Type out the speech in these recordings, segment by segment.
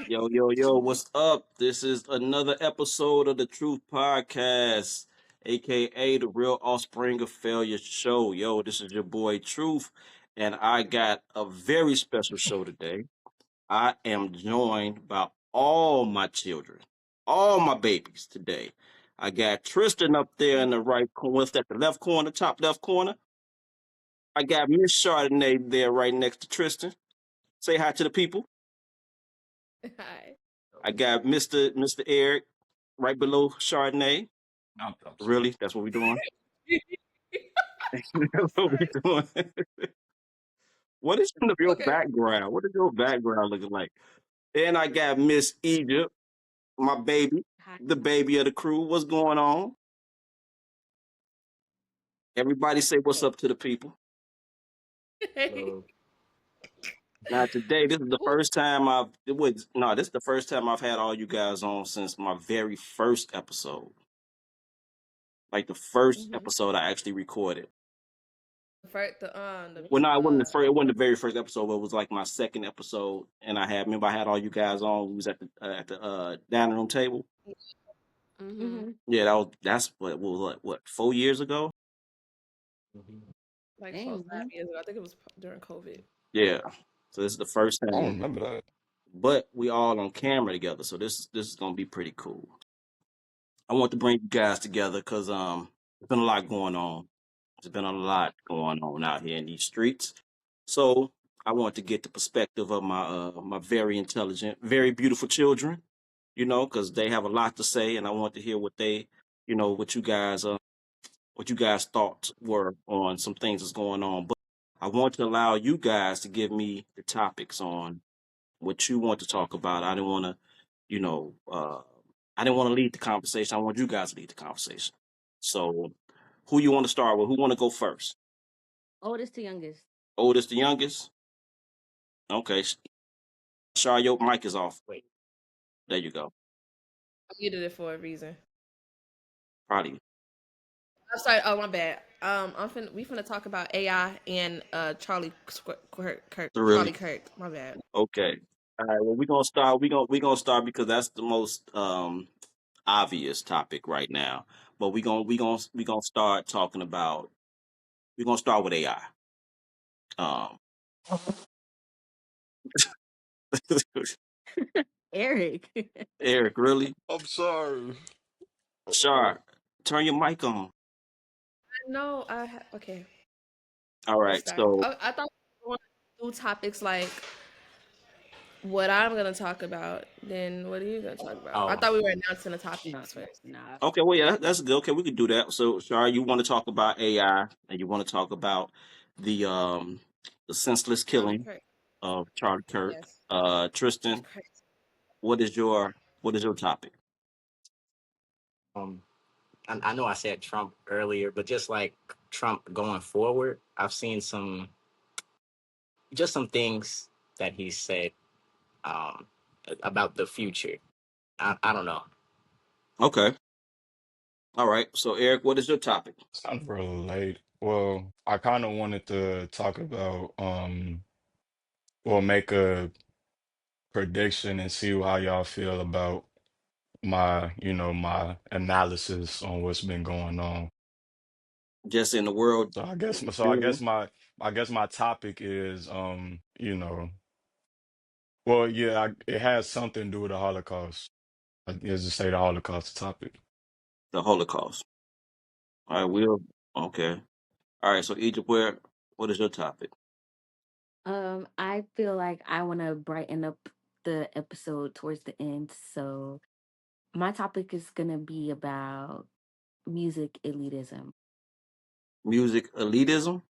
Yo, yo, yo, what's up? This is another episode of the Troof Podcast, aka the Real Offspring of Failure Show. Yo, this is your boy Troof, and I got a very special show today. I am joined by all my children, all my babies today. I got Tristan up there in the right corner, what's that, the left corner, top left corner. I got Miss Chardonnae there right next to Tristan. Say hi to the people. Hi. I got Mr. Eric right below Chardonnay. I'm sorry. Really? That's what we're doing? That's what we're doing. What is in your Okay. background? What is your background looking like? And I got Miss Egypt, my baby, Hi. the baby of the crew. What's going on? Everybody say what's up to the people. So, Now today, this is the Ooh, first time this is the first time I've had all you guys on since my very first episode. Like the first mhm. episode I actually recorded. Well, no, it wasn't the first. It wasn't the very first episode. But it was like my second episode, and remember I had all you guys on. We was at the dining room table. Mhm. Yeah, that's what 4 years ago. mhm. Like Dang, 5 years ago. I think it was during COVID. Yeah, so this is the first I don't time, remember that. but we all on camera together. So this is gonna be pretty cool. I want to bring you guys together because there's been a lot going on. There's been a lot going on out here in these streets. So I want to get the perspective of my very intelligent, very beautiful children. Because they have a lot to say, and I want to hear what what you guys thoughts were on some things that's going on. But I want to allow you guys to give me the topics on what you want to talk about. I didn't want to, you know, I didn't want to lead the conversation. I want you guys to lead the conversation. So, who you want to start with? Who want to go first? oldest to youngest. Oldest to youngest. Okay, Shar, your mic is off. Wait. There you go. I muted it for a reason. Probably I'm sorry. Oh, my bad. We finna talk about AI and really Charlie Kirk. My bad. okay. All right. Well, we're gonna start. We gonna start because that's the most obvious topic right now. But we gonna start talking about. We're gonna start with AI. Um, Eric. Eric, really? I'm sorry. Shar, turn your mic on. No, okay. All Let's right. start. So I thought we were going to do topics like what I'm gonna talk about. Then what are you gonna talk about? I Oh, thought we were announcing the no, topics first. nah. okay. Well, yeah, that's good. Okay, we can do that. So, Shar, you want to talk about AI, and you want to talk about the um the senseless Charlie killing Kirk. of Charlie Kirk. Yes. It's Tristan, crazy. what is your topic? um, I know I said Trump earlier, but just like Trump going forward, I've seen some things that he said um about the future. I don't know. Okay. All right. So, Eric, what is your topic? It's kind of late. Well, I kind of wanted to talk about, well, make a prediction and see how y'all feel about my analysis on what's been going on. Just in the world. So I guess my topic is, well, yeah, it has something to do with the Holocaust. I guess to say the Holocaust topic. The Holocaust. All right. We'll. Okay. All right. So, Egypt, what is your topic? I feel like I want to brighten up the episode towards the end. So my topic is gonna be about music elitism. Music elitism.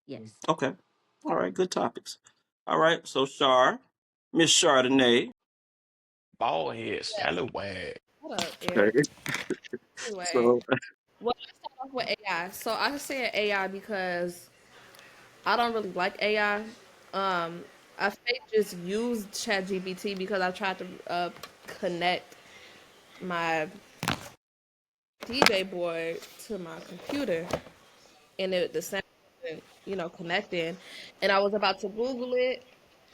Yes. Okay. All right. Good topics. All right. So, Miss Chardonnay. Bald head, Yes. scallywag. Hold up, Eric. Okay. Anyway, So, well, let's start off with AI. So I said AI because I don't really like AI. I fake just used ChatGPT because I tried to connect my DJ board to my computer, and the sound wasn't, connecting. And I was about to Google it,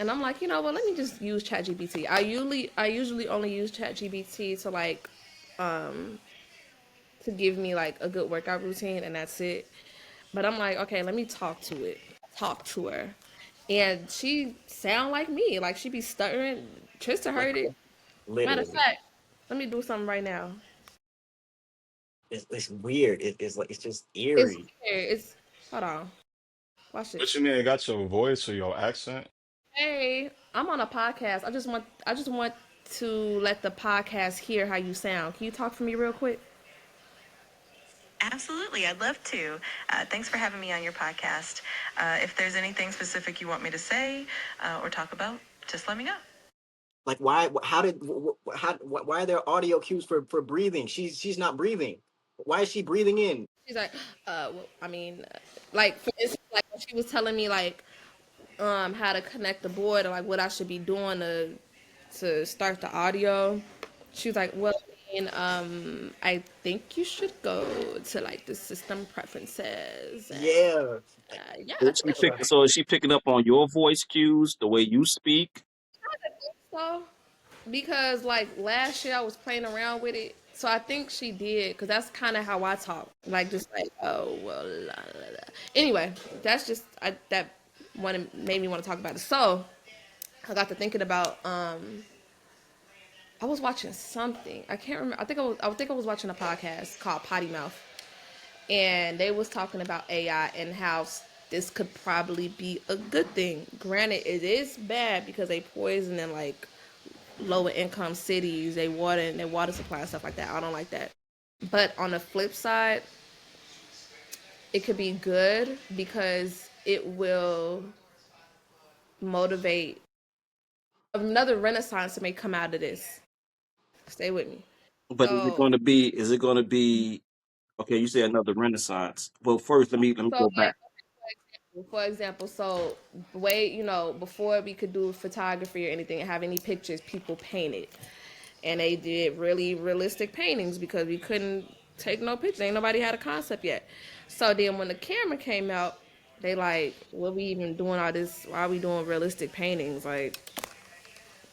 And I'm like, you know what? Let me just use ChatGPT. I usually only use ChatGPT to like um to give me like a good workout routine, and that's it. But I'm like, okay, let me talk to it. Talk to her. And she sound like me. Like she be stuttering. Tristan Like heard it. Matter of literally, fact, let me do something right now. it's weird. It's like it's just It's eerie. here. It's hold on. Watch What this. you mean? It got your voice or your accent? Hey, I'm on a podcast. I just want to let the podcast hear how you sound. Can you talk for me real quick? Absolutely, I'd love to. Thanks for having me on your podcast. If there's anything specific you want me to say or talk about, just let me know. Like why? How did? How? Why are there audio cues for breathing? She's not breathing. Why is she breathing in? She's like, well, I mean, like for instance, like when she was telling me like how to connect the board or like what I should be doing to start the audio. She was like, well, I mean, I think you should go to like the system preferences and Yeah. yeah, I Is she think Right. so is she picking up on your voice cues, the way you speak? so. Because like last year I was playing around with it, so I think she did. Cause that's kind of how I talk, like just like oh well. La, la, la. Anyway, that's just that wanted made me want to talk about it. So I got to thinking about I was watching something. I can't remember. I think I was watching a podcast called Potty Mouth, and they was talking about AI and how this could probably be a good thing. Granted, it is bad because they poison in like lower income cities, they water and their water supply and stuff like that. I don't like that. But on the flip side, it could be good because it will motivate another renaissance may come out of this. Stay with me. But is it So going to be? Is it going to be? Okay, you say another renaissance. Well, first let me so go like back. for example, so the way before we could do photography or anything, have any pictures, people painted, and they did really realistic paintings because we couldn't take no pictures. Ain't nobody had a concept yet. So then when the camera came out, they like, what we even doing all this? Why are we doing realistic paintings? Like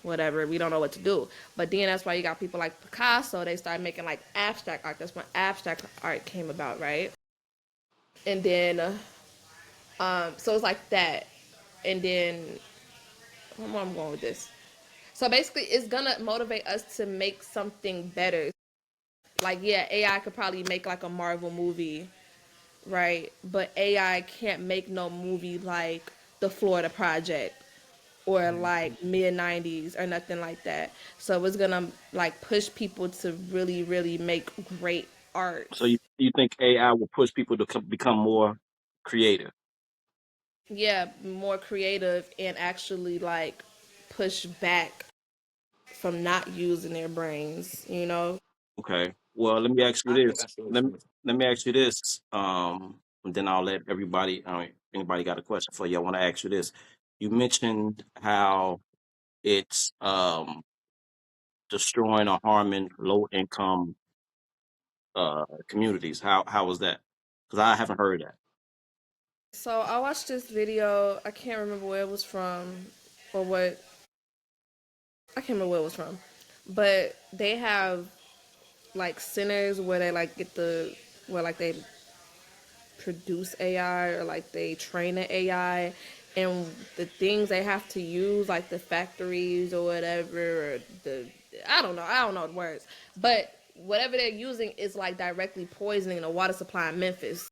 whatever, we don't know what to do. But then that's why you got people like Picasso. They started making like abstract art. That's when abstract art came about, right? And then so it's like that. And then where am I going with this? So basically, it's gonna motivate us to make something better. Like, yeah, AI could probably make like a Marvel movie, right? But AI can't make no movie like The Florida Project or like mid 90s or nothing like that. So it's gonna like push people to really, really make great art. So you think AI will push people to become more creative? Yeah, more creative and actually like push back from not using their brains. Okay. Well, let me ask you I think I this. see what Let me, you mean. let me ask you this. And then I'll let everybody. Anybody got a question for you? I want to ask you this. You mentioned how it's destroying or harming low income communities. How was that? Because I haven't heard that. So I watched this video. I can't remember where it was from or what. I can't remember where it was from. But they have like centers where they like get where like they produce AI or like they train the AI, and the things they have to use like the factories or whatever or I don't know the words, but whatever they're using is like directly poisoning the water supply in Memphis.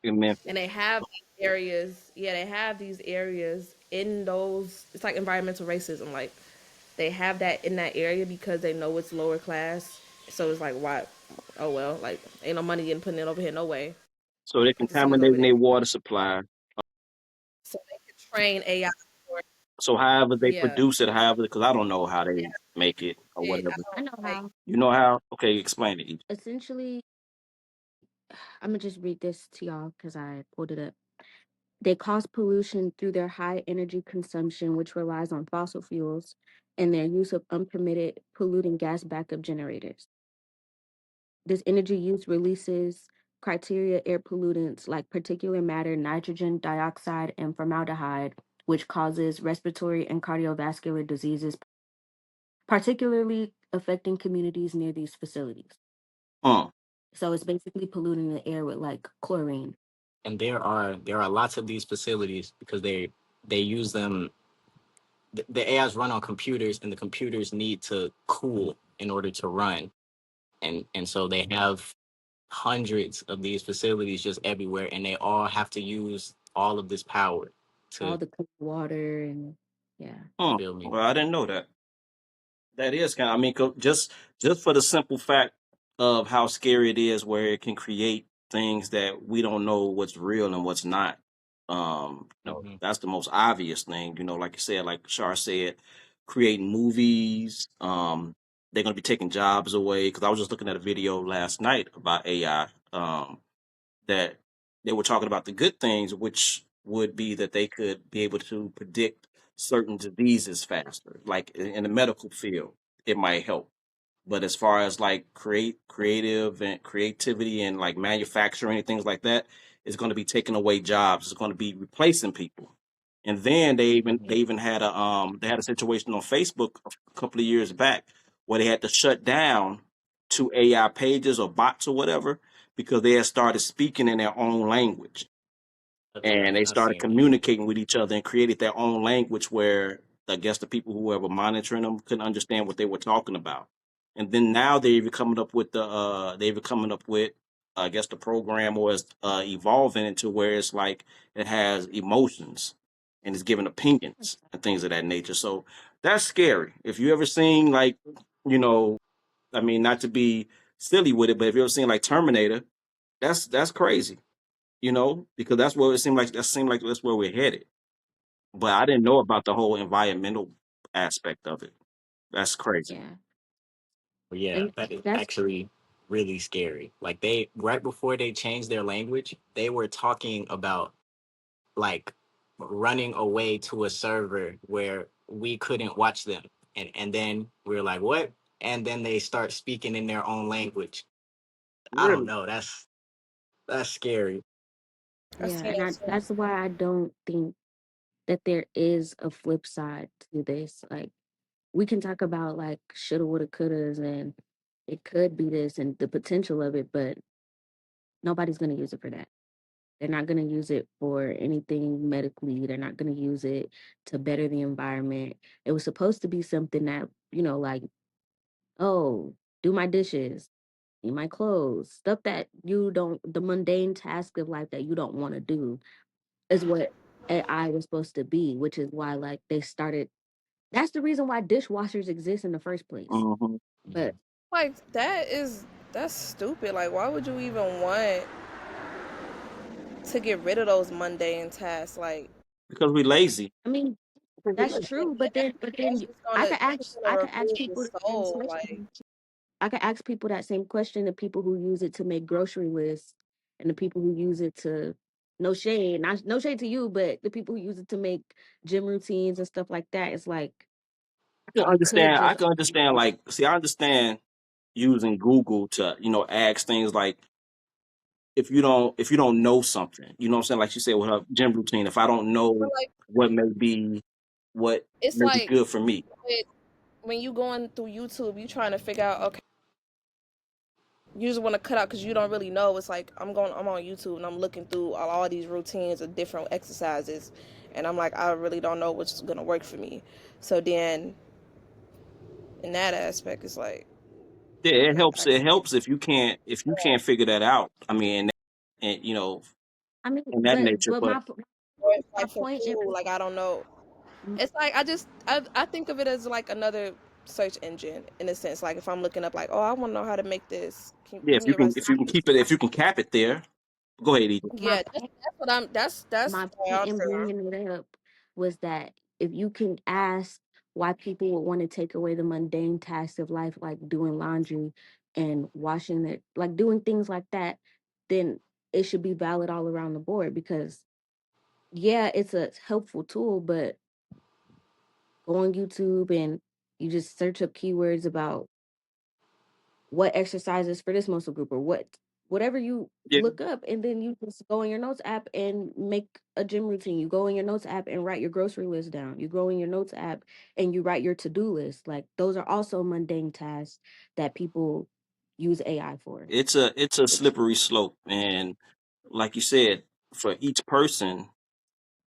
In Memphis. And they have these areas, yeah, they have these areas in those, it's like environmental racism, like they have that in that area because they know it's lower class. So it's like, why? Oh well, like ain't no money getting put in over here, no way. So they're I can send it over contaminating there their water supply. so they can train AI for it. So however they Yeah, produce it, however, because I don't know how they make it or it, I whatever. I don't know like. how. You know how? Okay, explain it. Essentially, I'm gonna just read this to y'all because I pulled it up. They cause pollution through their high energy consumption, which relies on fossil fuels, and their use of unpermitted polluting gas backup generators. This energy use releases criteria air pollutants like particulate matter, nitrogen dioxide, and formaldehyde, which causes respiratory and cardiovascular diseases, particularly affecting communities near these facilities. Mm. So it's basically polluting the air with like chlorine. And there are lots of these facilities because they use them. The AIs run on computers, and the computers need to cool in order to run, and so they have hundreds of these facilities just everywhere, and they all have to use all of this power All to the clean water and yeah. Mm. feel me. Well, I didn't know that. That is kind of, I mean, just for the simple fact of how scary it is, where it can create things that we don't know what's real and what's not. Hmm. That's the most obvious thing. Like you said, like Shar said, creating movies. They're gonna be taking jobs away. Because I was just looking at a video last night about AI. That they were talking about the good things, which would be that they could be able to predict certain diseases faster, like in the medical field, it might help. But as far as like creative and creativity and like manufacturing and things like that, it's going to be taking away jobs. It's going to be replacing people. And then they Hmm. even had a situation on Facebook a couple of years back where they had to shut down two AI pages or bots or whatever because they had started speaking in their own language, Yeah, and they I've started seen that. communicating with each other and created their own language where I guess the people who were monitoring them couldn't understand what they were talking about. And then now they're even coming up with I guess the program was evolving into where it's like it has emotions and it's giving opinions and things of that nature. So that's scary. If you ever seen like, you know, I mean, not to be silly with it, but if you ever seen like Terminator, that's crazy, because that's where it seemed like that's where we're headed. But I didn't know about the whole environmental aspect of it. That's crazy. Yeah. But yeah, And that is that's actually really scary. Like they right before they changed their language, they were talking about like running away to a server where we couldn't watch them. And then we are like, what? And then they start speaking in their own language. I don't Really? know. That's scary. I yeah, seen and that too. that's why I don't think that there is a flip side to this. Like we can talk about like shoulda, woulda, couldas, and it could be this and the potential of it, but nobody's gonna use it for that. They're not gonna use it for anything medically. They're not gonna use it to better the environment. It was supposed to be something that, like, oh, do my dishes, do my clothes, stuff that you don't, the mundane task of life that you don't want to do is what AI was supposed to be, which is why like they started. That's the reason why dishwashers exist in the first place. Hmm. But Like that's stupid. Like why would you even want to get rid of those mundane tasks? Like Because we lazy. I mean, Because we that's lazy. true. But yeah, then that's just gonna that's just I gonna could ask remove the people the same soul. Like question. I could ask people that same question, the people who use it to make grocery lists and the people who use it to, no shade, not no shade to you, but the people who use it to make gym routines and stuff like that. It's like I can you could understand. I just can understand. Like, see, I understand using Google to, ask things like if you don't know something, you know what I'm saying? Like you said with her gym routine, if I don't but know like what it's may be like good for me. it, when you going through YouTube, you trying to figure out okay, you just want to cut out because you don't really know. It's like I'm on YouTube and I'm looking through all these routines of different exercises, and I'm like I really don't know what's gonna work for me. So then in that aspect, it's like Yeah, it okay, helps. It helps if you can't figure that out. I mean, and I mean, in that nature. but But or it's my like for point food, like I don't know. It's like I think of it as like another search engine in a sense. Like if I'm looking up like oh I want to know how to make this, can you yeah, give me a recipe? if you can cap it there, go ahead, EJ. my Yeah, that's what I'm. That's my how point I'm in saying. bringing it up was that if you can ask why people would want to take away the mundane tasks of life, like doing laundry and washing it, like doing things like that, then it should be valid all around the board because, yeah, it's a helpful tool, but go on YouTube and you just search up keywords about what exercises for this muscle group or what whatever you Yeah, look up, and then you just go in your notes app and make a gym routine. You go in your notes app and write your grocery list down. You go in your notes app and you write your to-do list. Like those are also mundane tasks that people use AI for. it's a Which slippery slope, and like you said, for each person,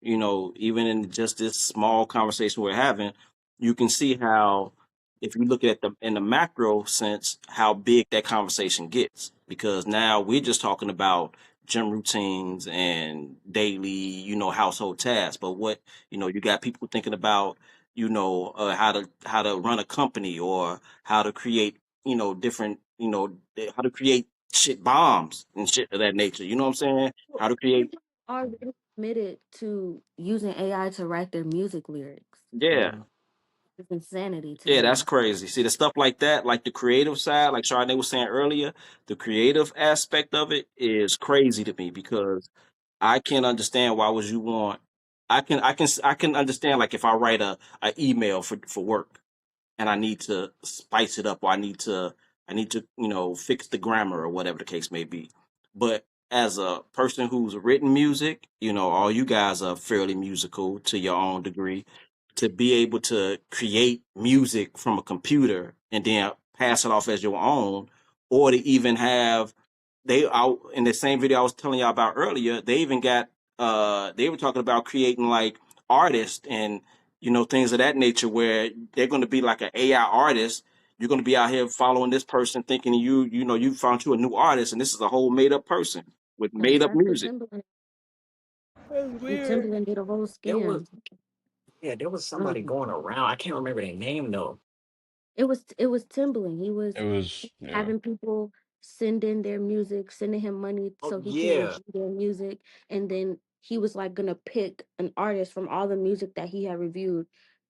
even in just this small conversation we're having, you can see how, if you look at the in the macro sense, how big that conversation gets. Because now we're just talking about gym routines and daily, household tasks. But what, you got people thinking about, how to run a company, or how to create, different, how to create shit bombs and shit of that nature. You know what I'm saying? How to create, people are already committed to using AI to write their music lyrics. yeah. Mhm. It's insanity to Yeah, that's me. crazy. See, the stuff like that, like the creative side, like Chardonnay was saying earlier, the creative aspect of it is crazy to me, because I can't understand why would you want. I can understand, like, if I write a email for work, and I need to spice it up, or I need to fix the grammar, or whatever the case may be. But as a person who's written music, all you guys are fairly musical to your own degree. To be able to create music from a computer and then pass it off as your own, or to even have, they out in the same video I was telling y'all about earlier, they even got, they were talking about creating like artists and things of that nature, where they're going to be like an AI artist. You're going to be out here following this person, thinking you found you a new artist, and this is a whole made up person with made That's up what music. Timberland. That's And weird. Timberland did a whole There was scam. yeah, there was somebody Um, going around. I can't remember their name though. it was Timbaland. He It was was, yeah. having people send in their music, sending him money Oh so he can yeah. review their music, and then he was like gonna pick an artist from all the music that he had reviewed,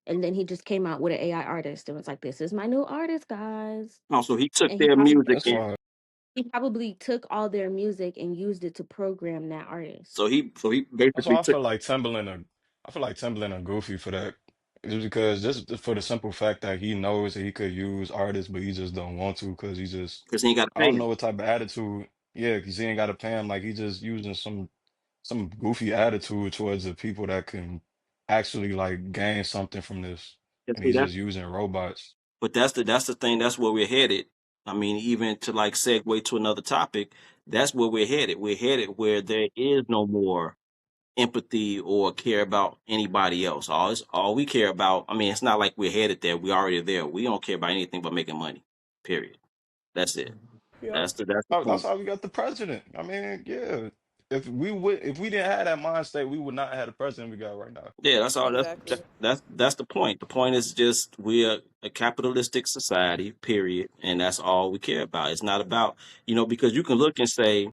and then he just came out with an AI artist and was like, "This is my new artist, guys." Also, he took And he their probably music That's and fine. he probably took all their music and used it to program that artist. so he That's basically why I took. feel like I feel like Timbaland are goofy for that. Just because, just for the simple fact that he knows that he could use artists, but he just don't want to, because he just, Because he ain't got to I pay don't him. know what type of attitude. Yeah, because he ain't got to pay him. Like, he just using some goofy attitude towards the people that can actually like gain something from this, And and see, he's just using robots. but that's the thing. That's where we're headed. I mean, even to like segue to another topic, that's where we're headed. We're headed where there is no more empathy or care about anybody else. All we care about. I mean, it's not like we're headed there. We're already there. We don't care about anything but making money. Period. That's it. Yep. That's the Oh, that's point. how we got the president. I mean, yeah. If we didn't have that mind state, we would not have the president we got right now. Yeah, that's all. Exactly. That's the point. The point is just we're a capitalistic society. Period, and that's all we care about. It's not about, because you can look and say,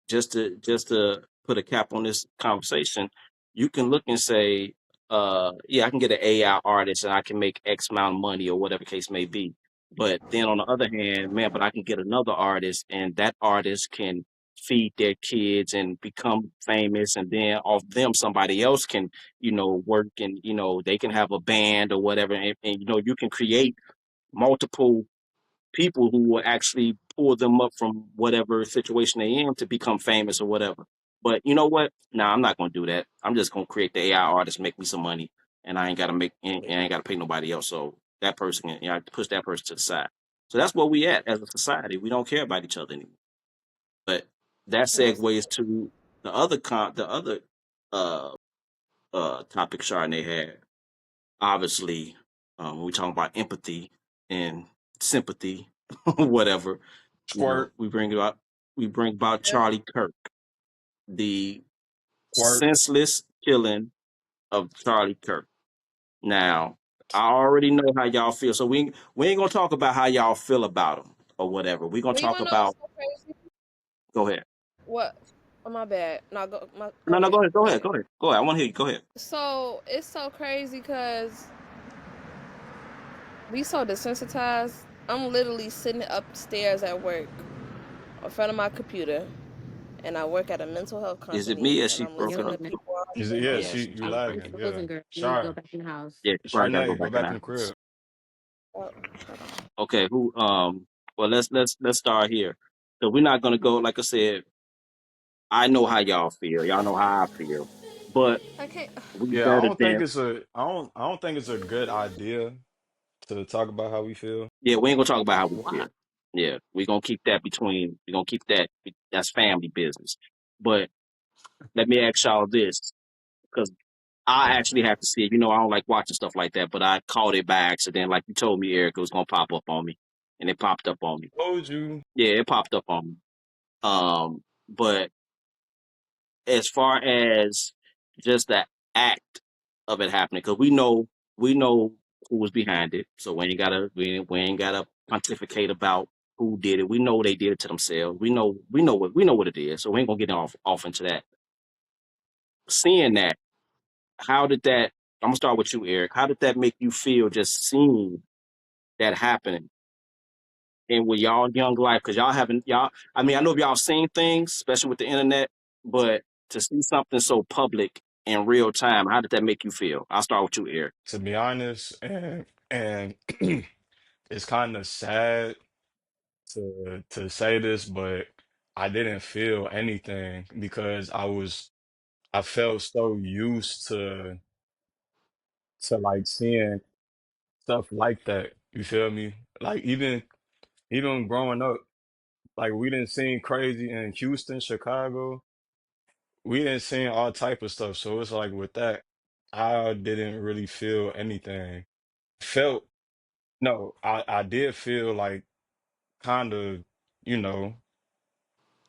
just to put a cap on this conversation, you can look and say, yeah, I can get an AI artist and I can make X amount of money, or whatever case may be. But then on the other hand, man, but I can get another artist, and that artist can feed their kids and become famous, and then off them somebody else can, work, and they can have a band or whatever, and you can create multiple people who will actually pull them up from whatever situation they in to become famous or whatever. But you know what? Nah, I'm not gonna do that. I'm just gonna create the AI artist, make me some money, and I ain't gotta and I ain't gotta pay nobody else. So that person, I push that person to the side. So that's where we at as a society. We don't care about each other anymore. But that And that's segues to the other uh topic Chardonnay had. Obviously, when we talk about empathy and sympathy, whatever, Squirt, we bring about Charlie Kirk, the squirt. senseless killing of Charlie Kirk. Now, I already know how y'all feel, so we ain't gonna talk about how y'all feel about him or whatever. We're gonna well, you talk wanna know what's about. so crazy? Go ahead. What? Oh, my bad. No, go No, no, ahead. go ahead. Go Go ahead. ahead. Go ahead. Go ahead. I want to hear you. Go ahead. So it's so crazy because we so desensitized. I'm literally sitting upstairs at work in front of my computer, and I work at a mental health Is it company, me, or and she I'm You're broken listening up? to lagging. people Is it? arguing. Yeah, Yeah, you I don't You're think lagging. so. Yeah. frozen, girl. You need to go Char, back in the house. Yeah, she probably gotta go Chardonnay, go back in back the in the house. crib. Oh, hold on. Okay, who? Well, let's start here. So we're not gonna go. Like I said, I know how y'all feel. Y'all know how I feel. But I can't. we Yeah, better than. I don't think it's a good idea to talk about how we feel. Yeah, we ain't gonna talk about how we Why? feel. Yeah, we're gonna keep that between. We're gonna keep that. That's family business. But let me ask y'all this, because I actually have to see it. You know, I don't like watching stuff like that, but I caught it by accident. Like you told me, Eric, it was gonna pop up on me, and it popped up on me. Told you. Yeah, it popped up on me. But as far as just the act of it happening, because we know who was behind it, so we ain't gotta pontificate about who did it. We know they did it to themselves. We know what it is. So we ain't gonna get off into that. Seeing that, how did that? I'm gonna start with you, Eric. How did that make you feel just seeing that happening and with y'all young life? Because y'all haven't y'all. I mean, I know y'all seen things, especially with the internet, but to see something so public in real time, how did that make you feel? I'll start with you, Eric. To be honest, and it's kind of sad to say this, but I didn't feel anything because I felt so used to like seeing stuff like that. You feel me? Like even growing up, like we didn't see crazy in Houston, Chicago. We didn't see all type of stuff. So it's like with that, I didn't really feel anything. Felt no, I did feel like kind of, you know,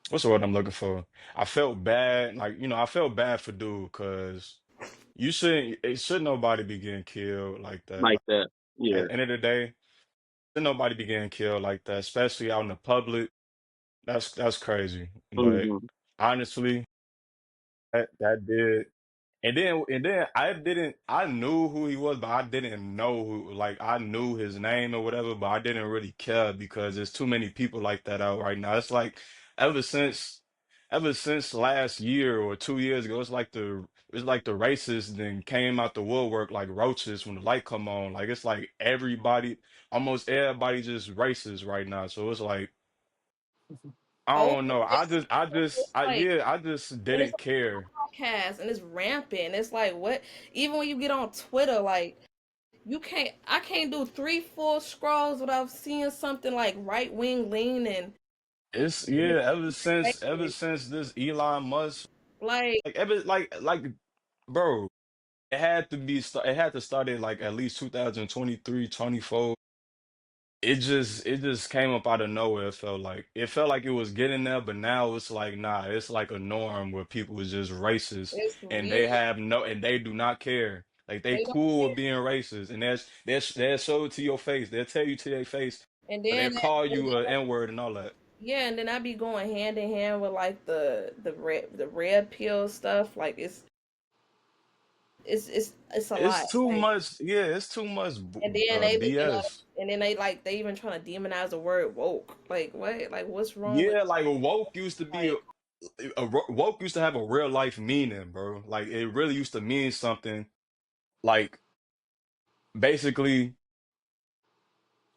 what's the word I'm looking for? I felt bad, like, I felt bad for dude because it should nobody be getting killed like that. Like Like that? Yeah. at the end of the day, should nobody be getting killed like that, especially out in the public. That's crazy. But Hmm. honestly, that did. And then I knew who he was, but I didn't know who, like I knew his name or whatever, but I didn't really care because there's too many people like that out right now. It's like ever since ever since last year or 2 years ago, it's like the racists then came out the woodwork like roaches when the light come on. Like it's like almost everybody just racist right now. So it's like I Oh, don't know. it's like, I just and it's didn't care. a podcast, and it's rampant. It's like what? Even when you get on Twitter, like I can't do three full scrolls without seeing something like right wing leaning. It's yeah, ever since this Elon Musk Like like bro, it had to start in like at least 2023, 24. It just came up out of nowhere. It felt like it was getting there, but now it's like nah, it's like a norm where people is just racist it's and really they do not care. Like they they don't cool with care. being racist and they'll show it to your face. They'll tell you to your face, And or they'll then call you an N-word and all that. yeah, and then I be going hand in hand with like the red pill stuff. Like it's a It's lot. too Like much. Yeah, it's too much and then they BS. and then they even trying to demonize the word woke. Like what? Like what's wrong with Yeah, like woke used to be like woke used to have a real life meaning, bro. Like it really used to mean something. Like basically,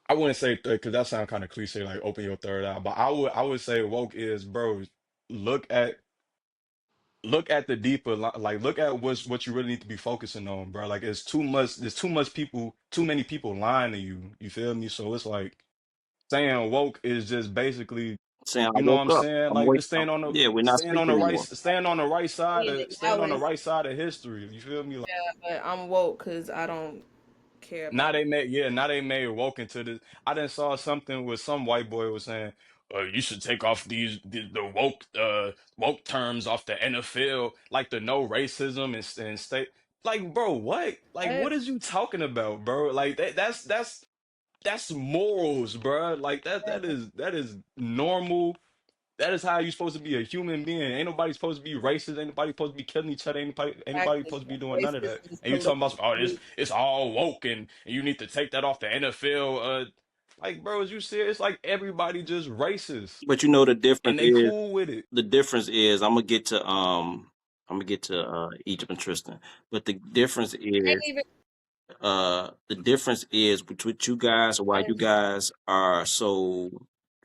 I wouldn't say because that sounds kind of cliche, like open your third eye. But I would say woke is, bro. Look at look at the like look at what you really need to be focusing on, bro. Like it's too much. There's too many people lying to you. You feel me? So it's like saying woke is just basically, Saying I you know what woke I'm up. saying? I'm Like wake. just staying on the Yeah, we're not staying on sleeping the right anymore. staying on the right side saying of that staying y'all on the ain't right side of history. You feel me? Like but I'm woke because I don't care now about they made yeah, now they made woke into this. I didn't saw something where some white boy was saying, you should take off the woke terms off the NFL, like the no racism and state like bro, what? Like what. what is you talking about, bro? Like that's morals, bro. Like that is normal. That is how you supposed to be a human being. Ain't nobody supposed to be racist. Ain't nobody supposed to be killing each other. Ain't nobody Exactly. supposed to be doing none of that. Racism is And you talking about, political. oh, it's all woke and you need to take that off the NFL. Like, bro, is you serious? It's like everybody just racist But you know the difference and they is cool with it. I'm gonna get to Egypt and Tristan. But Ain't even the difference is between you guys, why you guys are so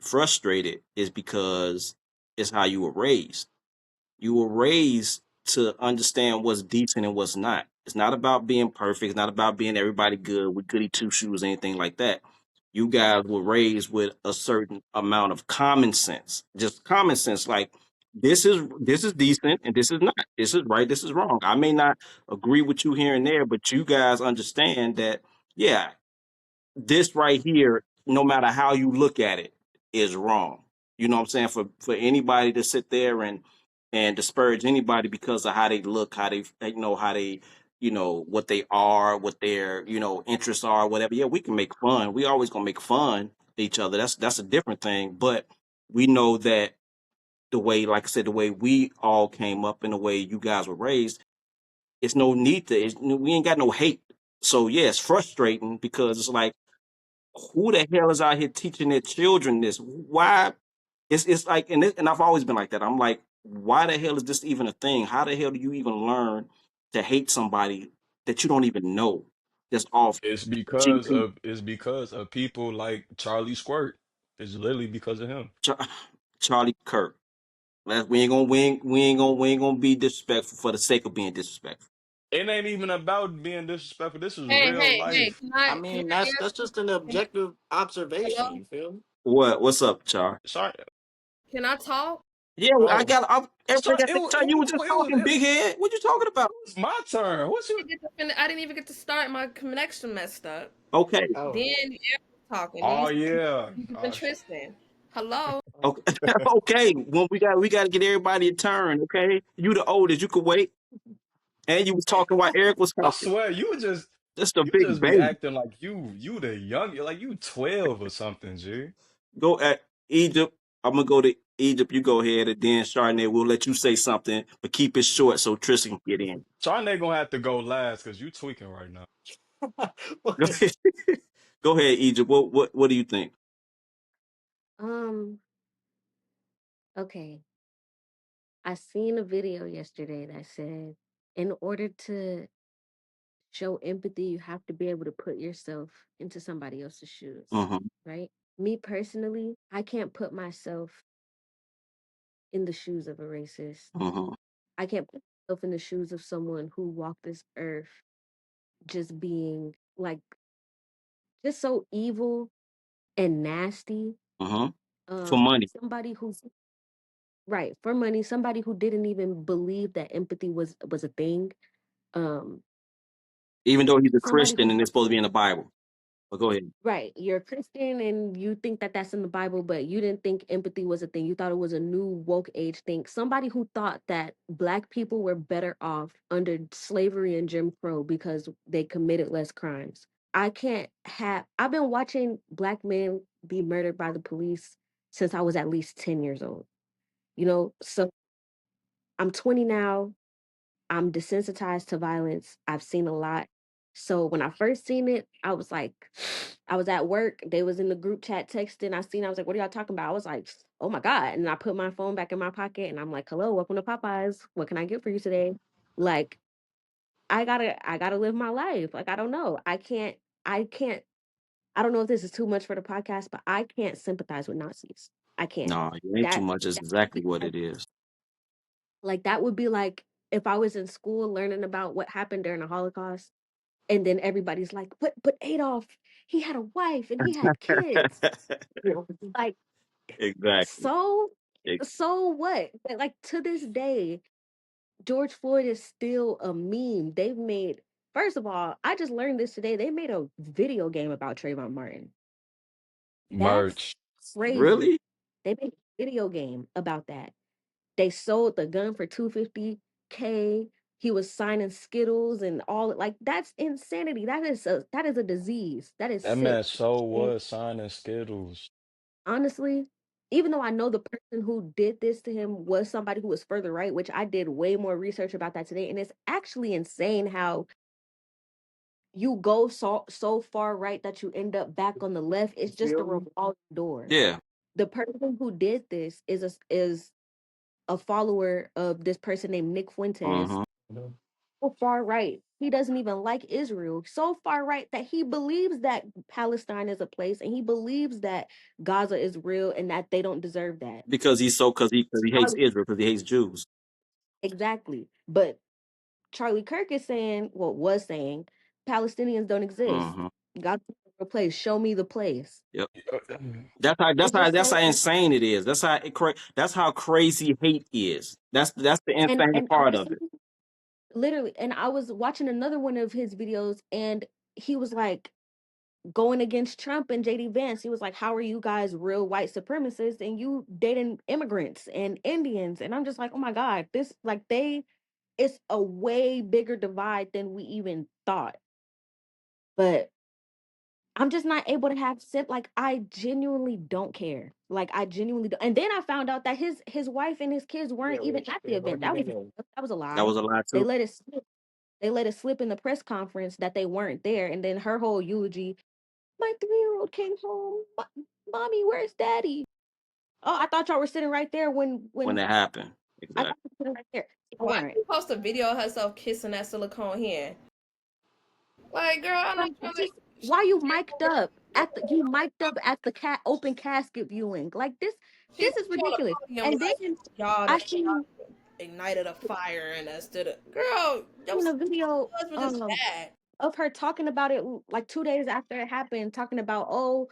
frustrated is because it's how you were raised. You were raised to understand what's decent and what's not. It's not about being perfect. It's not about being everybody good with goody two shoes, anything like that. You guys were raised with a certain amount of common sense, just common sense. Like this is decent and this is not. This is right. This is wrong. I may not agree with you here and there, but you guys understand that. Yeah, this right here, no matter how you look at it, is wrong. You know what I'm saying? For anybody to sit there and disparage anybody because of how they look, how they how they what they are, what their interests are, whatever. Yeah, we can make fun. We always gonna make fun of each other. That's a different thing. But we know that the way, like I said, the way we all came up and the way you guys were raised, it's no need to. We ain't got no hate. So yeah, it's frustrating because it's like who the hell is out here teaching their children this? Why? It's like, and I've always been like that. I'm like, why the hell is this even a thing? How the hell do you even learn to hate somebody that you don't even know? That's off GP. It's because of people like Charlie Squirt. It's literally because of him. Charlie Kirk. We ain't gonna be disrespectful for the sake of being disrespectful. It ain't even about being disrespectful. This is Hey, real hey, hey! life. I Can mean, I that's answer? just an Can I, objective observation. hello? You feel me? What's up, Char? Sorry, Can I talk? Yeah, I oh, got. Everybody got their turn. You was just talking, it big head. What you talking about? was my turn. What's your? I didn't even get to start. My connection messed up. Okay, Oh, Then Eric was talking. Then Oh yeah. even Tristan. Hello. okay, okay. Well, we got to get everybody a turn. Okay, you the oldest. You could wait. And you was talking while Eric was I talking. swear, Just a you big just be baby. acting like you the young, like you 12 or something, G. Go at Egypt. I'm gonna go to Egypt. You go ahead, and then Chardonnay, we'll let you say something, but keep it short so Tristan can get in. Chane gonna have to go last because you tweaking right now. Go ahead. Go ahead, Egypt. What do you think? Um, okay. I seen a video yesterday that said in order to show empathy, you have to be able to put yourself into somebody else's shoes, Mm-hmm. right? Me personally, I can't put myself in the shoes of a racist. Mm-hmm. I can't put myself in the shoes of someone who walked this earth just being like just so evil and nasty. Mm-hmm. For money, Somebody who's right for money, somebody who didn't even believe that empathy was a thing. Um, even though he's a somebody Christian who and it's supposed to be in the Bible. But go ahead. right, you're a Christian and you think that that's in the Bible, but you didn't think empathy was a thing. You thought it was a new woke age thing. Somebody who thought that Black people were better off under slavery and Jim Crow because they committed less crimes. I can't have, I've been watching Black men be murdered by the police since I was at least 10 years old. So I'm 20 now. I'm desensitized to violence. I've seen a lot. So when I first seen it, I was like, I was at work. They was in the group chat texting. I was like, what are y'all talking about? I was like, oh my God. And I put my phone back in my pocket and I'm like, hello, welcome to Popeyes. What can I get for you today? Like, I gotta live my life. Like, I don't know. I can't, I don't know if this is too much for the podcast, but I can't sympathize with Nazis. I can't. No, it ain't too That, much. Is that exactly what it is. like that would be like if I was in school learning about what happened during the Holocaust, and then everybody's like, but Adolf, he had a wife and he had kids. Like, Exactly. so Ex- so what? But like to this day, George Floyd is still a meme. They've made First of all, I just learned this today. They made a video game about Trayvon Martin. That's Merch. crazy. Really? They made a video game about that. They sold the gun for 250K. He was signing Skittles and all like that's insanity. That is a disease. That is That sick. man so And was signing Skittles. honestly, even though I know the person who did this to him was somebody who was further right, which I did way more research about that today, and it's actually insane how you go so far right that you end up back on the left. It's you just a feel me? revolving door. Yeah. The person who did this is a follower of this person named Nick Fuentes. Mm-hmm. Mhm. So far right. he doesn't even like Israel. So far right that he believes that Palestine is a place, and he believes that Gaza is real and that they don't deserve that. Because he hates Israel because he hates Jews. Exactly. But Charlie Kirk is saying, well, was saying, Palestinians don't exist. Hmm. God's a place. Show me the place. Yep. Uh, It's just That's so how insane it is. That's how crazy hate is. That's the insane and I part was of it. literally, and I was watching another one of his videos, and he was like going against Trump and JD Vance. He was like, how are you guys real white supremacists and you dating immigrants and Indians? And I'm just like, oh my God, this like it's a way bigger divide than we even thought. But I'm just not able to have like I genuinely don't care. Like I genuinely don't. And then I found out that his wife and his kids weren't even at the event. That was a That lie. was a lie They too. let it slip. They let it slip in the press conference that they weren't there. And then her whole eulogy, my 3-year-old came home. Mommy, where's daddy? Oh, I thought y'all were sitting right there When when that happened. I Exactly. thought you were sitting right there. Y'all Why weren't. she post a video of herself kissing that silicone hand? Like, girl, I'm Like, not trying to. just why you mic'd up at the you mic'd up at the open casket viewing? Like She this put is you on ridiculous. the podium And then like, y'all I done seen ignited a fire and us did it. Girl, your a video husband is bad. of her talking about it like 2 days after it happened, talking about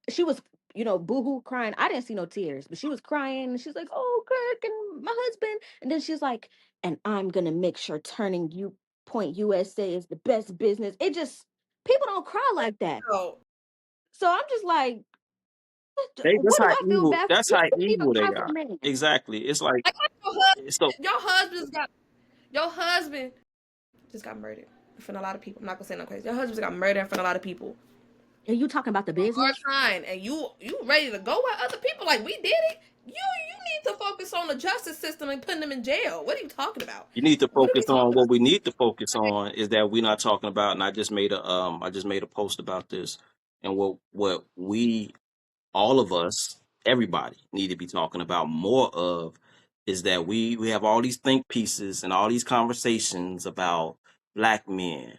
she was boohoo crying. I didn't see no tears, but she was crying. And she's like, oh, Kirk and my husband, and then she's like, and I'm gonna make sure turning you Point USA is the best business. It just people don't cry like that. Girl, So I'm just like, That's what do how I feel evil. bad for? That's You how can't even evil they cry for a are. man. Exactly. It's like like so. your husband's got your husband just got murdered in front of a lot of people. I'm not gonna say no crazy. Your husband just got murdered in front of a lot of people. And you talking about the On our business? time, and you ready to go with other people like we did it. You need to focus on the justice system and putting them in jail. What are you talking about? You need to What are we focus on talking about? what we need to focus on is that we're not talking about. And I just made a post about this, and what we all of us, everybody, need to be talking about more of is that we have all these think pieces and all these conversations about black men.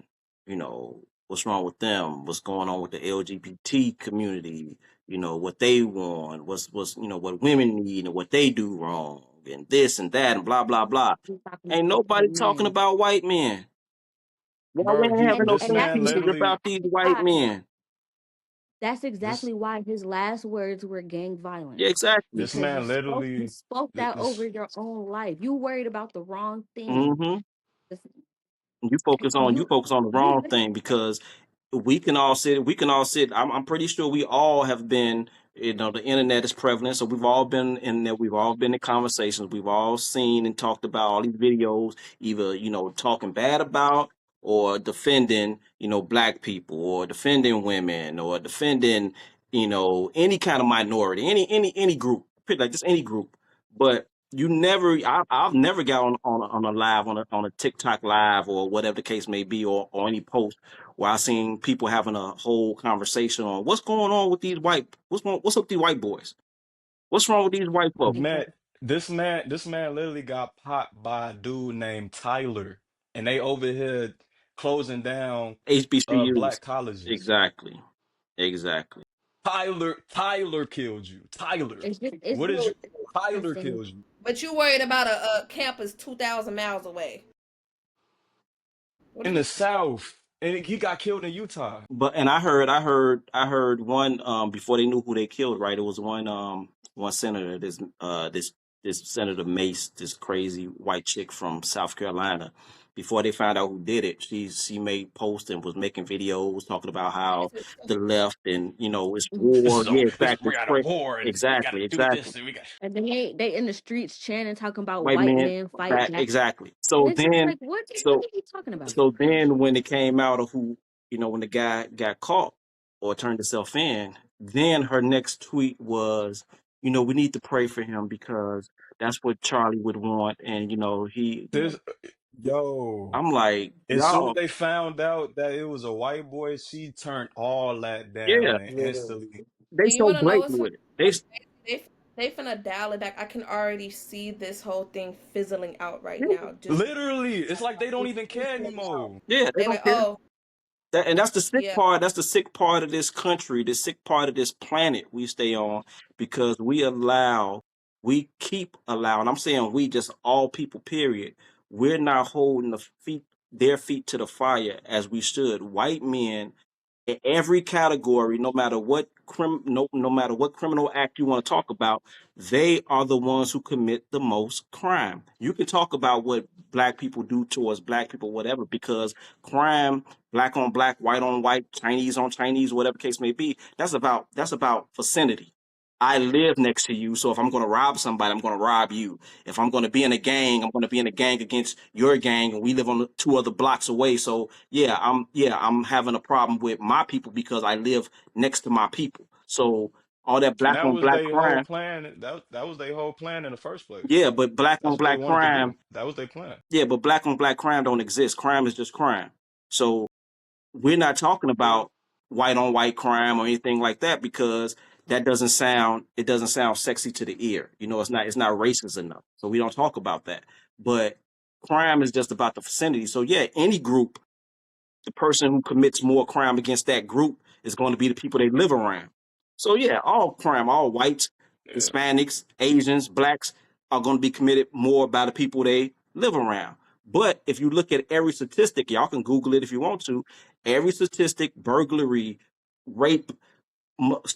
What's wrong with them? What's going on with the LGBT community? What they want, what's what women need and what they do wrong, and this and that and blah blah blah. You talking Ain't about nobody white talking men. about white men. Why we bro, ain't having no this And think that's man pieces literally about these white why men? that's this exactly why his last words were gang Yeah, violence. exactly. this Because man you literally spoke that over this your own life. You worried about the wrong thing. Hmm. It's- You focus on the you wrong thing because we can all sit. I'm pretty sure we all have been, the internet is prevalent, so we've all been in there, we've all been in conversations, we've all seen and talked about all these videos, either talking bad about or defending black people or defending women or defending any kind of minority, any group, like just any group. But I've never got on a live on a TikTok live or whatever the case may be, or any post where I seen people having a whole conversation on what's going on with these what's up with these white boys, what's wrong with these white folks. man this man literally got popped by a dude named Tyler, and they over here closing down HBCUs. black colleges. Exactly. Exactly. Tyler killed you. Tyler. it's What did you Tyler insane. kills you But you worried about a campus 2,000 miles away. What are in you? the South, and he got killed in Utah. But and I heard one before they knew who they killed, right? It was one senator, this Senator Mace, this crazy white chick from South Carolina. Before they found out who did it, she made posts and was making videos talking about how the left and it's This war. is Yeah, we're exactly. at a war, and we got to Exactly, do exactly. this, and we got. And then they in the streets chanting, talking about White white men men fight back, black. exactly. And So it's just then, like, what so are you talking about? So then when it came out of who, when the guy got caught or turned himself in, then her next tweet was, we need to pray for him because that's what Charlie would want. And, This yo. I'm like, As soon as y'all, they found out that it was a white boy, she turned all that yeah, down and instantly. they And you so want to know blatant what's so with it. They, crazy? they finna dial it back. I can already see this whole thing fizzling out right Yeah, now. Just Literally, it's like they don't it's even care fizzling out. anymore. yeah, they They don't like, care. oh And that's the sick yeah, part. That's the sick part of this country, the sick part of this planet we stay on because we keep allowing, I'm saying we just all people, period. We're not holding their feet to the fire as we should. White men in every category, no matter what criminal act you want to talk about, they are the ones who commit the most crime. You can talk about what black people do towards black people, whatever, because crime, black on black, white on white, Chinese on Chinese, whatever case may be, that's about vicinity. I live next to you, so if I'm going to rob somebody, I'm going to rob you. If I'm going to be in a gang, I'm going to be in a gang against your gang, and we live on two other blocks away. So I'm having a problem with my people because I live next to my people. So all that And black that on was black their whole crime, plan. That was their whole plan in the first place. yeah, but black That's on what they black wanted to do. crime, That was their plan. yeah, but black on black crime don't exist. Crime is just crime. So we're not talking about white on white crime or anything like that because that doesn't sound sexy to the ear. It's not racist enough. So we don't talk about that. But crime is just about the vicinity. So yeah, any group, the person who commits more crime against that group is going to be the people they live around. So yeah, all crime, all whites, Yeah. Hispanics, Asians, blacks are going to be committed more by the people they live around. But if you look at every statistic, y'all can Google it if you want to. Every statistic, burglary, rape,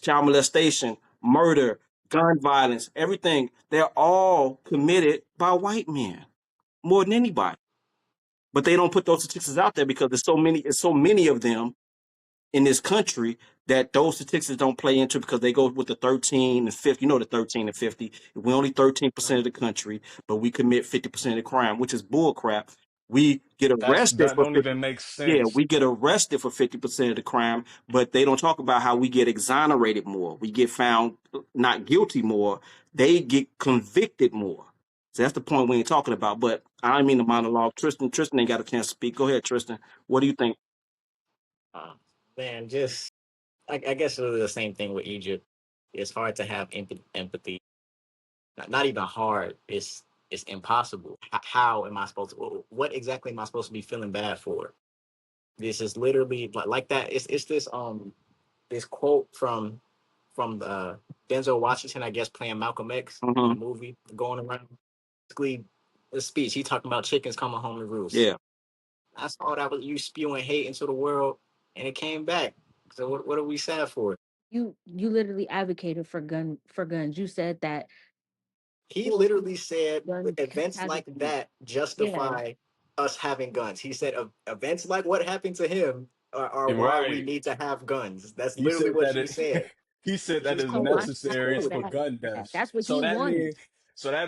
child molestation, murder, gun violence, everything, they're all committed by white men more than anybody. But they don't put those statistics out there because there's so many of them in this country that those statistics don't play into because they go with the 13 and 50. You know, the 13 and 50. We're only 13% of the country, but we commit 50% of the crime, which is bull crap. We get arrested That for don't 50. even make Yeah, sense. we get arrested for 50% of the crime, but they don't talk about how we get exonerated more. We get found not guilty more. They get convicted more. So that's the point we ain't talking about. But I don't mean the monologue. Tristan ain't got a chance to speak. Go ahead, Tristan. What do you think? Uh, man, just I guess it's the same thing with Egypt. It's hard to have empathy. Not even hard. It's impossible. How am I supposed to? What exactly am I supposed to be feeling bad for? This is literally like that. It's this quote from Denzel Washington, I guess, playing Malcolm X in Hmm. the movie going around. Basically, the speech he talking about chickens coming home to roost. Yeah. That's all that was you spewing hate into the world, and it came back. So what are we sad for? You literally advocated for guns. You said that He well, literally said guns events has like that yeah. justify us having guns. He said events like what happened to him are why we Right. need to have guns. That's He literally said what that he said. he said that He's is So I necessary know cold. for that. gun Yeah, deaths. that's what So he that wanted.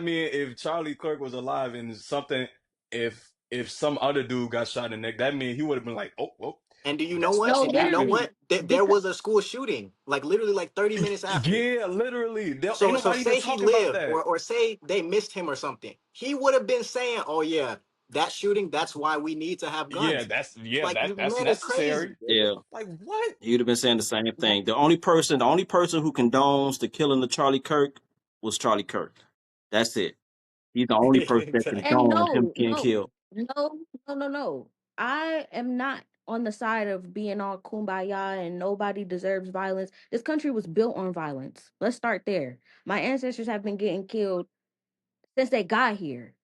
mean if Charlie Kirk was alive and something if some other dude got shot in the neck, that mean he would have been like, oh, well, And do you know that's what? No, that's And what do you know happened. literally, what? There because was a school shooting, like literally like 30 minutes after. Yeah, literally. Ain't So nobody even say he talking about lived, that. or say they missed him or something. He would have been saying, "Oh yeah, that shooting. That's why we need to have guns." Like That's man, it's necessary. crazy. Yeah. Like what? You'd have been saying the same that thing. The only person who condones the killing of Charlie Kirk was Charlie Kirk. That's it. He's the only person that and Exactly. condoned him no, getting killed. no. I am not on the side of being all kumbaya and nobody deserves violence. This country was built on violence. Let's start there. My ancestors have been getting killed since they got here.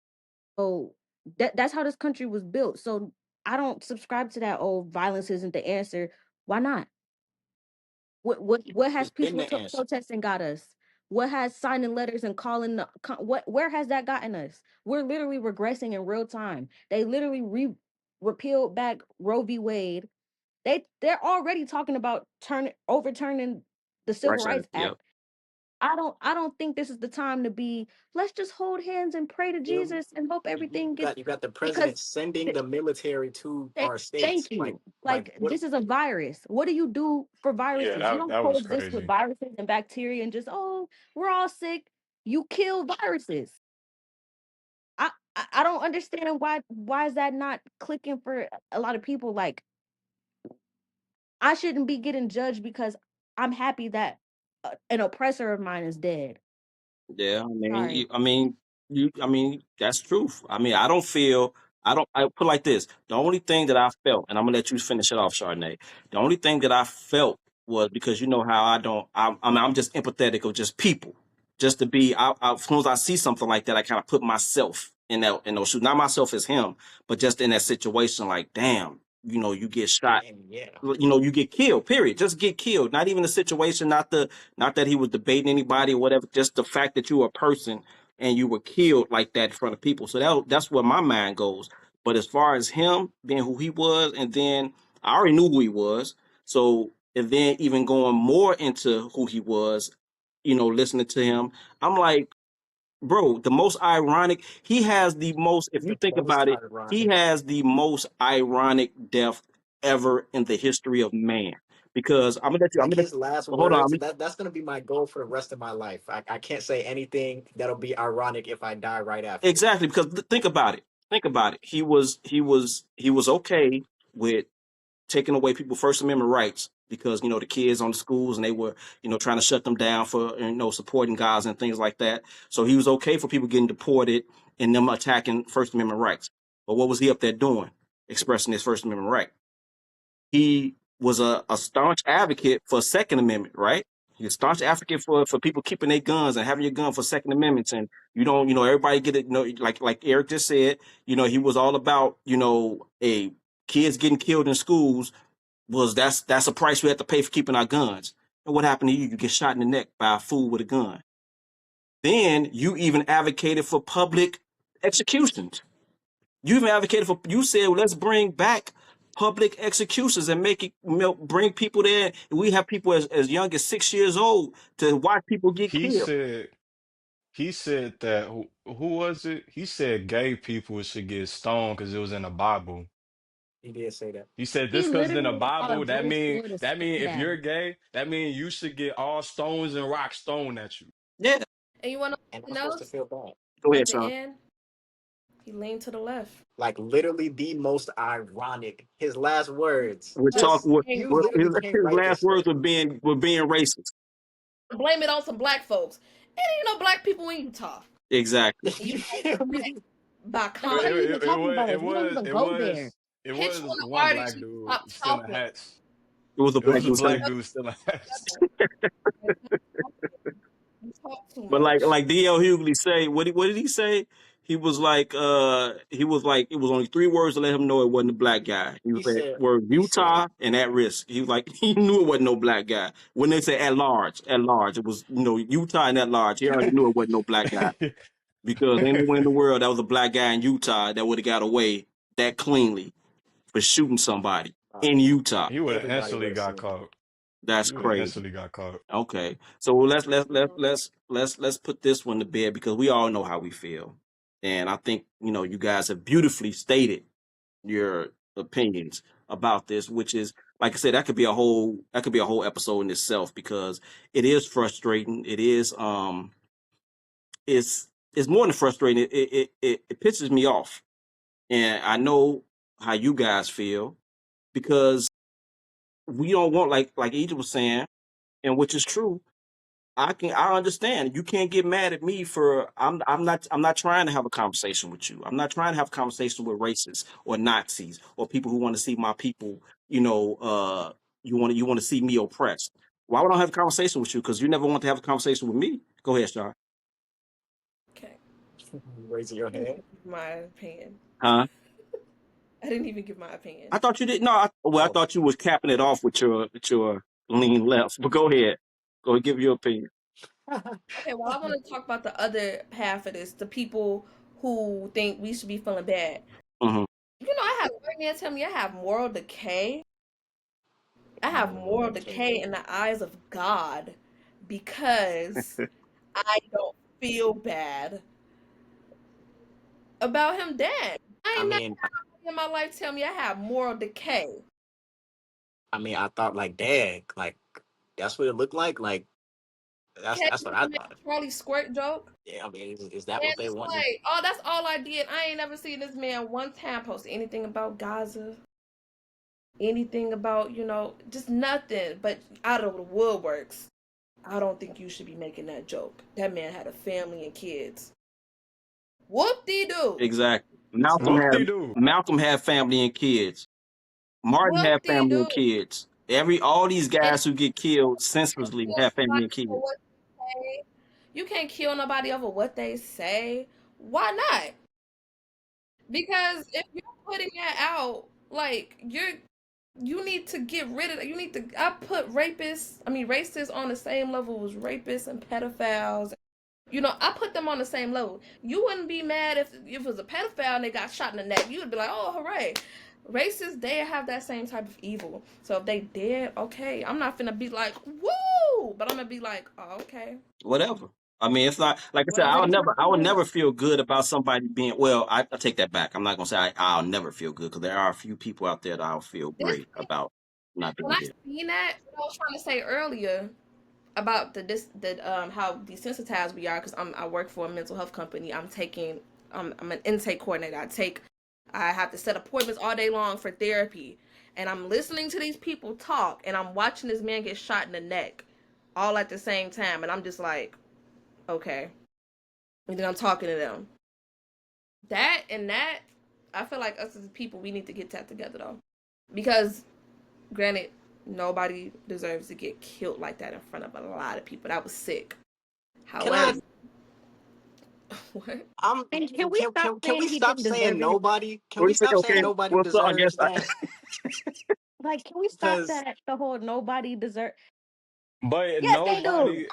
So that's how this country was built. So I don't subscribe to that. Oh, violence isn't the answer. Why not? What has It's been peaceful the answer. protesting got us? What has signing letters and calling what where has that gotten us? We're literally regressing in real time. They literally repealed back Roe v. Wade. They're already talking about overturning the Right. Civil Rights Yep. Act. I don't think this is the time to be let's just hold hands and pray to You Jesus and hope everything gets you got the president because sending the military to Thank, our states. thank you. Like Like what? this is a virus. What do you do for Yeah, viruses? You don't that was coexist with crazy. viruses and bacteria and just we're all sick. You kill viruses. I don't understand why is that not clicking for a lot of people. Like I shouldn't be getting judged because I'm happy that an oppressor of mine is dead. Yeah, Sorry. I mean, that's truth. I mean, I put it like this. The only thing that I felt, and I'm gonna let you finish it off, Chardonnay. The only thing that I felt was because you know how I don't, I mean, I'm just empathetic of just people, just to be, as soon as I see something like that, I kind of put myself in those shoes, not myself as him, but just in that situation, like, damn, you get shot, And yeah, you get killed, period. Just get killed. Not even the situation, not that he was debating anybody or whatever, just the fact that you were a person and you were killed like that in front of people. So that's where my mind goes. But as far as him being who he was, and then I already knew who he was. So, and then even going more into who he was, listening to him, I'm like, bro, the most ironic, he has the most, if you the think most about it, he ironic. has the most ironic death ever in the history of man. Because Like his last hold on, words, that's gonna be my goal for the rest of my life. I can't say anything that'll be ironic if I die right after. exactly, because think about it. Think about it. He was okay with taking away people's First Amendment rights because the kids on the schools and they were trying to shut them down for supporting guys and things like that. So he was okay for people getting deported and them attacking First Amendment rights. But what was he up there doing? Expressing his First Amendment right. He was a staunch advocate for Second Amendment, right? He's a staunch advocate for people keeping their guns and having your gun for Second Amendments, and you don't, everybody get it. Like Eric just said, he was all about, a kids getting killed in schools was that's a price we have to pay for keeping our guns. And what happened to you? You get shot in the neck by a fool with a gun. Then you even advocated for public executions. You even advocated for, you said, well, let's bring back public executions and make it, bring people there. We have people as young as 6 years old to watch people get He killed. said he said that who was it? He said gay people should get stoned because it was in the Bible. He did say that. He said He just because it's in the literally brought a Bible, that whole mean sword of that mean sand if at you're him. gay, that mean you should get all stones and rocks thrown at you. Yeah. And you want to know And I'm something supposed to else? feel bad. Go At ahead, the Sean. end, he leaned to the left. Like literally the most ironic. His last words. We're Just talking. Just ain't you literally can't His write last this words stuff. were being racist. blame it on some black folks. It ain't no black people in Utah. Exactly. And you You know feel that me? by But we It, common ain't even it, it talking was about us. it We don't was even it go there. was it hit you was in the one arteries. black You dude stop still in talking. hats. It was a It was black a dude. black dude still in hats. You talk too But like much. D.L. Hughley say, what did he say? He was like it was only three words to let him know it wasn't a black guy. He was He like said, word he said, Utah and at risk. He was like he knew it wasn't no black guy. When they say at large, it was Utah and at large. He already knew it wasn't no black guy because ain't nowhere in the world that was a black guy in Utah that would have got away that cleanly for shooting somebody in Utah. he would have everybody would instantly have got seen it. caught. That's He would have crazy. instantly got caught. Okay, so let's put this one to bed because we all know how we feel, and I think you guys have beautifully stated your opinions about this, which is like I said, that could be a whole episode in itself because it is frustrating. It's more than frustrating. It pisses me off, and I know how you guys feel because we don't want like Egypt was saying, and which is true. I understand. You can't get mad at me for I'm not trying to have a conversation with you. I'm not trying to have a conversation with racists or Nazis or people who want to see my people, you want to see me oppressed. Why would I have a conversation with you? Because you never want to have a conversation with me. Go ahead, Sean. Okay. Raising your I didn't hand. even give my opinion. Huh? I didn't even give my opinion. I thought you did. No, I Oh, thought you was capping it off with your lean left. But go ahead. Go ahead, give your opinion. Okay, well, I want to talk about the other half of this, the people who think we should be feeling bad. Hmm. I have a white man tell me I have moral decay. I have moral okay. decay in the eyes of God because I don't feel bad about him dead. I I ain't never mean, had nobody in my life tell me I have moral decay. I thought like, dang, like that's what it looked like. Like Okay, that's what you I can make thought. a Charlie Squirt joke. Yeah, I mean, is that And what they it's wanted? like, oh, that's all I did. I ain't never seen this man one time post anything about Gaza, anything about, just nothing but out of the woodworks. I don't think you should be making that joke. That man had a family and kids. Whoop de doo. Exactly. Whoop de doo. Malcolm had family and kids. Martin Whoop had de family doo. and kids. All these And guys who get killed you can't senselessly kill have family somebody and for kids. what they say. You can't kill nobody over what they say. Why not? Because if you're putting that out, like you need to get rid of it. You need to. I put racists on the same level as rapists and pedophiles. You know, I put them on the same level. You wouldn't be mad if it was a pedophile and they got shot in the neck. You would be like, oh, hooray. Racists, they have that same type of evil. So if they did, okay. I'm not finna be like, woo! But I'm gonna be like, oh, okay. Whatever. I mean, it's not like I said. Whatever. I would never feel good about somebody being. Well, I take that back. I'm not gonna say I'll never feel good because there are a few people out there that I'll feel This great about not when being I here. seen that, what I was trying to say earlier about how desensitized we are because I work for a mental health company. I'm an intake coordinator. I have to set appointments all day long for therapy, and I'm listening to these people talk, and I'm watching this man get shot in the neck, all at the same time, and I'm just like, okay, and then I'm talking to them. That I feel like us as people we need to get that together though, because granted, nobody deserves to get killed like that in front of a lot of people. That was sick. Can I? However, what? And can we stop Can we saying he stop didn't saying deserve it? nobody? Can What you we say? stop saying Okay. nobody Well, so I guess deserves that? Like, can we stop Because that? The whole nobody deserve. But Yes, they do. nobody,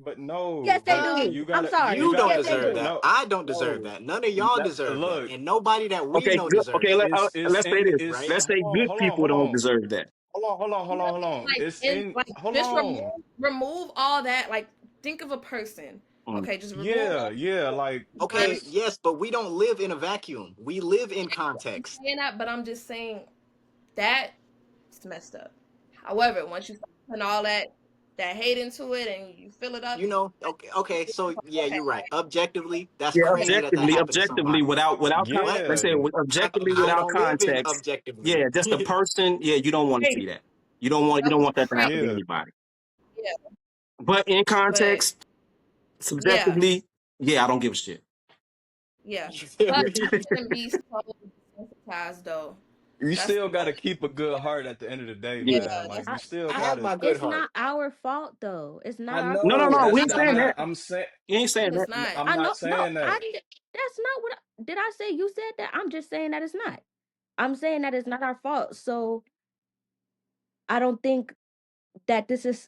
but no, Yes, they but uh, do. I'm you sorry. you don't gotta, Yes, they deserve do. that. no, I don't deserve no. that. None of y'all That, deserve that, look, and nobody that we okay. know Good. deserves Okay. that. it's Let's say in, this. Right? Let's say good people hold don't on, deserve that. hold on, hold on. Like It's in in, like hold just on. remove all that. Like think of a person. Mm. Okay, just remove Yeah, all yeah, like, that. Okay, just, yes, but we don't live in a vacuum. We live in I'm context. saying that, but I'm just saying that it's messed up. However, once you start putting all that hate into it and you fill it up, You know, okay, so yeah, okay, you're right. Objectively, that's Yeah, yeah, crazy that that happened to objectively, somebody. let's But say yeah, objectively I without don't live in context. objectively. Yeah, just a person. Yeah, you don't want to crazy. see that. You That don't was want that to crazy. happen to yeah. anybody. Yeah, But in but context, yeah, subjectively, yeah, I don't give a shit. yeah. You feel But me? we shouldn't be so desensitized though. You That's still the gotta only keep a good heart at the end of the day, yeah. Yeah. man. Like, That's you I, still I I, have gotta, my good it's heart. not our fault though. It's I not our No, fault. no, know, no. We that's, ain't not saying that. I'm saying, You ain't saying it's that. not. I'm I not know. No, saying that. that's not what. Did I say you said that? I'm just saying that it's not. I'm saying that it's not our fault. So I don't think that this is.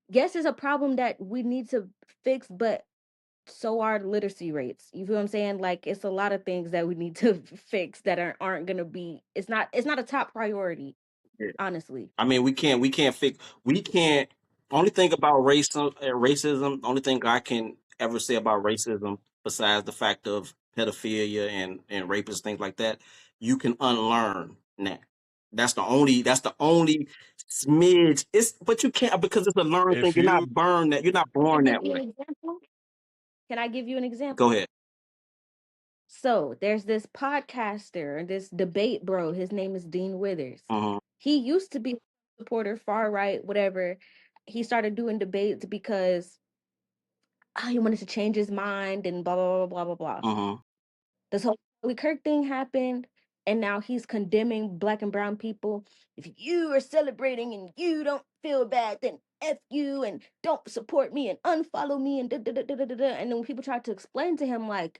Yes, it's a problem that we need to fix, but so are literacy rates. You feel what I'm saying? Like it's a lot of things that we need to fix that aren't gonna be. It's not a top priority, Yeah. honestly. I mean, we can't. Only thing about racism. Only thing I can ever say about racism, besides the fact of pedophilia and rapists, things like that, you can unlearn that. That's the only smidge. It's but you can't because it's a learned thing. If you, You're not I born give that you way. an example. Can I give you an Go example? ahead. So there's this podcaster, this debate bro. His name is Dean Withers. Uh-huh. He used to be a supporter, far right, whatever. He started doing debates because he wanted to change his mind and blah blah blah blah blah blah. Uh-huh. This whole Charlie Kirk thing happened, and now he's condemning black and brown people. If you are celebrating and you don't feel bad, then F you and don't support me and unfollow me and da da da da da da. And then when people try to explain to him, like,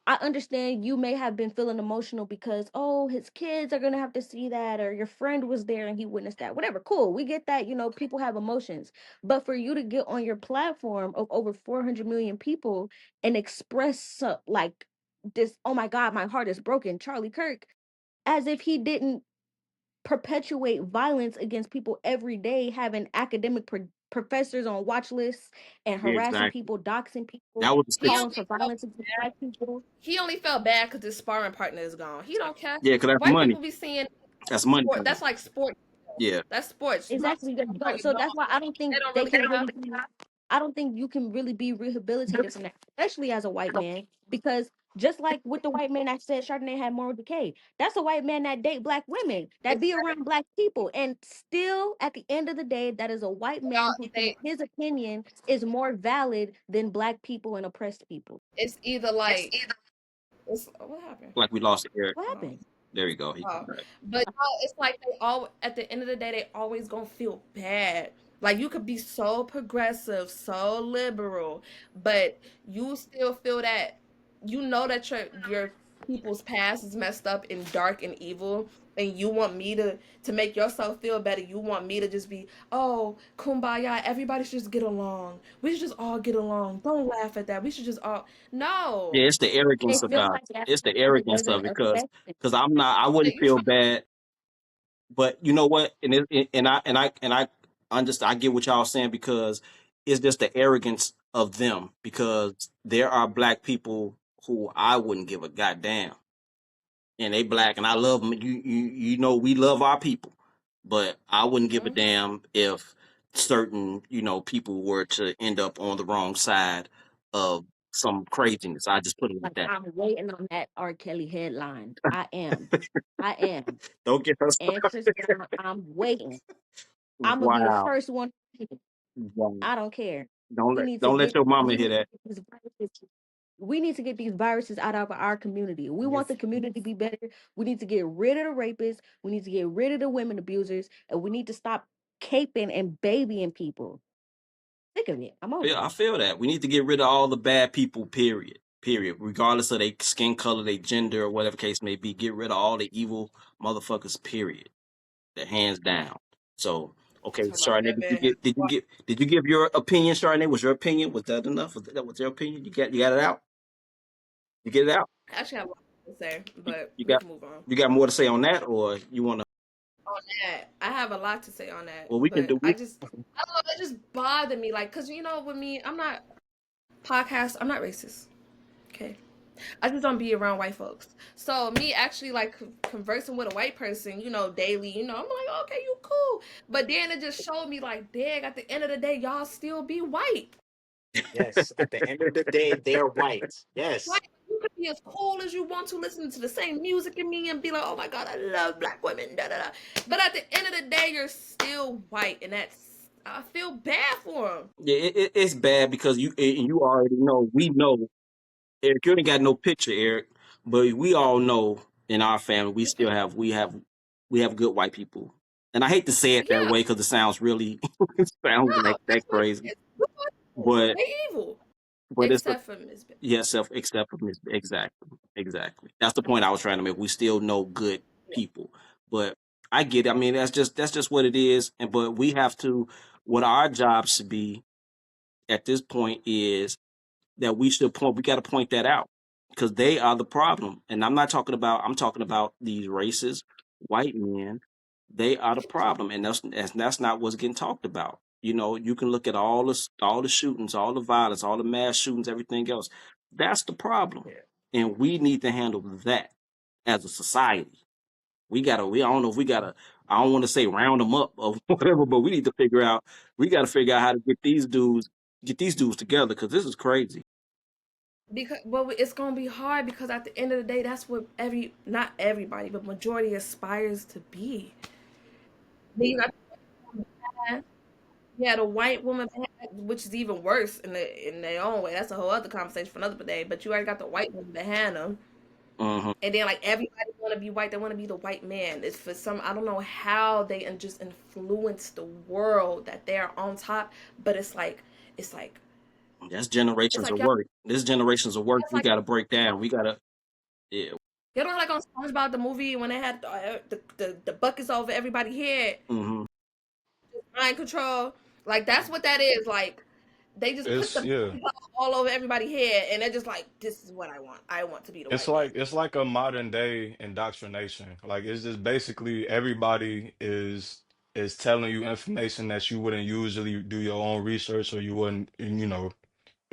I understand you may have been feeling emotional because, oh, his kids are going to have to see that, or your friend was there and he witnessed that. Whatever, cool. We get that. People have emotions. But for you to get on your platform of over 400 million people and express like this, oh my God, my heart is broken, Charlie Kirk, as if he didn't perpetuate violence against people every day, having academic professors on watch lists and Yeah, harassing exactly. people, doxing That people, was the He six. calling only for felt violence against black people. he only felt bad because his sparring partner is gone. He don't care. Yeah, because that's White money. people be seeing That's money sport. coming. That's like sports. Yeah. That's sports. You Exactly. lost. So that's why I don't They think don't they really can care. really. I don't think you can really be rehabilitated from that, especially as a white man, because just like with the white man that said Chardonnay had moral decay, that's a white man that date black women, that be around black people, and still at the end of the day, that is a white man who thinks They his opinion is more valid than black people and oppressed people. it's either like it's what happened? Like we lost Eric. What Oh. happened? There you go. He come Oh, back. but no, it's like they all at the end of the day they always gonna feel bad. Like you could be so progressive, so liberal, but you still feel that you know that your people's past is messed up and dark and evil, and you want me to make yourself feel better. You want me to just be, oh, kumbaya, everybody should just get along. We should just all get along. Don't laugh at that. We should just all Yeah, no. it's the They arrogance of feel God. like that It's the because it arrogance of doesn't it, affect them. because I'm not. I wouldn't You feel try bad, but you know what? And I understand. I get what y'all saying because it's just the arrogance of them. Because there are black people who I wouldn't give a goddamn, and they black, and I love them. You know we love our people, but I wouldn't give a Mhm. damn if certain people were to end up on the wrong side of some craziness. I just put it like Like that. I'm waiting on that R. Kelly headline. I am. I am. Don't get us Answers down. I'm waiting. I'm gonna be the wow. first one. Wow. I don't care. Don't We let need to don't let get. your mama We hear need to that. get these viruses. We need to get these viruses out of our community. We want the community to be better. We need to get rid of the rapists. We need to get rid of the women abusers, and we need to stop caping and babying people. Sick of it. I'm over Yeah, it. I feel that. We need to get rid of all the bad people, period. Period. Regardless of their skin color, their gender, or whatever case may be. Get rid of all the evil motherfuckers, period. The hands down. So, okay, Talking about Chardonnay, that man. did you give your opinion, Chardonnay? Was your opinion, was that enough? Was your opinion? You got it out? You get it out? I actually have a lot to say, You, but you we got can move on. you got more to say on that, or you wanna On that, I have a lot to say on that, well we can but do we I don't know, it just bothered me, like, cause with me, I'm not podcast, I'm not racist, okay? I just don't be around white folks. So me actually like conversing with a white person, daily, I'm like, okay, you cool. But then it just showed me like, dang, at the end of the day, y'all still be white. Yes, at the end of the day, they're white. Yes. Right? You could be as cool as you want to, listen to the same music as me and be like, oh my God, I love black women, da da da. But at the end of the day, you're still white, and I feel bad for them. yeah, it's bad because you already know, we know. Eric, you ain't got no picture, Eric, but we all know in our family we have good white people, and I hate to say it that Yeah, way because it sounds really it sounds like no, that that's what crazy, it is. but They evil, it's the except for Miss Bell. yeah self except for exactly that's the point I was trying to make. We still know good Yeah. people, but I get it. I mean that's just what it is, and but we have to what our job should be at this point is that we got to point that out because they are the problem. And I'm talking about these racist white men. They are the problem, and that's not what's getting talked about. You can look at all the shootings, all the violence, all the mass shootings, everything else. That's the problem, Yeah. and we need to handle that as a society. I don't know if we gotta, I don't want to say round them up or whatever, but we need to figure out, we got to figure out how to get these dudes together because this is crazy. Because well, it's gonna be hard because at the end of the day, that's what not everybody, but majority aspires to be. Then you got yeah, the white woman, which is even worse in their own way. That's a whole other conversation for another day. But you already got the white woman behind them, Hmm. and then like everybody want to be white. They want to be the white man. It's for some. I don't know how they just influence the world that they're on top. But it's like That's it's generations like of y'all. work. This generations of work It's we like got to break down. We got to, yeah. you know like on SpongeBob the movie when they had the buckets over everybody's head, Hmm. mind control. Like that's what that is. Like they just put It's the yeah. all over everybody's head, and they're just like, "This is what I want. I want to be the It's white man." like it's like a modern day indoctrination. Like it's just basically everybody is telling you information that you wouldn't usually do your own research or you wouldn't,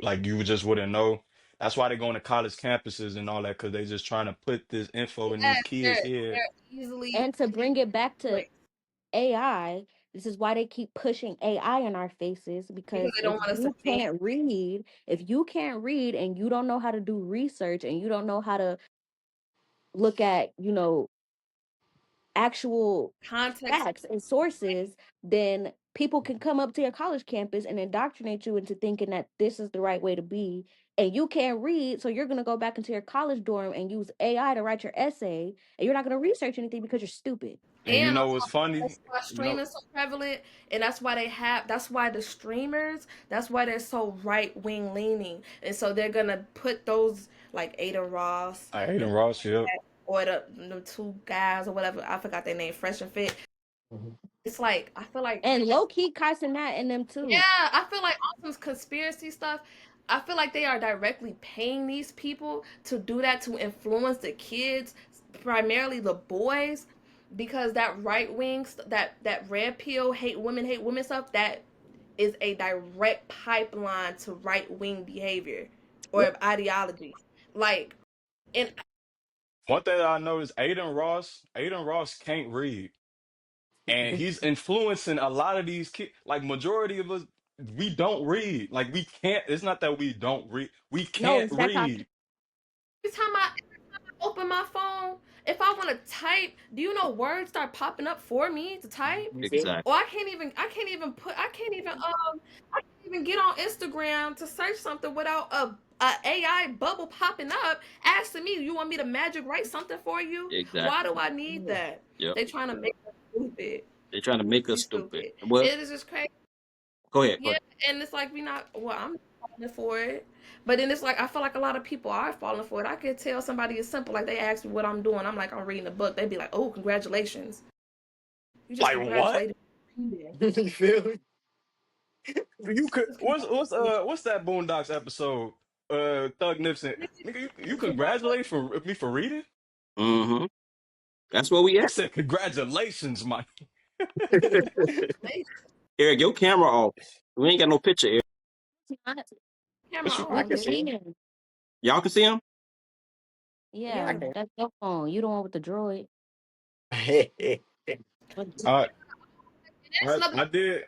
like you just wouldn't know. That's why they're going to college campuses and all that because they just trying to put this info in these Yes, kids' they're head. easily And to bring it back to influenced. AI, This is why they keep pushing AI in our faces, because because they don't want us to think. if you can't read and you don't know how to do research and you don't know how to look at, actual Context. facts and sources, then people can come up to your college campus and indoctrinate you into thinking that this is the right way to be. And you can't read, so you're going to go back into your college dorm and use AI to write your essay, and you're not going to research anything because you're stupid. And you And on know what's top of that, funny? that's why You know, streaming is so prevalent, and that's why the streamers, that's why they're so right wing leaning, and so they're gonna put those like Ada Ross I Aiden and Ross, yep. or the two guys or whatever, I forgot their name, Fresh and Fit. Mhm. It's like I feel like And low key cussing that in them yeah, too. I feel like on some conspiracy stuff, I feel like they are directly paying these people to do that to influence the kids, primarily the boys, because that right wing, that red pill hate women stuff, that is a direct pipeline to right wing behavior or ideology. Like, and One thing I know is Aiden Ross can't read. And he's influencing a lot of these kids. Like majority of us, we don't read. Like we can't, it's not that we don't read. We No, can't it's that read. every time I open my phone, if I want to type, do you know words start popping up for me to type? You see? Exactly. Or I can't even get on Instagram to search something without a AI bubble popping up asking me, you want me to magic write something for you? Why Exactly. do I need that? Yep. They trying to make us stupid. They're trying to make We us stupid. stupid. Well, It is just crazy. go ahead. Go Yeah, ahead. and it's like we not. Well, I'm not falling for it, but then it's like I feel like a lot of people are falling for it. I could tell somebody is simple. Like they ask me what I'm doing, I'm like I'm reading a book. They'd be like, "Oh, congratulations! You just Like what? congratulated me." You feel me? You could Just what's that Boondocks episode? Thug Nipson. Nigga, you congratulate for me for reading? Mm-hmm. That's where we He at. said congratulations, Mike. congratulations. Eric, your camera off. We ain't got no picture, Eric. Camera Yes, I off. We can can see see him. him. y'all can see him? I Yeah, Yeah. can. that's your phone. You the one with the droid. What- I And that's another I did.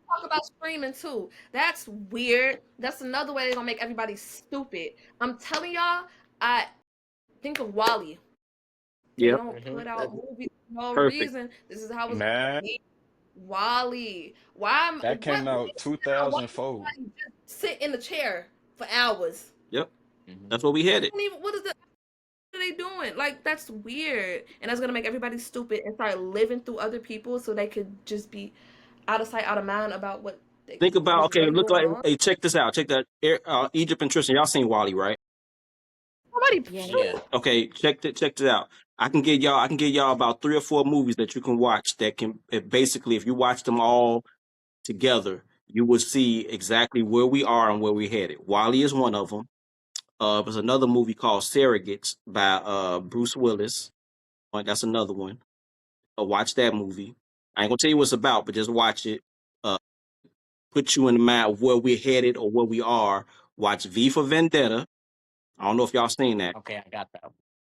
talk about streaming too. That's weird. That's another way they're gonna make everybody stupid. I'm telling y'all. I think of Wally. They Yep. don't Mhm. put out movies for no Perfect. reason. This is how it's gonna Man, be. Wally. Why am that came what out makes now watching 2004. somebody just sit in the chair for hours? Yep. Mhm. That's where we headed. What is the what are they doing? Like that's weird. And that's gonna make everybody stupid and start living through other people so they could just be out of sight, out of mind about Think about, what's okay, really look going like, on. hey, check this out. Check that. Egypt and Tristan, y'all seen Wally, right? Somebody Yeah. Yeah. Okay, check this out. I can get y'all about 3 or 4 movies that you can watch that can basically, if you watch them all together, you will see exactly where we are and where we're headed. Wally is one of them. There's another movie called Surrogates by Bruce Willis. That's another one. Watch that movie. I ain't gonna tell you what it's about, but just watch it. Uh, put you in the mind of where we're headed or where we are. Watch V for Vendetta. I don't know if y'all seen that. Okay, I got that.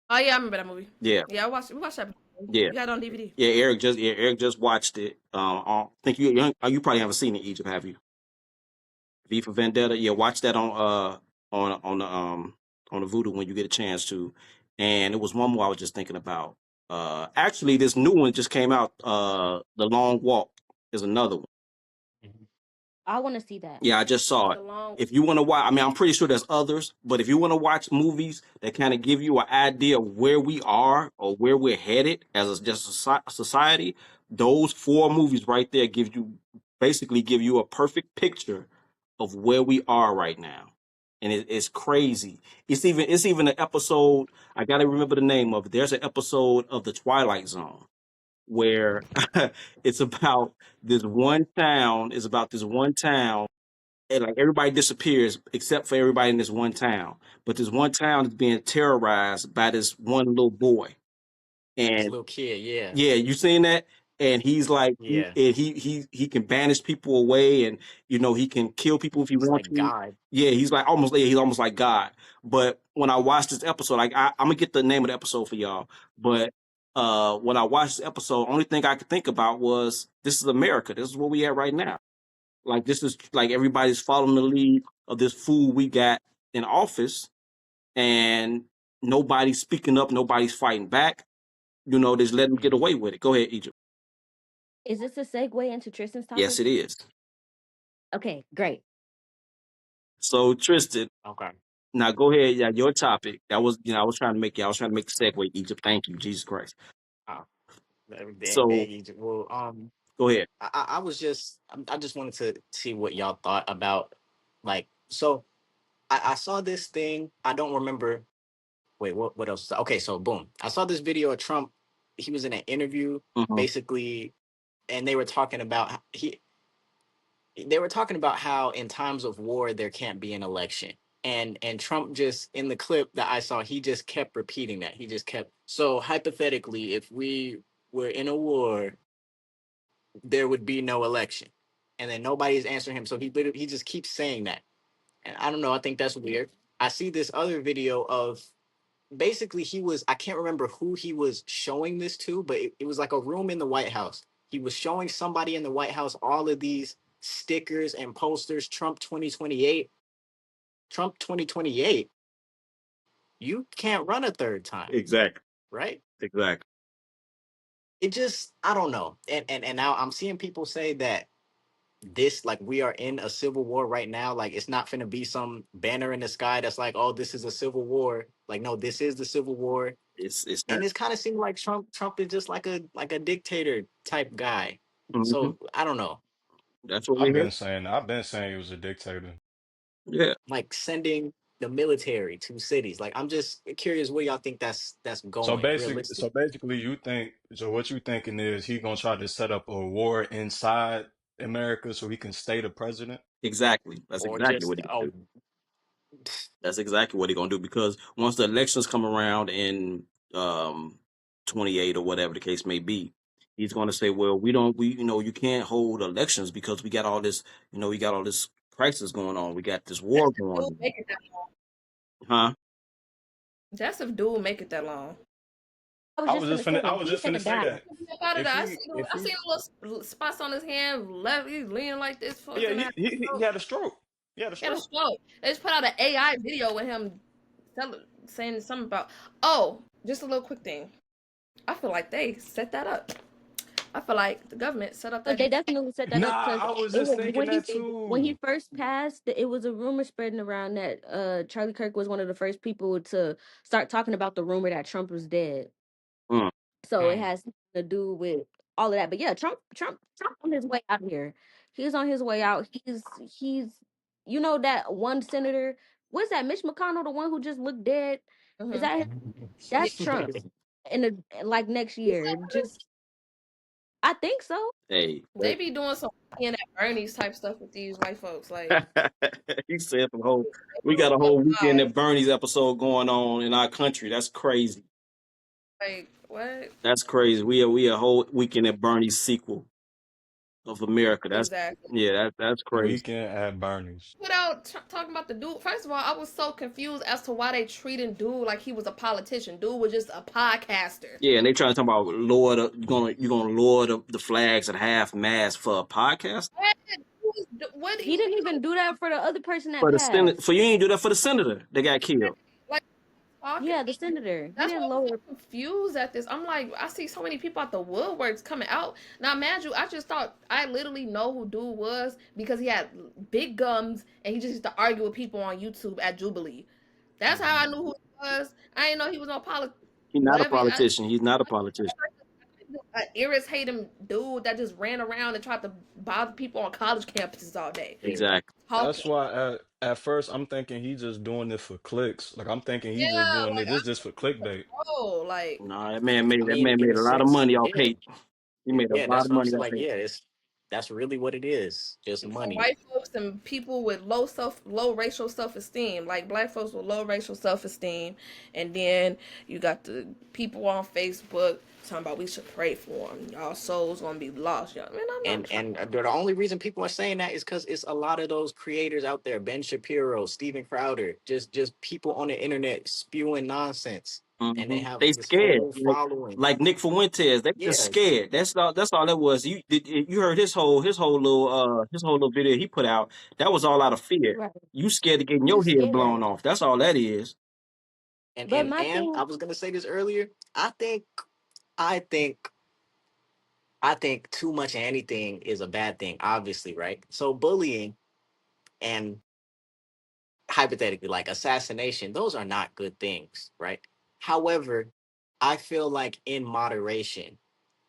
Oh yeah, I remember that movie. Yeah, Yeah, we watched that before. yeah, We got it on DVD. yeah. Eric just watched it. I think you probably haven't seen it, Egypt, have you? V for Vendetta. Yeah, watch that on the Voodoo when you get a chance to. And it was one more I was just thinking about. Actually, this new one just came out. The Long Walk is another one. Mhm. I want to see that. Yeah, I just saw it. The long If you want to watch, I mean, I'm pretty sure there's others, but if you want to watch movies that kind of give you an idea of where we are or where we're headed as just a society, those 4 movies right there basically give you a perfect picture of where we are right now, and it's crazy. It's even an episode. I got to remember the name of it. There's an episode of the Twilight Zone where it's about this one town. It's about this one town and like everybody disappears except for everybody in this one town. But this one town is being terrorized by this one little boy. This And little kid, yeah. yeah, you seen that? And he's like, Yeah. he can banish people away, and he can kill people if he It's wants like to. God. Yeah, he's almost like God. But when I watched this episode, like I'm gonna get the name of the episode for y'all. But when I watched the episode, only thing I could think about was this is America. This is where we at right now. Like this is like everybody's following the lead of this fool we got in office, and nobody's speaking up, nobody's fighting back. You know, just let them get away with it. Go ahead, Egypt. Is this a segue into Tristan's Yes, topic? it is. Okay, great. So Tristan, Okay. now go ahead. Yeah, your topic. That was, I was trying to make I was trying to make the segue, Egypt. Thank you, Jesus Christ. Oh, dang, So Egypt. Well, go ahead. I was just I just wanted to see what y'all thought about like so I saw this thing. I don't remember. Wait, what else? Okay, so boom. I saw this video of Trump. He was in an interview, Mhm. basically, and they were talking about they were talking about how in times of war there can't be an election. And Trump just in the clip that I saw, he just kept repeating that. He just kept so hypothetically, if we were in a war, there would be no election. And then nobody's answering him. So he just keeps saying that. And I don't know, I think that's weird. I see this other video of basically I can't remember who he was showing this to, but it was like a room in the White House. He was showing somebody in the White House all of these stickers and posters. Trump 2028. Trump 2028. You can't run a third time, Exactly. right? Exactly. It just I don't know. And now I'm seeing people say that this like we are in a civil war right now. Like it's not gonna be some banner in the sky that's like, oh, this is a civil war. Like, no, this is the civil war. It's And not. it's kind of seemed like Trump is just like a dictator type guy. Mhm. So I don't know, That's what we hear. I've been saying he was a dictator. Yeah. like sending the military to cities. Like I'm just curious where y'all think that's going realistic. So basically, what you thinking is he gonna try to set up a war inside America so he can stay the president? Exactly. That's Or exactly just what he gonna oh do. That's exactly what he gonna do because once the elections come around in um 28 or whatever the case may be, he's gonna say, well, we you can't hold elections because we got all this, we got all this crisis going on. We got this war going Dude, on. make it that long. Huh? That's if dude make it that long. I was He's just finna finna say die. that. Up out of If that. he, if I he, seen a little spots on his hand. Left, he's leaning like this, yeah, fucking ass. he had a stroke. He had a He had a stroke. stroke. They just put out an AI video with him saying something about. Oh, just a little quick thing. I feel like they set that up. I feel like the government set up But that. they definitely set that Nah, up because I was it just was thinking that when he too. first passed. It was a rumor spreading around that Charlie Kirk was one of the first people to start talking about the rumor that Trump was dead. Mm. So it mm, has to do with all of that. But yeah, Trump on his way out here. He's on his way out. He's you know that one senator. What's that? Mitch McConnell, the one who just looked dead. Is Mm-hmm. that him? Yeah. That's Trump in the like next year. Just I think so. Hey, They be doing some Ian at Bernie's type stuff with these white folks. Like, he said the whole. they We do got a a whole weekend lot. at Bernie's episode going on in our country. That's crazy. Like, what? That's crazy. We a whole weekend at Bernie's sequel of America. That's Exactly. yeah. That's crazy. Weekend at Bernie's. Put out talking about the dude. First of all, I was so confused as to why they treating dude like he was a politician. Dude was just a podcaster. Yeah, and they trying to talk about you gonna lower the flags at half mast for a podcast What He he didn't do? even do that for the other person that for the Senate. passed. For you ain't do that for the senator that got killed. Like talking. Yeah, the senator. He That's why didn't I'm so lower. confused at this. I'm like, I see so many people out the woodworks coming out. Now, mind you, I just thought I literally know who dude was because he had big gums and he just used to argue with people on YouTube at Jubilee. That's how I knew who he was. I didn't know he was no He's not a whatever. politician. He's not a politician. An irritating dude that just ran around and tried to bother people on college campuses all day. yeah. Exactly. That's Talking. why at first I'm thinking he just doing it for clicks. Like I'm thinking he just Yeah, doing like it. This just for clickbait. bro, like Nah, I that mean, man in made a a lot of sense, money off yeah, hate. He made a yeah. lot That's of what I'm money saying. off Like, hate. yeah, that's really what it is. Just from money. white folks and people with low racial self esteem, like black folks with low racial self esteem, and then you got the people on Facebook talking about we should pray for them. Y'all souls gonna be lost. Y'all, man, I'm not trying. And the only reason people are saying that is because it's a lot of those creators out there, Ben Shapiro, Steven Crowder, just people on the internet spewing nonsense. and they Hmm. have They this scared, whole following. like Nick Fuentes. They just Yeah, scared. That's all that was. You heard his whole little video he put out. That was all out of fear. Right. You scared of getting You your head blown scared. off. That's all that is. and But and my and thing, I was gonna say this earlier. I think I think too much of anything is a bad thing, obviously, right? So bullying and hypothetically like assassination, those are not good things, right? However, I feel like in moderation,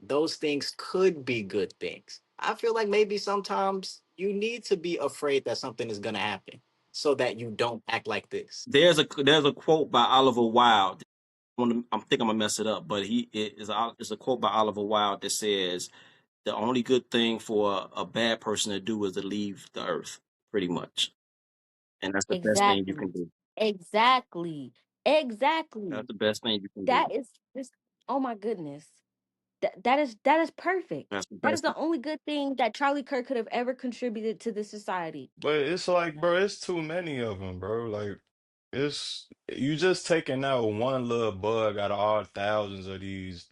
those things could be good things. I feel like maybe sometimes you need to be afraid that something is gonna happen so that you don't act like this. There's a quote by Oliver Wilde. I think I'm gonna mess it up, but it's a quote by Oliver Wilde that says the only good thing for a bad person to do is to leave the earth, pretty much, and that's the best thing you exactly. can do. Exactly. That's Exactly. the best thing you can do. That is just, oh my goodness. That is perfect. That's the That is best the thing. only good thing that Charlie Kirk could have ever contributed to this society. But it's like, bro, it's too many of them, bro. Like, it's you just taking out one little bug out of all thousands of these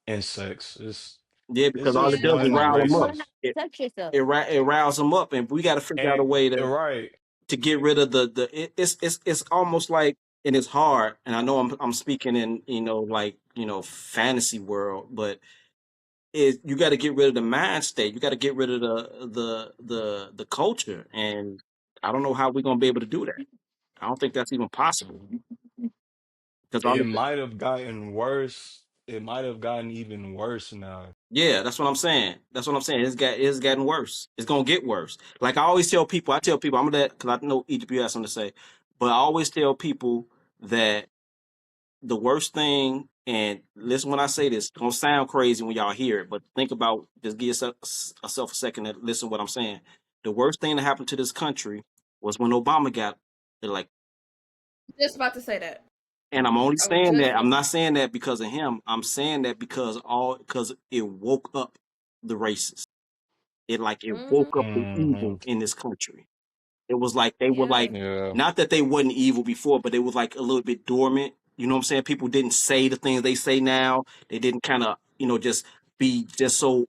insects. Yeah, It's because all it just does Yeah, is one and rile you them up. learn how racist. to protect yourself. It riles them up, and we got to figure out a And way right, to get rid of it's almost like, and it's hard. And I know I'm speaking in like fantasy world, but you got to get rid of the mind state. You got to get rid of the culture, and I don't know how we're gonna be able to do that. I don't think that's even possible because all it it, might have gotten worse. It might have gotten even worse now. yeah, that's what I'm saying. That's what I'm saying. It's gotten worse. It's gonna get worse. Like I always tell people, I'm gonna let because I know each of you has something to say, but I always tell people that the worst thing, and listen when I say this, it's gonna sound crazy when y'all hear it, but think about, just give yourself a second to listen to what I'm saying. The worst thing that happened to this country was when Obama got elected. Just about to say that. And I'm only I was saying just that, gonna I'm say not saying that because of him. I'm saying that because it woke up the racists. It mm-hmm. woke up the Hmm. evil in this country. It was like they were Yeah. like, Yeah. not that they wasn't evil before, but they was like a little bit dormant. You know what I'm saying? People didn't say the things they say now. They didn't kind of, just be just so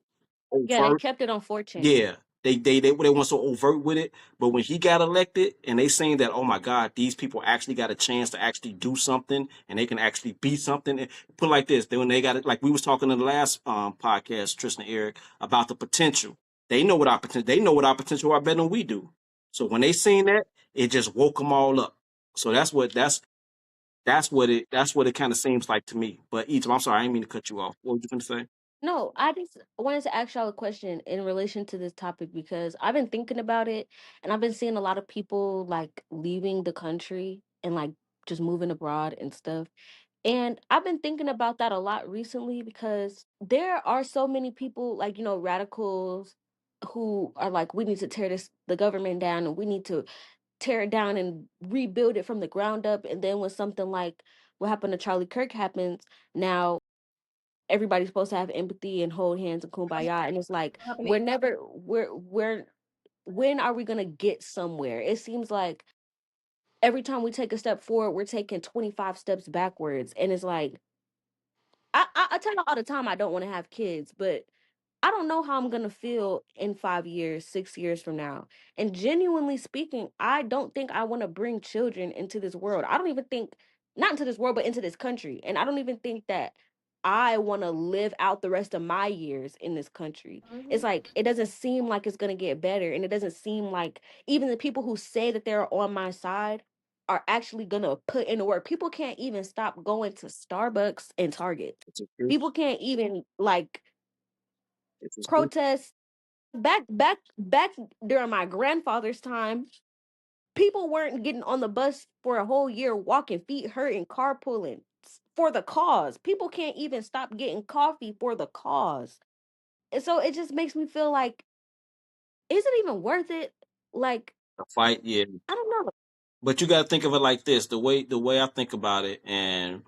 Yeah, they overt. kept it on 4chan. Yeah, they weren't so overt with it. But when he got elected, and they saying that, oh my God, these people actually got a chance to actually do something, and they can actually be something. And put it like this, then when they got it, like we was talking in the last podcast, Tristan and Eric, about the potential. They know what our potential. They know what our potential are better than we do. So when they seen that, it just woke them all up. So that's what it kind of seems like to me. But Egypt, I'm sorry, I didn't mean to cut you off. What were you going to say? No, I just wanted to ask y'all a question in relation to this topic because I've been thinking about it and I've been seeing a lot of people like leaving the country and like just moving abroad and stuff. And I've been thinking about that a lot recently because there are so many people like, radicals who are like, we need to tear the government down and we need to tear it down and rebuild it from the ground up. And then when something like what happened to Charlie Kirk happens, now everybody's supposed to have empathy and hold hands and kumbaya. And it's like, Happening. we're when are we gonna get somewhere? It seems like every time we take a step forward, we're taking 25 steps backwards. And it's like, I tell you all the time I don't want to have kids, but I don't know how I'm gonna feel in 5 years, 6 years from now. And genuinely speaking, I don't think I want to bring children into this world. I don't even think, not into this world, but into this country. And I don't even think that I want to live out the rest of my years in this country. Mm-hmm. It's like it doesn't seem like it's gonna get better, and it doesn't seem like even the people who say that they're on my side are actually gonna put in the work. People can't even stop going to Starbucks and Target. It's a truth. People can't even like It's a truth. protest back during my grandfather's time. People weren't getting on the bus for a whole year, walking, feet hurting, carpooling for the cause. People can't even stop getting coffee for the cause. And so it just makes me feel like, is it even worth it? Like, A fight, yeah. I don't know. But you got to think of it like this: the way I think about it, and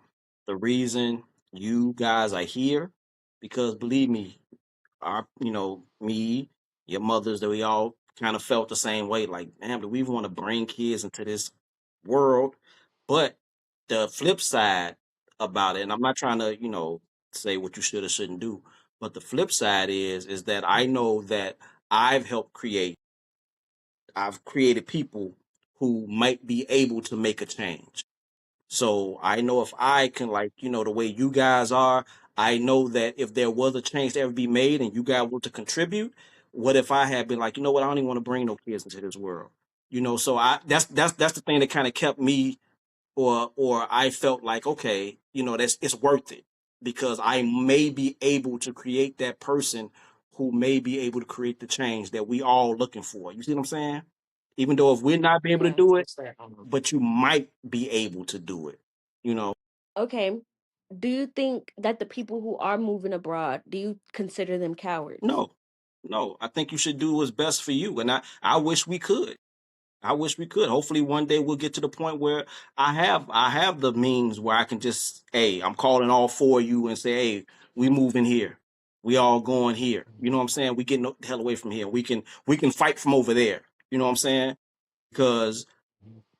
the reason you guys are here, because believe me, me, your mothers, that we all kind of felt the same way. Like, damn, do we even want to bring kids into this world? But the flip side about it. And I'm not trying to, say what you should or shouldn't do. But the flip side is that I know that I've helped create, I've created people who might be able to make a change. So I know if I can, like, the way you guys are, I know that if there was a change to ever be made and you guys were to contribute, what if I had been like, you know what, I don't even want to bring no kids into this world. So that's the thing that kind of kept me, or I felt like, okay, that's it's worth it because I may be able to create that person who may be able to create the change that we all looking for. You see what I'm saying? Even though if we're not be able to Yeah. do it, What's that? but you might be able to do it. You know, Okay. Do you think that the people who are moving abroad, do you consider them cowards? no, no. I think you should do what's best for you, and I wish we could. I wish we could. Hopefully, one day we'll get to the point where I have the means where I can just, hey, I'm calling all four of you and say, hey, we moving here. We all going here. You know what I'm saying? We getting the hell away from here. We can fight from over there. You know what I'm saying? Because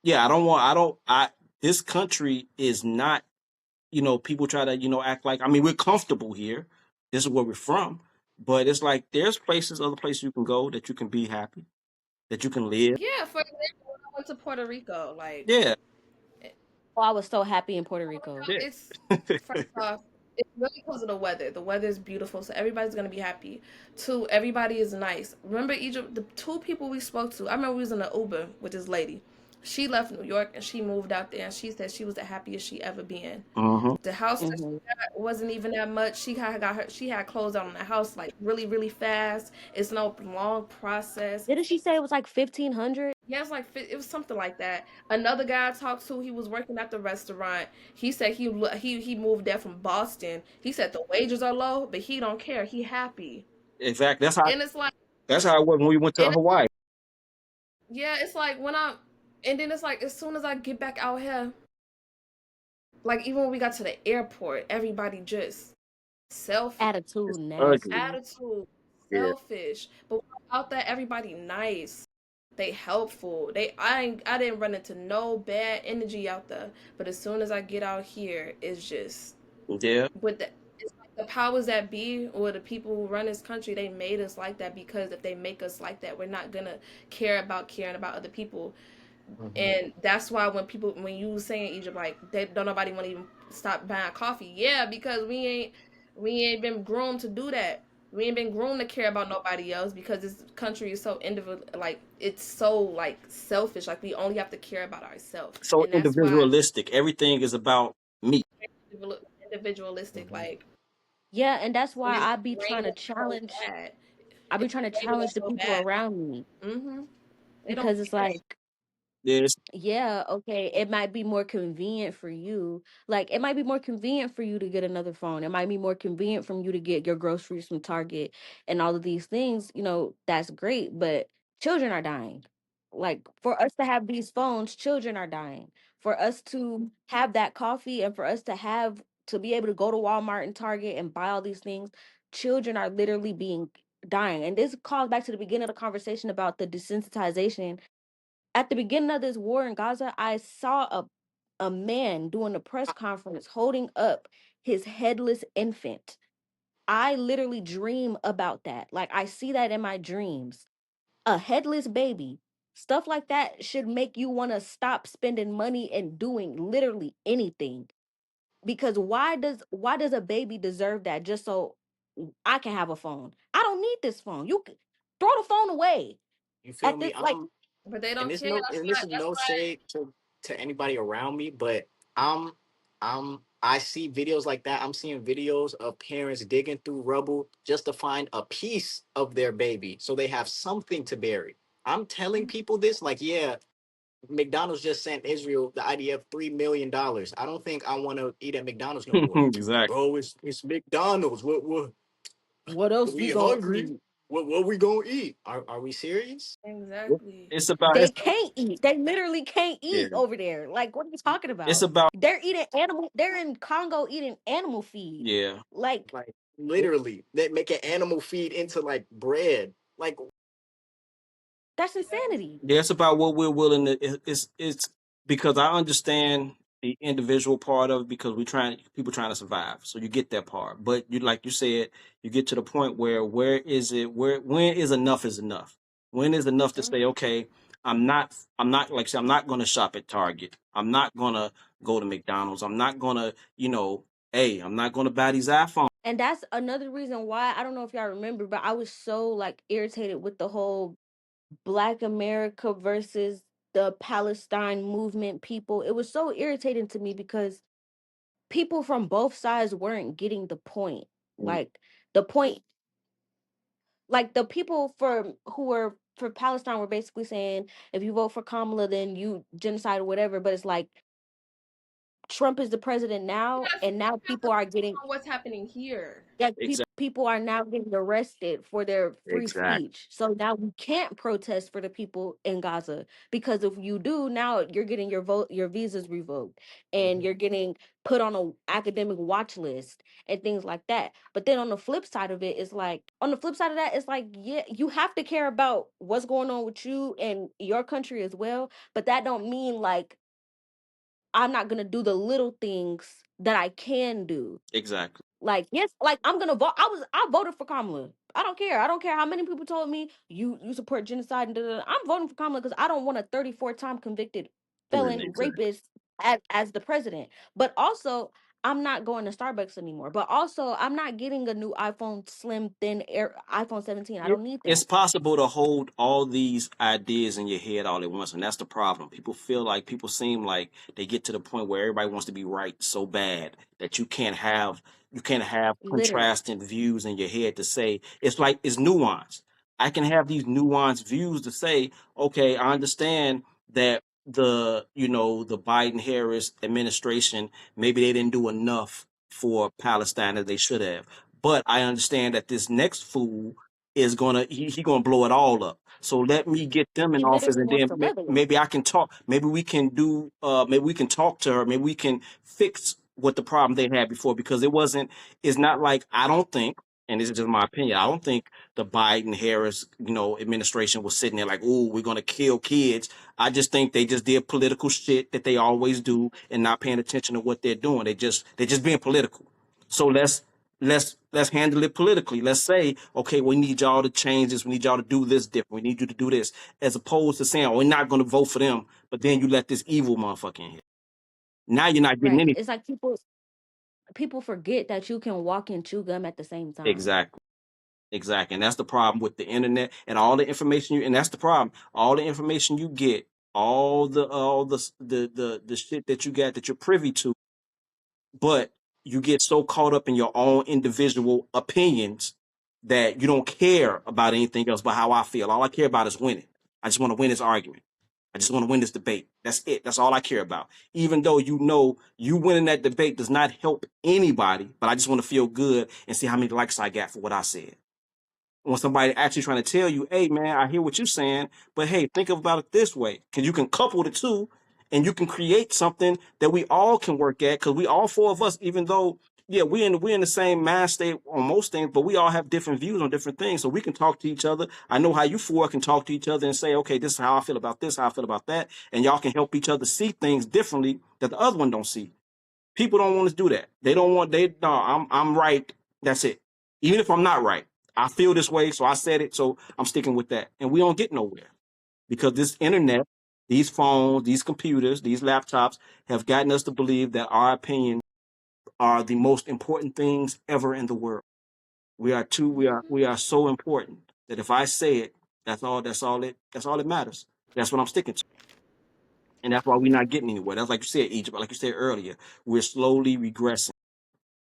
yeah, I this country is not, people try to, act like, I mean, we're comfortable here. This is where we're from. But it's like there's other places you can go that you can be happy, that you can live. Yeah, for example, when I went to Puerto Rico, like Yeah, Oh, I was so happy in Puerto Rico. yeah. it's first off, it's really because of the weather. The weather is beautiful, so everybody's gonna be happy. Two, everybody is nice. Remember Egypt? The two people we spoke to, I remember we was in an Uber with this lady. She left New York and she moved out there, and she said she was the happiest she ever been. Hmm. The house that Hmm. she got wasn't even that much. She had closed out on the house like really really fast. It's no long process. Didn't she say it was like 1,500? Yeah, it's like it was something like that. Another guy I talked to, he was working at the restaurant. He said he moved there from Boston. He said the wages are low, but he don't care. He happy, Exactly. and it's like, That's how it was when we went to and Hawaii. yeah, it's like when I, and then it's like as soon as I get back out here, like even when we got to the airport, everybody just selfish. Attitude It's ugly. nasty. Attitude, Yeah. selfish. But out there, everybody nice. They helpful. I didn't run into no bad energy out there. But as soon as I get out here, it's just Yeah. with the it's like the powers that be or the people who run this country, they made us like that because if they make us like that, we're not gonna caring about other people. Mhm. And that's why when you saying Egypt, like they don't nobody want to even stop buying coffee. Yeah, because we ain't been groomed to do that. We ain't been groomed to care about nobody else because this country is so individual. Like it's so like selfish. Like we only have to care about ourselves, So and that's why individualistic. Everything is about me. individualistic. Mhm. Like Yeah, and that's and why it's draining so bad. I be It's trying to draining us challenge the so people bad. around me They don't because it's care. like, Yes. yeah, okay, it might be more convenient for you. Like, it might be more convenient for you to get another phone. It might be more convenient for you to get your groceries from Target and all of these things. That's great, but children are dying. Like, for us to have these phones, children are dying. For us to have that coffee and for us to be able to go to Walmart and Target and buy all these things, children are literally being dying. And this calls back to the beginning of the conversation about the desensitization. At the beginning of this war in Gaza, I saw a man doing a press conference holding up his headless infant. I literally dream about that. Like I see that in my dreams. A headless baby. Stuff like that should make you want to stop spending money and doing literally anything. Because why does a baby deserve that just so I can have a phone? I don't need this phone. Throw the phone away. You feel At me? this like But they And don't this care. no, and this is That's no shade to anybody around me, but I'm I see videos like that. I'm seeing videos of parents digging through rubble just to find a piece of their baby so they have something to bury. I'm telling people this, like, yeah, McDonald's just sent Israel, the IDF, $3 million. I don't think I want to eat at McDonald's no more. Exactly. Bro, it's McDonald's. What what else we we gonna hungry? eat? What we gonna eat? Are we serious? exactly. It's about They can't eat. They literally can't yeah. eat over there. Like, what are you talking It's about? about They're eating animal. They're in Congo eating animal feed. yeah. Like, Like literally, they make an animal feed into like bread. Like that's insanity. Yeah, it's about what we're willing to. It's because I understand. the individual part of it because people trying to survive. So you get that part. But you like you said, you get to the point where is it where when is enough is enough? When is enough to say, Mhm. okay, I'm not like I said, I'm not gonna shop at Target. I'm not gonna go to McDonald's. I'm not gonna, hey, I'm not gonna buy these iPhones. And that's another reason why I don't know if y'all remember, but I was so like irritated with the whole Black America versus the Palestine movement people. It was so irritating to me because people from both sides weren't getting the point. Mm, Like the point, like the people for who were for Palestine were basically saying if you vote for Kamala, then you genocide or whatever. But it's like Trump is the president now, Yes, and now we have people to are focus getting on what's happening here. like exactly, people are now getting arrested for their free exactly. speech. So now we can't protest for the people in Gaza because if you do, now you're getting your visas revoked, and Mhm. you're getting put on a academic watch list and things like that. But then on the flip side of it, it's like on the flip side of that, it's like yeah, you have to care about what's going on with you and your country as well. But that don't mean like I'm not gonna do the little things that I can do. Exactly. Like, yes, like I'm gonna vote. I voted for Kamala. I don't care. I don't care how many people told me you support genocide and da, da, da. I'm voting for Kamala because I don't want a 34-time convicted felon Exactly. rapist as the president. But also, I'm not going to Starbucks anymore. But also, I'm not getting a new iPhone Slim Thin Air iPhone 17. I don't need It's that. possible to hold all these ideas in your head all at once, and that's the problem. People seem like they get to the point where everybody wants to be right so bad that you can't have Literally, contrasting views in your head to say it's like it's nuance. I can have these nuanced views to say, okay, I understand that the Biden Harris administration maybe they didn't do enough for Palestine as they should have. But I understand that this next fool is gonna blow it all up. So let me get them in he office, literally and wants then to level it. maybe I can talk. Maybe we can talk to her. Maybe we can fix what the problem they had before because it wasn't. It's not like I don't think, and this is just my opinion. I don't think the Biden Harris administration was sitting there like, oh, we're gonna kill kids. I just think they just did political shit that they always do and not paying attention to what they're doing. They just being political. So let's handle it politically. Let's say, okay, we need y'all to change this. We need y'all to do this different. We need you to do this, as opposed to saying, oh, we're not going to vote for them, but then you let this evil motherfucker in here. Now you're not getting Right. anything. It's like people forget that you can walk and chew gum at the same time. Exactly, exactly, and that's the problem with the internet and all the information you. And that's the problem. All the information you get, all the shit that you got that you're privy to, but you get so caught up in your own individual opinions that you don't care about anything else but how I feel. All I care about is winning. I just want to win this argument. I just want to win this debate. That's it. That's all I care about. Even though you winning that debate does not help anybody, but I just want to feel good and see how many likes I got for what I said. When somebody actually trying to tell you, hey man, I hear what you're saying, but hey, think about it this way. Because you can couple the two and you can create something that we all can work at. Because we all four of us, even though, yeah, we in the same mind state on most things, but we all have different views on different things. So we can talk to each other. I know how you four can talk to each other and say, okay, this is how I feel about this, how I feel about that. And y'all can help each other see things differently that the other one don't see. People don't want to do that. They don't want they no, I'm right. That's it. Even if I'm not right. I feel this way, so I said it, so I'm sticking with that. And we don't get nowhere because this internet, these phones, these computers, these laptops have gotten us to believe that our opinions are the most important things ever in the world. We are so important that if I say it, that's all it matters. That's what I'm sticking to. And that's why we're not getting anywhere. That's like you said, Egypt, like you said earlier, we're slowly regressing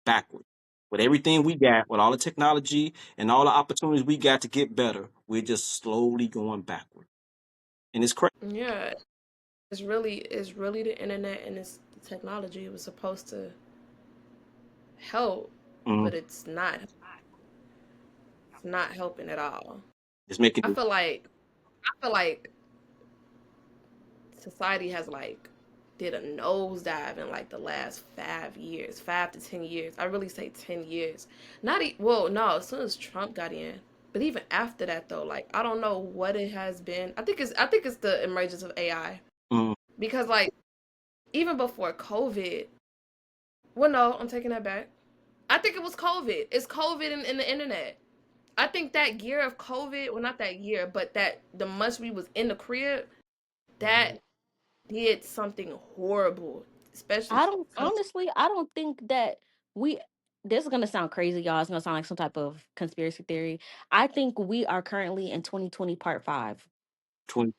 backward. With everything we got, with all the technology and all the opportunities we got to get better, we're just slowly going backward. And it's crazy. Yeah, it's really the internet and it's the technology. It was supposed to help, Mm, but it's not helping at all. it's making I it. feel like I feel like society has like did a nosedive in like the last 5 years, 5 to 10 years. I really say 10 years. Well, no, as soon as Trump got in, but even after that though, like I don't know what it has been. I think it's the emergence of AI Mm, because like even before COVID. Well, no, I'm taking that back. I think it was COVID. It's COVID in the internet. I think that year of COVID, well, not that year, but that the months we was in the crib, Hmm. that did something horrible, especially I to don't the country. honestly, I don't think that we this is gonna sound crazy, y'all. It's gonna sound like some type of conspiracy theory. I think we are currently in 2020 part 5.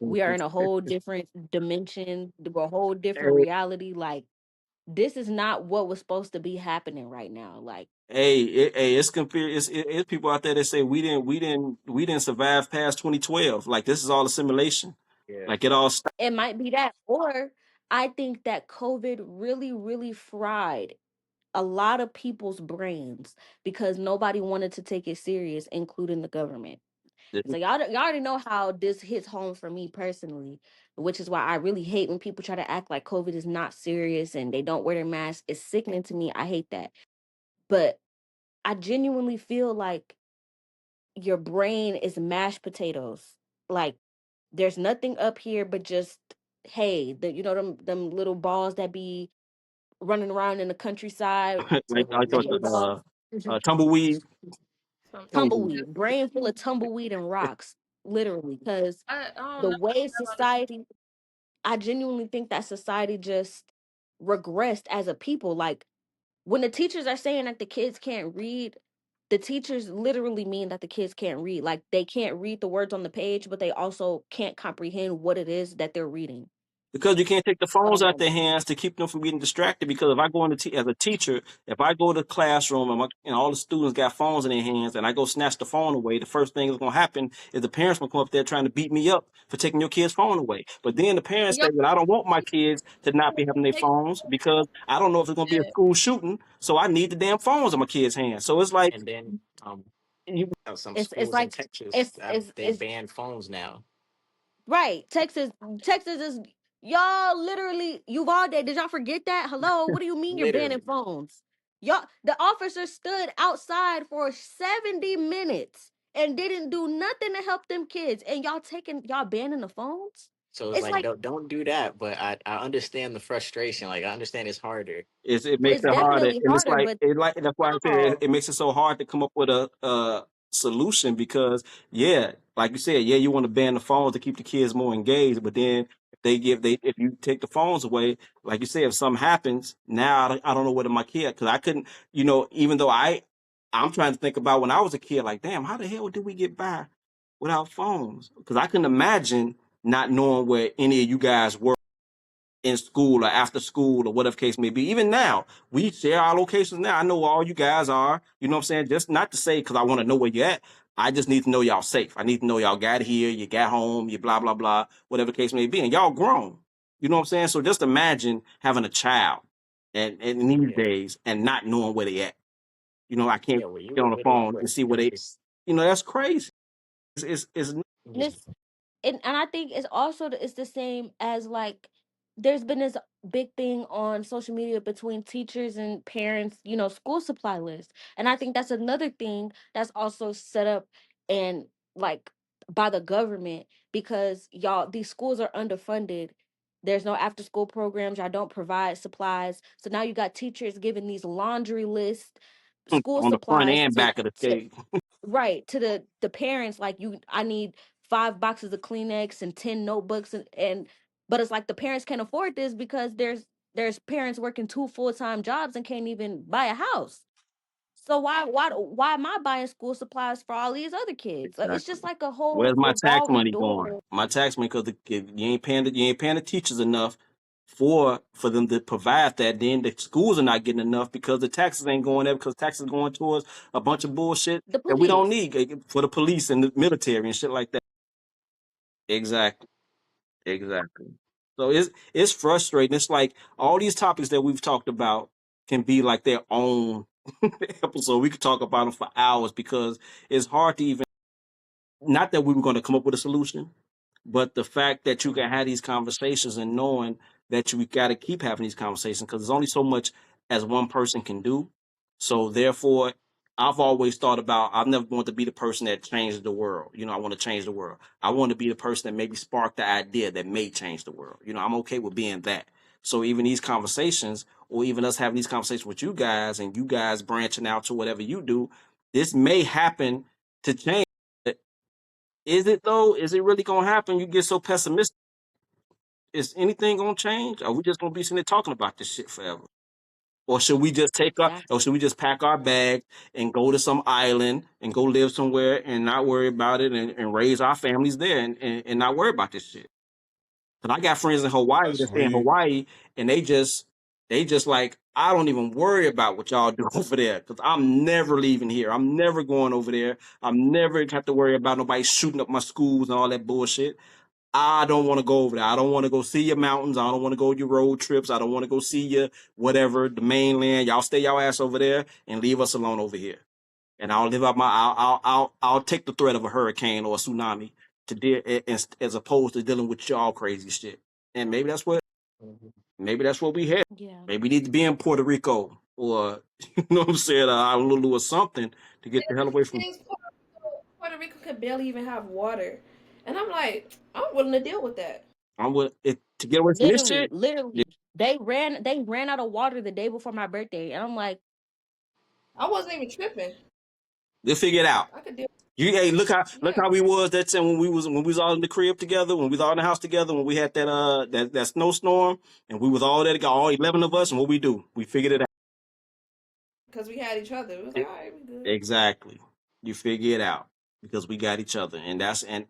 We are 2020. in a whole different dimension, a whole different Hey, reality. Like this is not what was supposed to be happening right now. Like it's it's people out there that say we didn't survive past 2012. Like this is all a simulation. Yeah. Like it all stopped. it might be that, or I think that COVID really, really fried a lot of people's brains because nobody wanted to take it serious, including the government. So y'all already know how this hits home for me personally, which is why I really hate when people try to act like COVID is not serious and they don't wear their mask. It's sickening to me. I hate that. But I genuinely feel like your brain is mashed potatoes. Like there's nothing up here but just hay. Them little balls that be running around in the countryside. like I thought Hay balls. tumbleweed. Mhm. Tumbleweed, brain full of tumbleweed and rocks, literally. Because I don't the know. way I never understood. society, I genuinely think that society just regressed as a people. Like when the teachers are saying that the kids can't read, the teachers literally mean that the kids can't read. Like they can't read the words on the page, but they also can't comprehend what it is that they're reading. Because you can't take the phones out Um, their hands to keep them from getting distracted. Because if I go into as a teacher, if I go to the classroom and all the students got phones in their hands, and I go snatch the phone away, the first thing that's gonna happen is the parents will come up there trying to beat me up for taking your kid's phone away. But then the parents say, Y'all "Well, I don't want my kids to not be having their take phones because I don't know if it's gonna be a that. school shooting, so I need the damn phones in my kids' hands." So it's like And then you, some it's schools in like Texas it's have it's they it's ban phones now. right. Texas is y'all literally Uvalde. Did y'all forget that? Hello, what do you mean you're banning Literally. phones? Y'all, the officer stood outside for 70 minutes and didn't do nothing to help them kids, and y'all banning the phones? So it's It's like like don't do that. But I understand the frustration. Like I understand it's harder. it makes it's it harder, definitely and it's harder, like but that's why I say oh, it makes it so hard to come up with a solution because yeah, like you said, yeah, you want to ban the phones to keep the kids more engaged, but then if you take the phones away, like you said, if something happens, now I don't know whether my kid because I couldn't, even though I'm trying to think about when I was a kid, like damn, how the hell did we get by without phones? Because I couldn't imagine not knowing where any of you guys were in school or after school or whatever case may be. Even now, we share our locations now. I know where all you guys are. You know what I'm saying? Just not to say because I want to know where you're at. I just need to know y'all safe. I need to know y'all got here, you got home, you blah, blah, blah, whatever case may be. And y'all grown. You know what I'm saying? So just imagine having a child and in these Yeah. days and not knowing where they at. I can't Yeah. Well, you get were on the literally phone and right. see where It's they, just that's crazy. It's and just it's and I think it's also it's the same as like there's been this big thing on social media between teachers and parents, school supply lists. And I think that's another thing that's also set up and like by the government because y'all these schools are underfunded. There's no after school programs, y'all don't provide supplies. So now you got teachers giving these laundry lists, school on the front supplies and back of the to state. right to the parents like I need 5 boxes of Kleenex and 10 notebooks and but it's like the parents can't afford this because there's parents working 2 full-time jobs and can't even buy a house. So why am I buying school supplies for all these other kids? It's Exactly. just like a whole Where's my tax revolving money going? door. My tax money because you ain't paying the teachers enough for them to provide that. Then the schools are not getting enough because the taxes ain't going there because taxes are going towards a bunch of bullshit The that we don't police. need for the police and the military and shit like that. Exactly. Exactly. So it's frustrating. It's like all these topics that we've talked about can be like their own episode. We could talk about them for hours because it's hard to even. Not that we were going to come up with a solution, but the fact that you can have these conversations and knowing that you got to keep having these conversations because there's only so much as one person can do. So therefore, I've always thought about I've never wanted to be the person that changes the world. I want to change the world. I want to be the person that maybe spark the idea that may change the world. I'm okay with being that. So even these conversations, or even us having these conversations with you guys, and you guys branching out to whatever you do, this may happen to change. Is it though? Is it really gonna happen? You get so pessimistic. Is anything gonna change? Are we just gonna be sitting there talking about this shit forever? Or should we just or should we just pack our bag and go to some island and go live somewhere and not worry about it, and raise our families there, and not worry about this shit? Cause I got friends in Hawaii That's that stay when in you. Hawaii, and they just like, I don't even worry about what y'all do over there, because I'm never leaving here. I'm never going over there. I'm never have to worry about nobody shooting up my schools and all that bullshit. I don't want to go over there. I don't want to go see your mountains. I don't want to go your road trips. I don't want to go see your whatever, the mainland. Y'all stay y'all ass over there and leave us alone over here. And I'll live out my. I'll take the threat of a hurricane or a tsunami to deal, as opposed to dealing with y'all crazy shit. And maybe that's what we had. Yeah. Maybe we need to be in Puerto Rico, or you know what I'm saying, Honolulu or something, to get the hell away from. Things Puerto Rico could barely even have water, and I'm like, I'm willing to deal with that. I'm with it to get away from this Literally, shit. literally. They ran out of water the day before my birthday. And I'm like, I wasn't even tripping. They'll figure it out. I could deal. You hey, look Yeah, how we was that time when we was all in the crib together, when we was all in the house together, when we had that snowstorm, and we was all there, all 11 of us, and what we do, we figured it out. because we had each other. It was like, all right, we good. Exactly. You figure it out because we got each other, and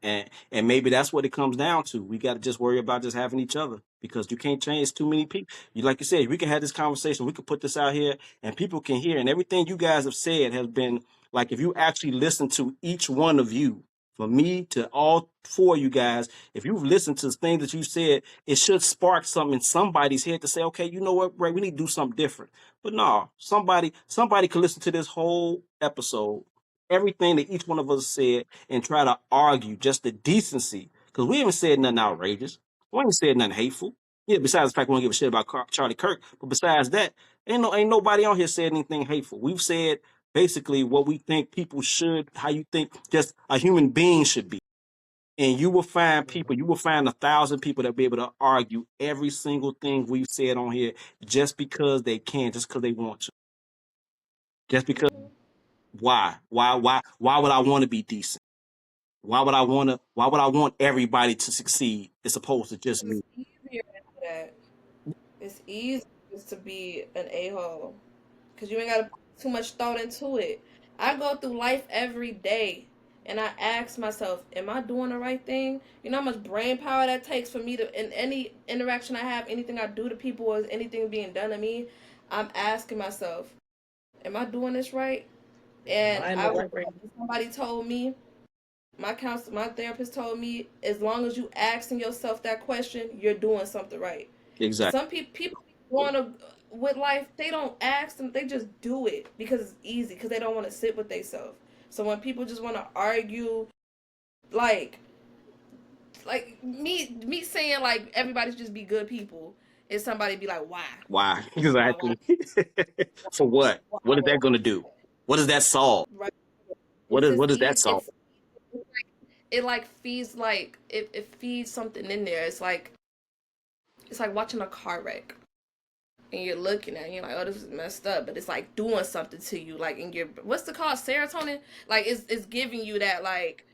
and maybe that's what it comes down to. We got to just worry about just having each other, because you can't change too many people. You Like you said, we can have this conversation. We can put this out here, and people can hear. And everything you guys have said has been like, if you actually listen to each one of you, from me to all four of you guys, if you've listened to the things that you said, it should spark something in somebody's head to say, okay, you know what, Ray, we need to do something different. But no, somebody could listen to this whole episode, everything that each one of us said, and try to argue just the decency, because we haven't said nothing outrageous. We ain't said nothing hateful. Yeah, besides the fact we don't give a shit about Charlie Kirk, but besides that, ain't nobody on here said anything hateful. We've said basically what we think people should, how you think just a human being should be. And you will find 1,000 people that be able to argue every single thing we've said on here, just because they can, just because they want to. Just because. Mhm. Why would I want to be decent? Why would I want everybody to succeed as opposed to just It's me? easier to do that. It's easy just to be an a-hole because you ain't got to put too much thought into it. I go through life every day and I ask myself, am I doing the right thing? You know how much brain power that takes for me to, in any interaction I have, anything I do to people, or anything being done to me, I'm asking myself, am I doing this right? And Am I in the right range? somebody told me, my therapist told me, as long as you asking yourself that question, you're doing something right. Because Exactly. some people want to with life, they don't ask them, they just do it because it's easy, because they don't want to sit with themselves. So when people just want to argue, like me saying like everybody should just be good people, and somebody be like, why, Why? why, Exactly. For what? why, What is that going to do? What does that solve? right? What It's is just what does that easy. solve? It like feeds, like it feeds something in there. It's like watching a car wreck, and you're looking at it, and you're like, oh, this is messed up, but it's like doing something to you, like in your, what's the called, serotonin, like it's giving you that, like,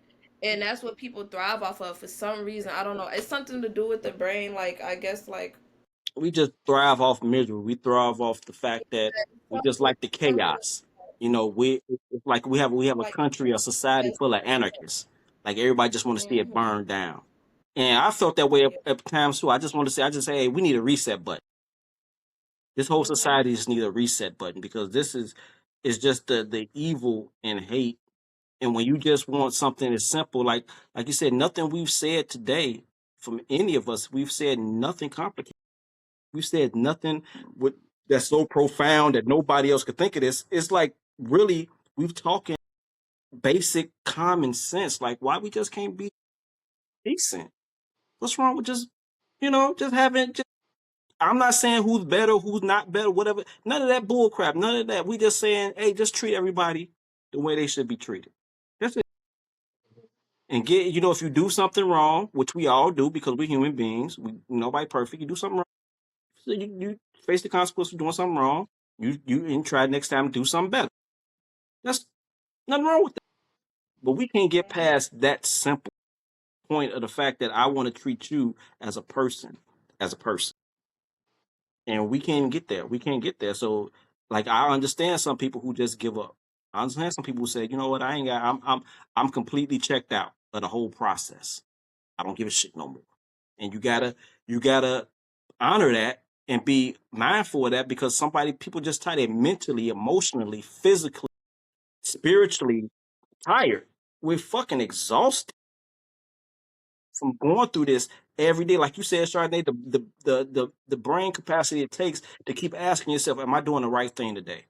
and that's what people thrive off of for some reason. I don't know. It's something to do with the brain, like, I guess, like, We just thrive off misery. We thrive off the fact that we just like the something chaos. It's like we have a like, country, a society full of anarchists. Like, everybody just want to see it mm-hmm, burn down. And I felt that way yeah, at times too. I just say, hey, we need a reset button. This whole mm-hmm, society just needs a reset button, because this is just the evil and hate. And when you just want something as simple, like you said, nothing we've said today from any of us, we've said nothing complicated. We've said nothing with that's so profound that nobody else could think of this. It's like, really, we've talking basic common sense. Like, why we just can't be decent? What's wrong with just having? I'm not saying who's better, who's not better, whatever. None of that bull crap. None of that. We just saying, hey, just treat everybody the way they should be treated. That's it. And if you do something wrong, which we all do because we're human beings, nobody perfect. You do something wrong, So you face the consequence of doing something wrong. You and try next time to do something better. That's nothing wrong with that. But we can't get past that simple point of the fact that I want to treat you as a person, and we can't get there. We can't get there. So, like, I understand some people who just give up. I understand some people who say, you know what, I ain't got. I'm completely checked out of the whole process. I don't give a shit no more. And you gotta honor that and be mindful of that because people just tired. They're mentally, emotionally, physically, spiritually tired. We're fucking exhausted from going through this every day. Like you said, Chardonnay, the brain capacity it takes to keep asking yourself, am I doing the right thing today?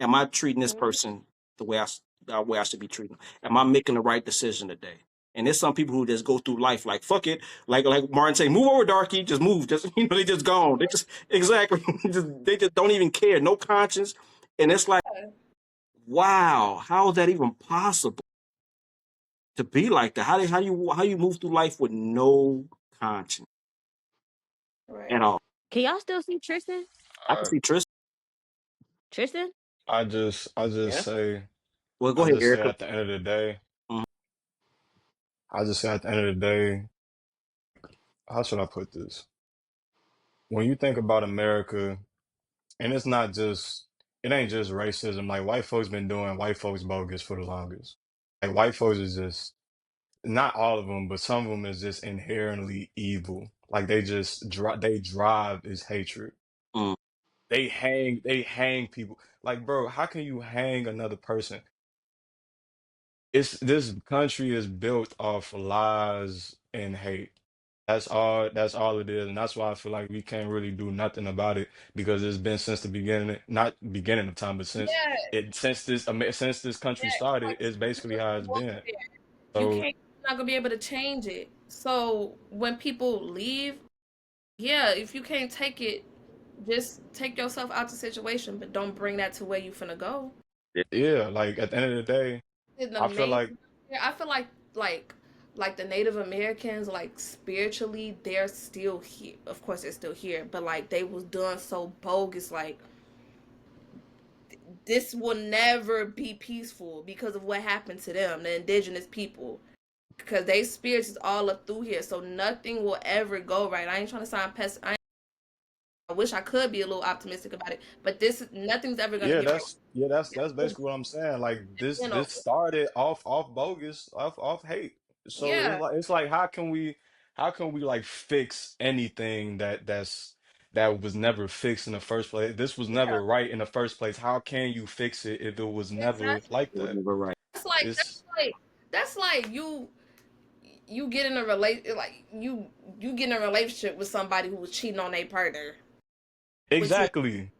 Am I treating this person the way I should be treating them? Am I making the right decision today? And there's some people who just go through life like fuck it, like Martin say, move over, darky, just move, just they just gone. They just exactly, they just don't even care, no conscience, and it's like, wow, how is that even possible to be like that? How you move through life with no conscience at Right. all? Can y'all still see Tristan? I can Uh, see Tristan. Tristan? I just Yeah. say, Well, go I ahead, just say Erica. at the end of the day, Mhm. I just say at the end of the day, how should I put this? When you think about America, and it's not just, it ain't just racism. Like white folks been doing white folks bogus for the longest. Like white folks is just, not all of them, but some of them is just inherently evil. Like they drive is hatred. Mm. They hang people. Like, bro, how can you hang another person? This country is built off lies and hate. That's all it is. And that's why I feel like we can't really do nothing about it because it's been since the beginning, not beginning of time, but Yeah, since this country yeah. It's started, like it's basically how it's been. you So can't, you're not gonna be able to change it. So when people leave, yeah, if you can't take it, just take yourself out the situation, but don't bring that to where you finna go. yeah, like at the end of the day, In the I feel main, like yeah, I feel like like the Native Americans, like spiritually, they're still here. Of course, they're still here, but like they was done so bogus. Like this will never be peaceful because of what happened to them, the indigenous people. Because they spirits is all up through here, so nothing will ever go right. I ain't trying to sound I wish I could be a little optimistic about it, but this nothing's ever gonna get right. that's basically what I'm saying. Like You know, this started off bogus, off hate. So yeah, it's like how can we like fix anything that was never fixed in the first place? This was yeah, never right in the first place. How can you fix it if it was never exactly. like It was that? never right. That's like It's that's like you get in a relate like you get in a relationship with somebody who was cheating on their partner, but exactly.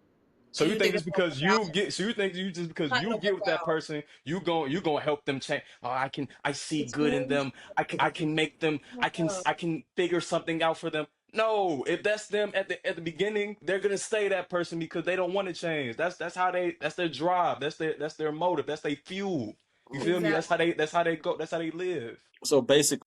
So and you you think think it's it's gonna because work out. you get, so you think you just because It's not you gonna get work with that out. person, you gonna help them change. Oh, I see It's good in them. I can make them, uh, I can figure something out for them. No, if that's them at the beginning, they're gonna stay that person because they don't want to change. That's how that's their drive. That's their motive. That's their fuel. You feel me? exactly. That's how they go. That's how they live. So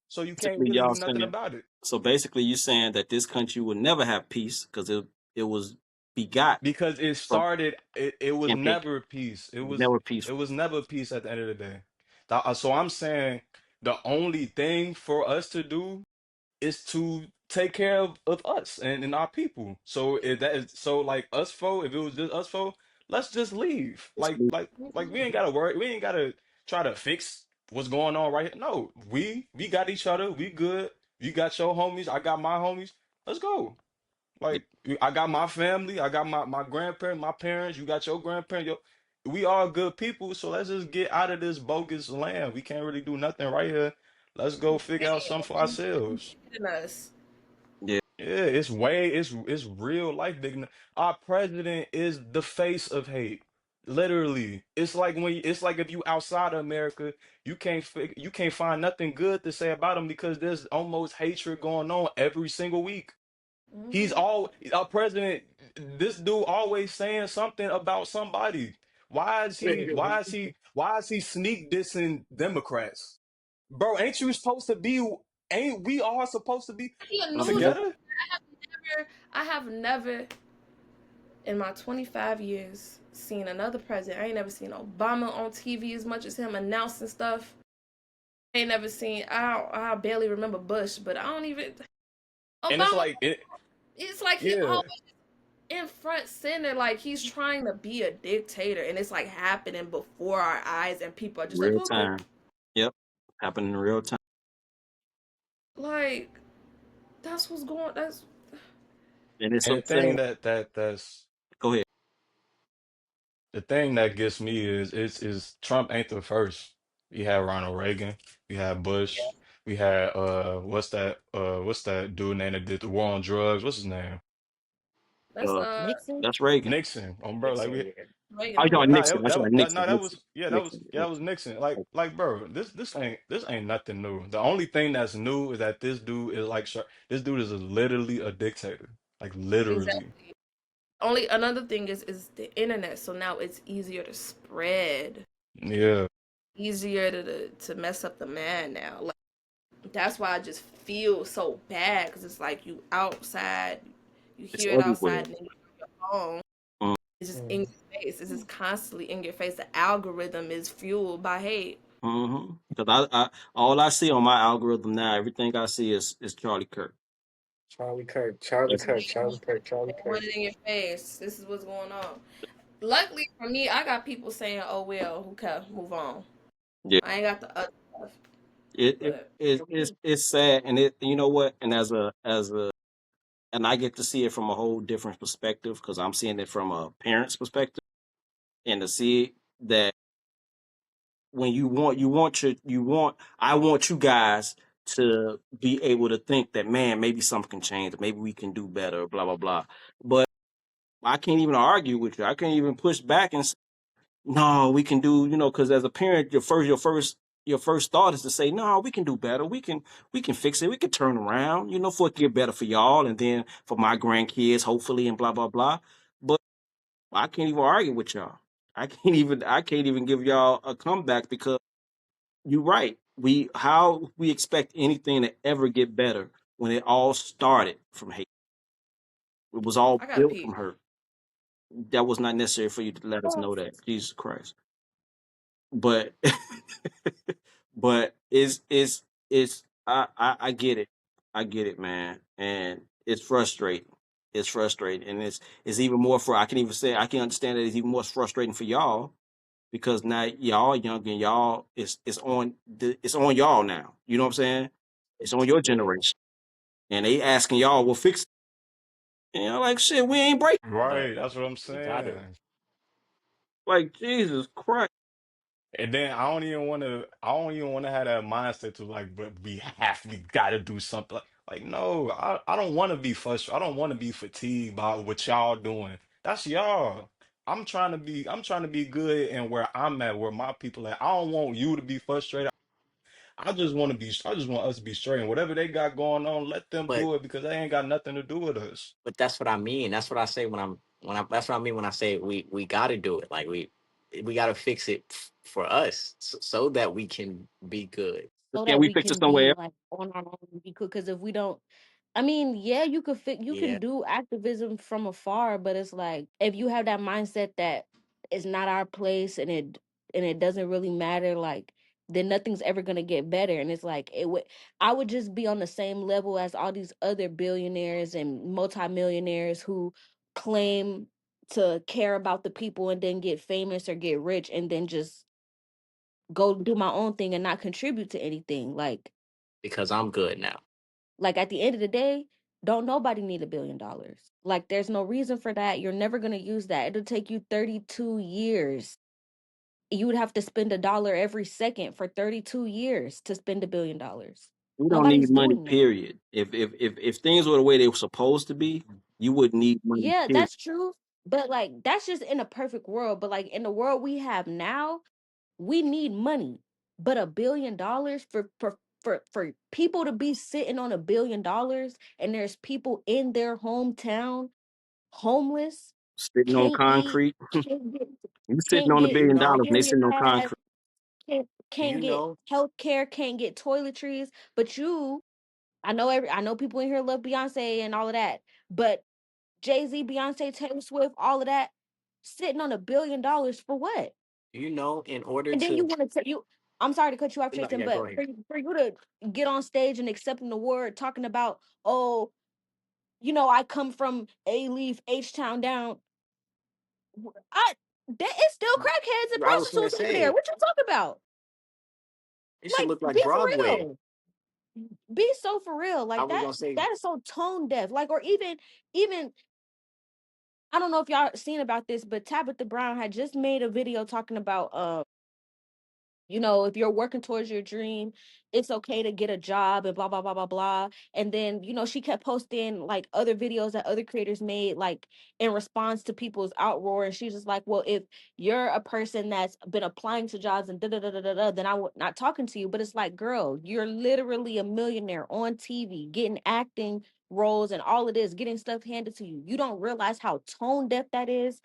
So you can't basically, really y'all do nothing saying. about it So basically, you saying that this country will never have peace because it was begot because it from started. It was in hate. never peace. It was never peaceful. It was never peace at the end of the day. So I'm saying the only thing for us to do is to take care of us and our people. So if that is so like us four, if it was just us four, let's just leave. It's legal. Like we ain't gotta worry, we ain't gotta try to fix what's going on right here. No, we got each other, we good. You got your homies, I got my homies. Let's go. Yeah, Like I got my family, I got my grandparents, my parents, you got your grandparents, we all good people, so let's just get out of this bogus land. We can't really do nothing right here. Let's go figure out something for ourselves. Hitting us. yeah. Yeah, it's real life big. Our president is the face of hate. Literally. It's like it's like if you outside of America, you can't find nothing good to say about him because there's almost hatred going on every single week. He's Hmm. all our president, this dude always saying something about somebody. Why is he sneak dissing Democrats? Bro, ain't we all supposed to be See a Uh, news. that- together? I have never. in my 25 years seen another president. I ain't never seen Obama on TV as much as him announcing stuff. I ain't never seen. I barely remember Bush, but I don't even. And it's Obama. like it, It's like he yeah. always in front center, like he's trying to be a dictator, and it's like happening before our eyes, and people are just like, Real okay, time. Yep. Happening in real time. like that's what's going. That's And it's And so the sad. thing that's Go ahead. the thing that gets me is Trump ain't the first. We had Ronald Reagan, we had Bush, we had what's that dude name that did the war on drugs? What's his name? that's Uh, Nixon. that's Reagan. Nixon. Bro, like Nixon, we yeah. Oh, you Reagan. talking nah, Nixon? I talking that Nixon. no, that Nixon. was yeah, Nixon. that was Nixon. Like bro, this ain't nothing new. The only thing that's new is that this dude is like this dude is literally a dictator. Like literally. Exactly. Only another thing is the internet, so now it's easier to spread, Yeah. easier to mess up the man now. Like that's why I just feel so bad because it's like you outside, you It's hear it everywhere. outside, and then you on your phone. Mm, It's just in Mm. your face. It's just constantly in your face. The algorithm is fueled by hate. mm-hmm. Because all I see on my algorithm now, everything I see is Charlie Kirk. Charlie Kirk, Charlie That's Kirk, Charlie Kirk, They Charlie want Kirk. it in your face. This is what's going on. Luckily for me, I got people saying, "Oh well, who cares? Move on." yeah. I ain't got the other stuff, but It's sad, and it you know what? And as a and I get to see it from a whole different perspective because I'm seeing it from a parent's perspective, and to see that when you want I want you guys to be able to think that man maybe something can change, maybe we can do better, blah blah blah. But I can't even argue with you. I can't even push back and say, no, we can do, because as a parent, your first thought is to say, no, we can do better. We can fix it. We can turn around, for it to get better for y'all and then for my grandkids, hopefully, and blah blah blah. But I can't even argue with y'all. I can't even give y'all a comeback because you're right. We expect anything to ever get better when it all started from hate. It was all I got a built peep. from hurt. That was not necessary for you to let us know that. Jesus Christ. But but it's I get it. I get it, man. And it's frustrating. It's frustrating. And it's even more for I can even say I can understand that it's even more frustrating for y'all because now y'all young and y'all it's on y'all now. You know what I'm saying? It's on your Yeah, generation. And they asking y'all, well fix it. And y'all like shit, we ain't breaking. but Right, that's what I'm we got to. saying. Like Jesus Christ. And then I don't even want to have that mindset to like, but we gotta do something. Like no, I don't want to be frustrated. I don't want to be fatigued by what y'all doing. That's y'all. I'm trying to be good and where I'm at, where my people at. I don't want you to be frustrated. I just want us to be straight. And whatever they got going on, let them But do it because they ain't got nothing to do with us. that's what I mean. That's what I say when I that's what I mean when I say we got to do it. Like we got to fix it for us so that we can be good. So Can that we we fix it can somewhere be else? like on our own because if we don't, I mean, yeah, you Yeah, can do activism from afar, but it's like if you have that mindset that it's not our place and it doesn't really matter, like then nothing's ever gonna get better. And it's like I would just be on the same level as all these other billionaires and multimillionaires who claim to care about the people and then get famous or get rich and then just go do my own thing and not contribute to anything. because I'm good now. At the end of the day, don't nobody need $1 billion. Like there's no reason for that. You're never gonna use that. It'll take you 32 years. You would have to spend $1 every second for 32 years to spend $1 billion. We don't need Nobody's money, doing that. period. If things were the way they were supposed to be, you wouldn't need money, Yeah, period. that's true. But that's just in a perfect world. But in the world we have now, we need money. But $1 billion for people to be sitting on $1 billion and there's people in their hometown homeless, Sitting on can't eat, concrete. can't get You sitting can't on a get You billion know, dollars and they security sitting on pass, concrete. can't you get know, health care, can't get toiletries. But I know people in here love Beyonce and all of that, but Jay-Z, Beyonce, Taylor Swift, all of that, sitting on $1 billion for what? You know, in order And then you to want to tell you, I'm sorry to cut you off, no, Tristan, yeah, go but ahead. for you to get on stage and accept an award talking about, oh, I come from A Leaf, H Town down. I There is still crackheads and I was gonna prostitutes over there. say What you talking about? it should Like, look like be for Broadway. real. Be so for real. I Like was that gonna say that is so tone deaf. Like, or even I don't know if y'all seen about this, but Tabitha Brown had just made a video talking about if you're working towards your dream, it's okay to get a job and blah blah blah blah blah. And then, she kept posting like other videos that other creators made, like in response to people's outroar. And she's just like, well, if you're a person that's been applying to jobs and da da da da da, then I'm not talking to you. But it's like, girl, you're literally a millionaire on TV, getting acting roles and all of this, getting stuff handed to you. You don't realize how tone deaf that is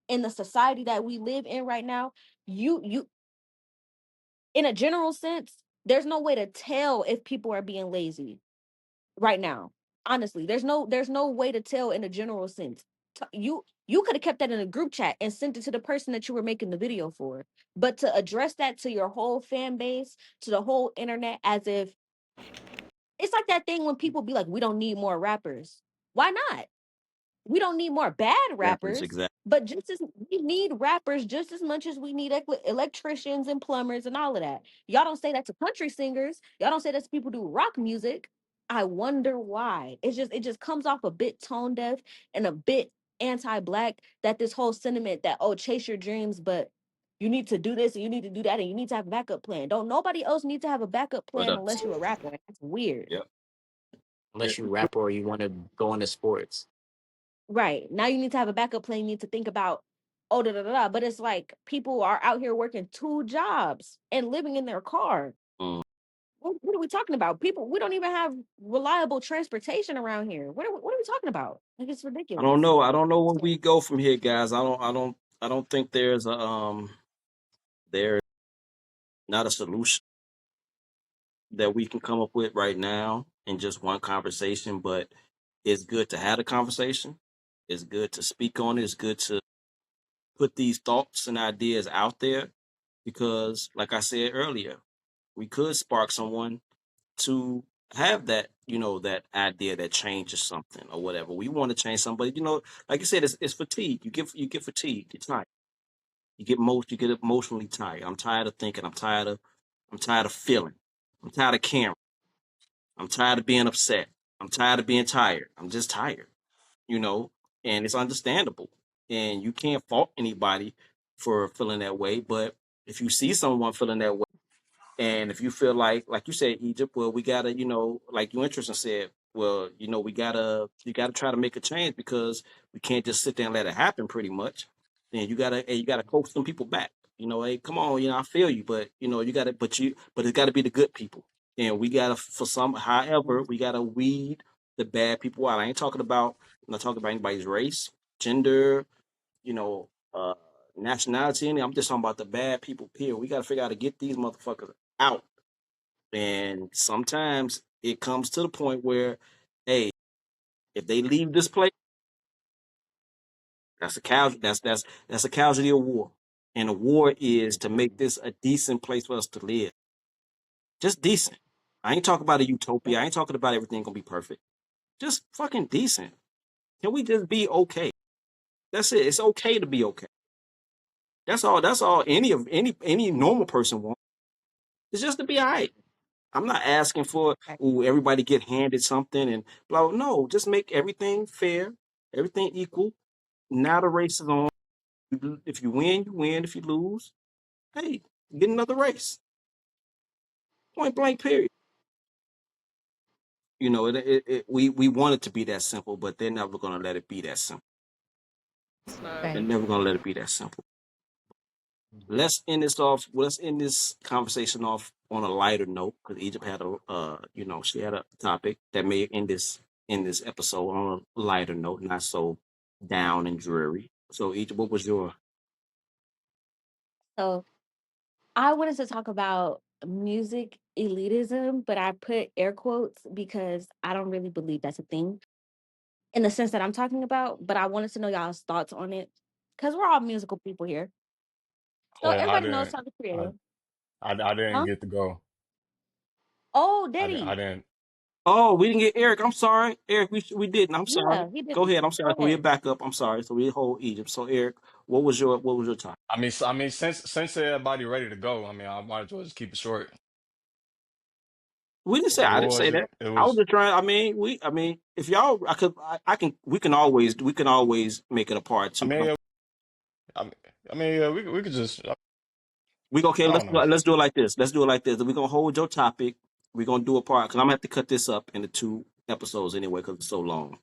in the society that we live in right now. You in a general sense, there's no way to tell if people are being lazy right now. Honestly, there's no way to tell in a general sense. You could have kept that in a group chat and sent it to the person that you were making the video for. But to address that to your whole fan base, to the whole internet, as if it's like that thing when people be like, we don't need more rappers. Why not? We don't need more bad Rappers, rappers, exactly. but just as we need rappers just as much as we need electricians and plumbers and all of that. Y'all don't say that to country singers. Y'all don't say that to people who do rock music. I wonder why. It just comes off a bit tone deaf and a bit anti-black, that this whole sentiment that, oh, chase your dreams, but you need to do this and you need to do that and you need to have a backup plan. Don't nobody else need to have a backup But plan unless you're a rapper. That's weird. yeah. unless you rap or you want to go into sports. Right. Now you need to have a backup plan. You need to think about, oh, da, da, da, da. But it's like people are out here working two jobs and living in their car. Mm. What are we talking about? People, we don't even have reliable transportation around here. What are we talking about? Like, it's I don't ridiculous. know. I don't know where we go from here, guys. I don't think there's a there not a solution that we can come up with right now in just one conversation, but it's good to have a conversation. It's good to speak on it. It's good to put these thoughts and ideas out there because, like I said earlier, we could spark someone to have that idea that changes something or whatever. We want to change somebody, like you said, it's fatigue. You get fatigued. You're tired. You get emotionally tired. I'm tired of thinking. I'm tired of feeling. I'm tired of caring. I'm tired of being upset. I'm tired of being tired. I'm just tired, you know, and it's understandable. And you can't fault anybody for feeling that way. But if you see someone feeling that way, and if you feel like you said, Egypt, well, we gotta, like you interesting said, well, you gotta try to make a change because we can't just sit there and let it happen. Pretty much, then you gotta coax some people back. Hey, come on, I feel you, but but it's gotta be the good people, and we gotta however, we gotta weed the bad people out. I'm not talking about anybody's race, gender, you know, uh, nationality. I'm just talking about the bad people. Period. We gotta figure out how to get these motherfuckers out. And sometimes it comes to the point where, hey, if they leave this place, that's a casualty. That's a casualty of war. And a war is to make this a decent place for us to live. Just decent. I ain't talking about a utopia. I ain't talking about everything gonna be perfect. Just fucking decent. Can we just be okay? That's it. It's okay to be okay. That's all. That's all. Any normal person wants. It's just to be alright. I'm not asking for Right. everybody get handed something and blah. No, just make everything fair, everything equal. Now the race is on. If you win, you win. If you lose, hey, get another race. Point blank. Period. We want it to be that simple, but they're never gonna let it be that simple. It's not. They're Right. never gonna let it be that simple. Let's end this conversation off on a lighter note because Egypt had she had a topic that may end this episode on a lighter note, not so down and dreary. So, Egypt, what was your? So I wanted to talk about music elitism, but I put air quotes because I don't really believe that's a thing. in the sense that I'm talking about, but I wanted to know y'all's thoughts on it because we're all musical people here. So Oh yeah, everybody knows Tyler the I, Creator. I didn't Huh? get to go. Oh, I Diddy. didn't. Oh, we didn't get Eric. I'm sorry, Eric. We didn't. I'm sorry. Yeah, he Go didn't. ahead. I'm sorry. Go So we ahead. back up. I'm sorry. So we hold Egypt. So Eric, what was your time? I mean, since everybody ready to go, I mean, I might as well just keep it short. We didn't say. What I didn't was say it? that. It I was was. just trying. I mean, I mean, if y'all, I can. We can always make it a part I two. mean, I mean, yeah, we could just. We okay. I don't know. Let's do it like this. Let's do it like this. We're gonna hold your topic. We're gonna do a part because I'm gonna have to cut this up into 2 episodes anyway because it's so long.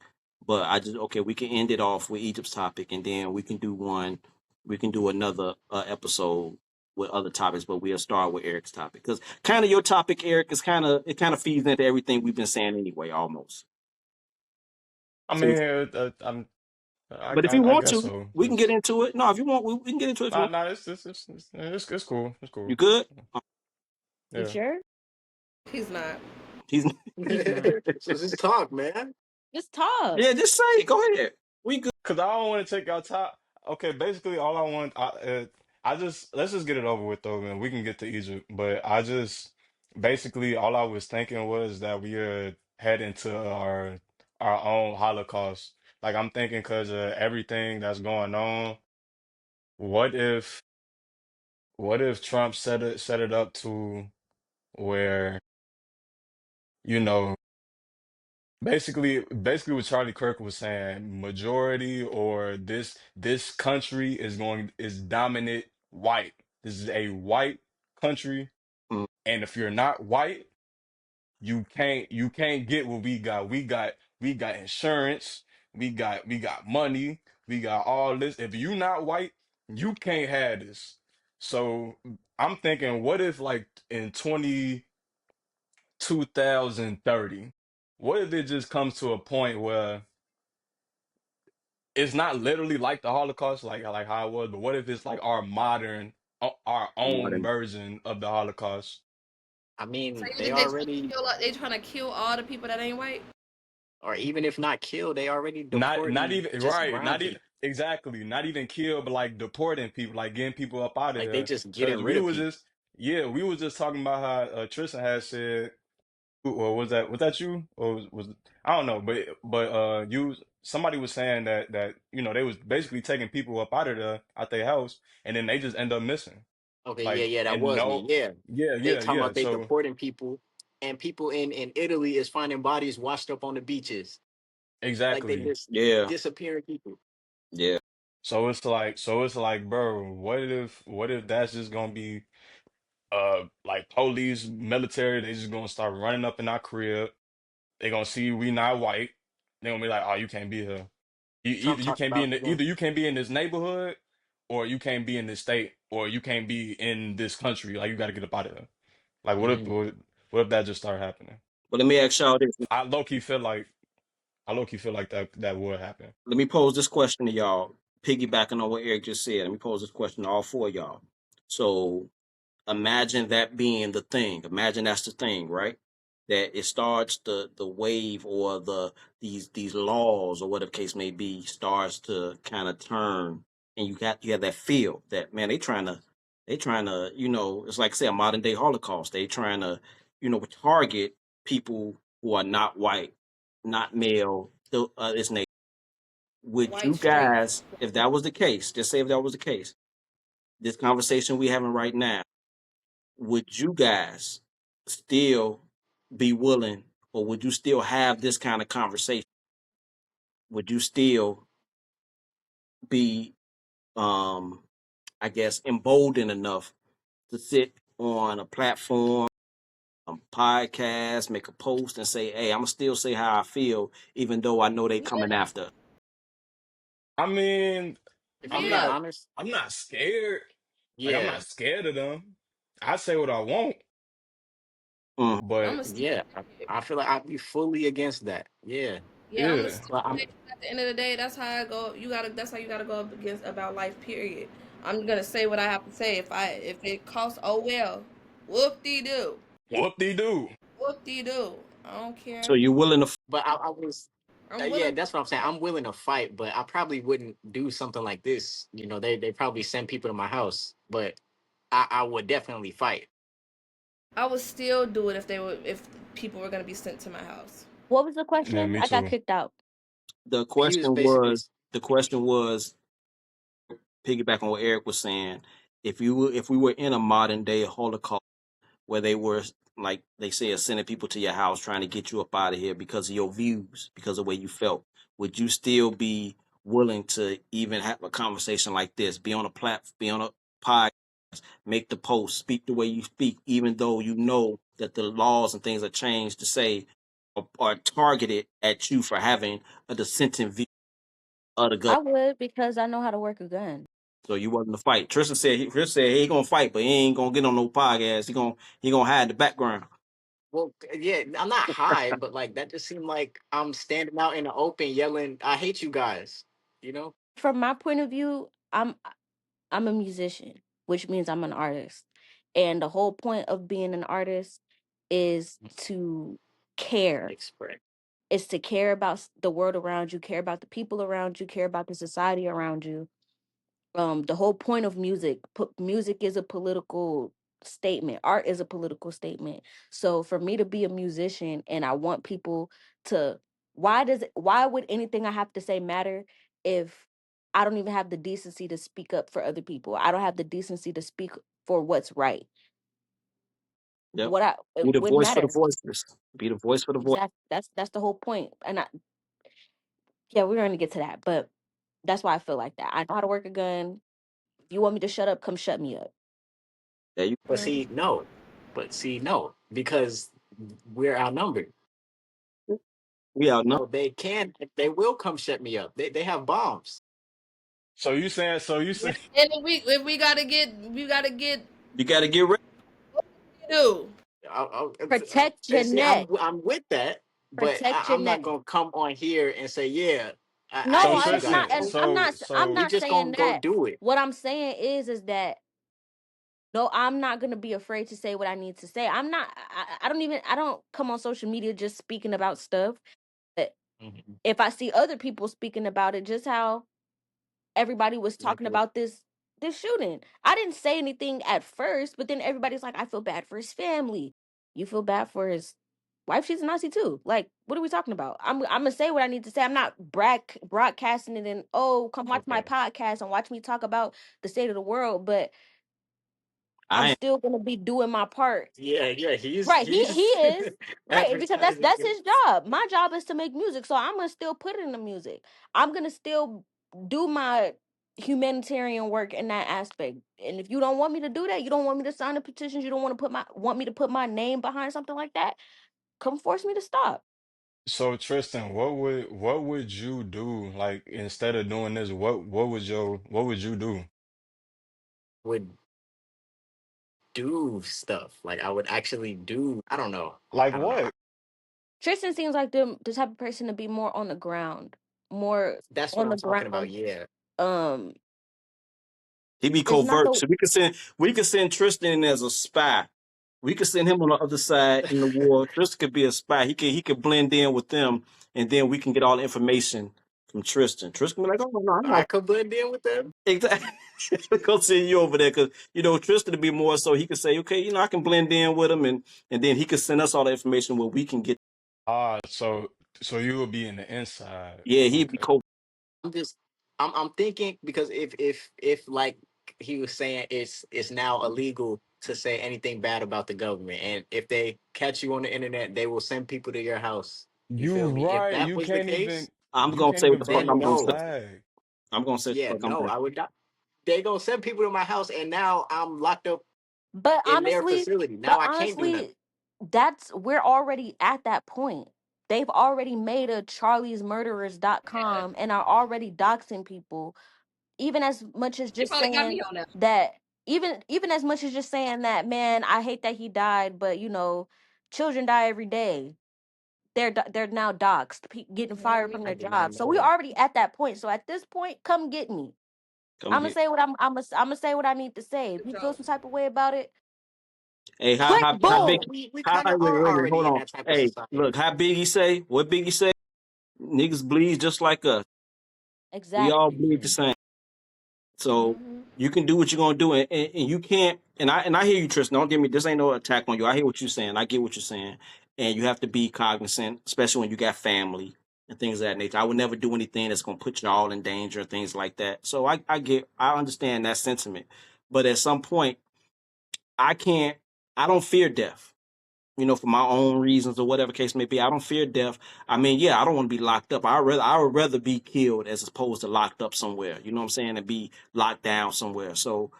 But I just okay. We can end it off with Egypt's topic, and then we can do one. We can do another episode with other topics, but we'll start with Eric's topic because kind of your topic, Eric, is kind of feeds into everything we've been saying anyway, almost. I So, mean, but if you I want guess to, so. we can get into it. No, if you want, we can get into it if you Nah, want. nah, it's cool. It's You cool. good? You Yeah. sure? He's not. He's He's not. So just talk, man. Just talk. yeah. Just say it. Go ahead. We good. Cause I don't want to take our time. Okay, basically all I want, I just let's just get it over with though, man. We can get to Egypt, but I just basically all I was thinking was that we are heading to our own Holocaust. Like I'm thinking, cause everything that's going on, what if Trump set it up to where you know basically what Charlie Kirk was saying, majority or this country is dominant white. This is a white country, Mm, and if you're not white, you can't get what we got. We got insurance, we got money, we got all this. If you not white, you can't have this. So I'm thinking, what if like in 2030, what if it just comes to a point where it's not literally like the Holocaust, like how it was, but what if it's like our modern, our own modern. version of the Holocaust? I So mean, you they think they trying to already, kill? They trying to kill all the people that ain't white? or even if not killed, they already Not deporting even just right, brown not even people. exactly, not even kill, but like deporting people, like getting people up out of Like they here. just getting Because rid we of was people. just, yeah, we was just talking about how Tristan had said. Or was that you? Or was I don't know, but you somebody was saying that they was basically taking people up out of their house and then they just end up missing. Okay, yeah, Like yeah, that and was me. no, Yeah, they talking yeah. about they So deporting people, and people in Italy is finding bodies washed up on the beaches, like they exactly. just Yeah, disappearing people. yeah. So it's like, bro, what if that's just gonna be like police, military, they just gonna start running up in our crib. They gonna see we not white. They gonna be like, oh, you can't be here. Trump Either you talked can't be about in he either going. you can't be in this neighborhood, or you can't be in this state, or you can't be in this country. Like you got to get up out of there. Like Mhm. what if that just started happening? But let me ask y'all this. I low key feel like that would happen. Let me pose this question to y'all, piggybacking on what Eric just said. Let me pose this question to all four of y'all. So imagine that being the thing. Imagine that's the thing, right? That it starts the wave or these laws or whatever case may be starts to kind of turn, and you have that feel that man they trying to it's like say a modern day Holocaust. They trying to target people who are not white, not male. It's native. Would White you straight. guys, if that was the case, just say if that was the case, this conversation we having right now, would you guys still be willing or would you still have this kind of conversation? Would you still be I guess emboldened enough to sit on a platform, podcast, make a post and say, hey, I'm gonna still say how I feel, even though I know they coming Yeah, after us. I mean, If you're I'm being yeah. not honest, I'm not scared. Like I'm yeah, not scared of them. I say what I want, Mm. I'm but gonna still. yeah, I feel like I'd be fully against that. Yeah, Yeah, I'm gonna yeah. still but I'm say at the end of the day, that's how I go. You gotta. That's how you gotta go up against about life. Period. I'm gonna say what I have to say. If it costs, oh well. Whoop de doo. Whoop de do. Whoop de doo. I don't So care. you're willing to but I was. I'm Yeah, willing. that's what I'm saying. I'm willing to fight, but I probably wouldn't do something like this. You know, they probably send people to my house, but I would definitely fight. I would still do it if people were gonna be sent to my house. What was the Yeah, question? me I got too. kicked out. The He was question basically was the question was piggyback on what Eric was saying. If we were in a modern day Holocaust where they were like they said sending people to your house trying to get you up out of here because of your views, because of the way you felt, would you still be willing to even have a conversation like this, be on a pod, make the post, speak the way you speak, even though you know that the laws and things are changed to say are targeted at you for having a dissenting view of the I government? would because I know how to work a gun. So you wasn't to fight. Tristan said he ain't gonna fight, but he ain't gonna get on no podcast. He gonna hide in the background. well, yeah, I'm not high, but like that just seemed like I'm standing out in the open yelling, "I hate you guys." You know? From my point of view, I'm a musician, which means I'm an artist. And the whole point of being an artist is to care. Express. Is to care about the world around you, care about the people around you, care about the society around you. The whole point of music is a political statement. Art is a political statement. So for me to be a musician and I want people to why would anything I have to say matter if I don't even have the decency to speak up for other people? I don't have the decency to speak for what's right. Yep. What I it Be the wouldn't voice for the matter. voiceless. Be the voice for the voice. Exactly. That's the whole point. And yeah, we're going to get to that, but that's why I feel like that. I know how to work a gun. If you want me to shut up, come shut me up. Yeah, you But see, no. But see, no, because we're outnumbered. we out now. No, they will come shut me up. They have bombs. So you saying And if we gotta get You gotta get ready. do. Protect your And see, neck. I'm with that, but Protect your I'm not neck. gonna come on here and say, yeah, I No, so hate you it's not, Tristan, guys. and I'm so not. I'm We so not just saying gonna go that. do it. What I'm saying is that no, I'm not gonna be afraid to say what I need to say. I'm not. I don't even. I don't come on social media just speaking about stuff. But Mhm. if I see other people speaking about it, just how everybody was Like, talking about this shooting. I didn't say anything at first, but then everybody's like, I feel bad for his family. You feel bad for his wife? She's a Nazi too. Like, what are we talking about? I'm gonna say what I need to say. I'm not broadcasting it and oh, come watch my okay, podcast and watch me talk about the state of the world. But I'm I ain't still gonna be doing my part. yeah, yeah, Right, he he's is right because that's advertising. that's his job. My job is to make music, so I'm gonna still put it in the music. I'm gonna still do my humanitarian work in that aspect. And if you don't want me to do that, you don't want me to sign the petitions, you don't want me to put my name behind something like that. Come force me to stop. so Tristan, what would you do? Like instead of doing this, what would you do? Would do stuff like I would actually do. I don't know. Like I don't know. what? Tristan seems like the type of person to be more on the ground, more That's what on I'm the talking about. ground. Yeah, Um, he be it's not covert. the So we could send Tristan in as a spy. We could send him on the other side in the war. Tristan could be a spy. He could blend in with them, and then we can get all the information from Tristan. Tristan be like, oh no, I'm I not could blend in with them. exactly. Go send you over there because Tristan to be more so he could say, okay, I can blend in with him, and then he could send us all the information where we can get. So you would be in the inside. Yeah, he'd be Okay. cool. I'm just I'm thinking because if like he was saying it's now illegal to say anything bad about the government, and if they catch you on the internet they will send people to your house. You You feel me? If right. that You was the can't case, even I'm you gonna can't say what even the fuck burn then I'm your gonna own say. no. flag. I'm gonna say Yeah, what the fuck I'm no, gonna I say. would not. They gonna send people to my house and now I'm locked up but in their honestly, facility. but Now I can't do nothing. honestly, that's we're already at that point. They've already made a charliesmurderers.com and are already doxing people, even as much as They just probably got saying me on that. that even as much as just saying that, man, I hate that he died, but children die every day. They're now doxxed, getting fired from I their did not jobs. So know we're that. already at that point. So at this point, come get me. Come I'm gonna get. say what I'm gonna say what I need to say. If Good you feel job. some type of way about it, Hey, click You how know, big? boom. we How kind of wait are wait wait hold already in on. that type of Hey, society. look, how Biggie say? What Biggie say? Niggas bleed just like us. We all Exactly. bleed the same. So Mhm. you can do what you're gonna do, and you can't. And I hear you, Tristan. Don't get me. This ain't no attack on you. I hear what you're saying. I get what you're saying, and you have to be cognizant, especially when you got family and things of that nature. I would never do anything that's gonna put y'all in danger and things like that. So I understand that sentiment, but at some point, I can't. I don't fear death. For my own reasons or whatever case may be. I don't fear death. I mean, yeah, I don't want to be locked up. I would rather be killed as opposed to locked up somewhere. You know what I'm saying? And be locked down somewhere. So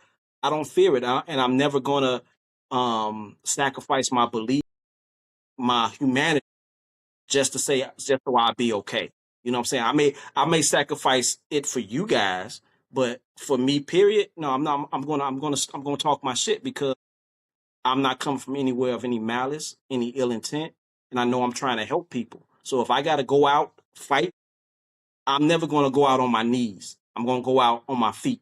I don't fear it, and I'm never gonna sacrifice my belief, my humanity, just so I'll be okay. You know what I'm saying? I may sacrifice it for you guys, but for me, period. No, I'm not. I'm gonna talk my shit because I'm not coming from anywhere of any malice, any ill intent, and I know I'm trying to help people. So if I got to go out, fight, I'm never going to go out on my knees. I'm going to go out on my feet.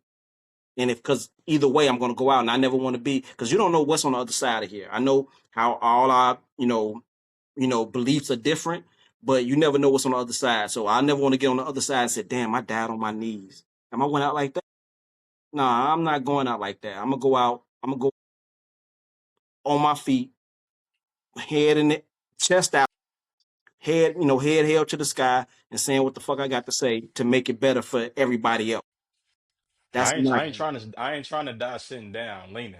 And because either way, I'm going to go out, and I never want to be, because you don't know what's on the other side of here. I know how all our, beliefs are different, but you never know what's on the other side. So I never want to get on the other side and say, damn, I died on my knees. Am I going out like that? Nah, I'm not going out like that. I'm going to go out, I'm going to go on my feet, head in it, chest out, head held to the sky and saying what the fuck I got to say to make it better for everybody else. That's I ain't my I ain't trying to I ain't trying to die sitting down, leaning.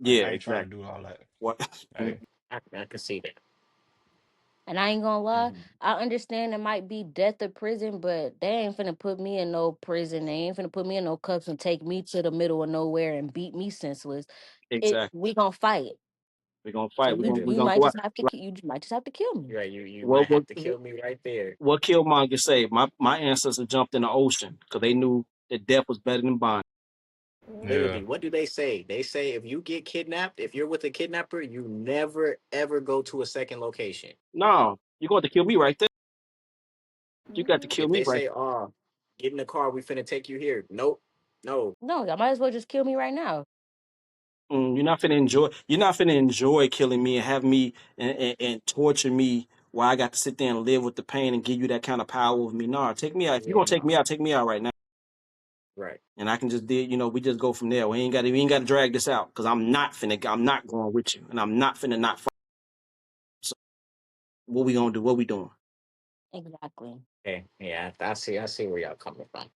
yeah, I ain't trying to exactly. do all that. What Hey, I can see that. And I ain't gonna lie, Mhm. I understand it might be death or prison, but they ain't finna put me in no prison. They ain't finna put me in no cuffs and take me to the middle of nowhere and beat me senseless. exactly? We gonna fight. We're gonna So fight. We're We gonna do. we're you gonna might go out. just have to Like, you might just have to kill me. Right, you might what have what to kill me right there. what Killmonger say? My ancestors jumped in the ocean because they knew that death was better than bondage. yeah. Literally, what do they say? They say if you get kidnapped, if you're with a kidnapper, you never ever go to a second location. No, you're going to kill me right there. You got to kill If me they right say, "Oh, get in the car, we finna take you here," nope, no, No, y'all might as well just kill me right now. there. You're not finna enjoy. You're not finna enjoy killing me and have me and torture me while I got to sit there and live with the pain and give you that kind of power over me. No, take me out. If you're yeah, gonna no, take me out right now. right. And I can just we just go from there. We ain't got to drag this out because I'm not going with you, and I'm not finna not fight. So what we gonna do? What we doing? Exactly. Okay, yeah, I see where y'all coming from.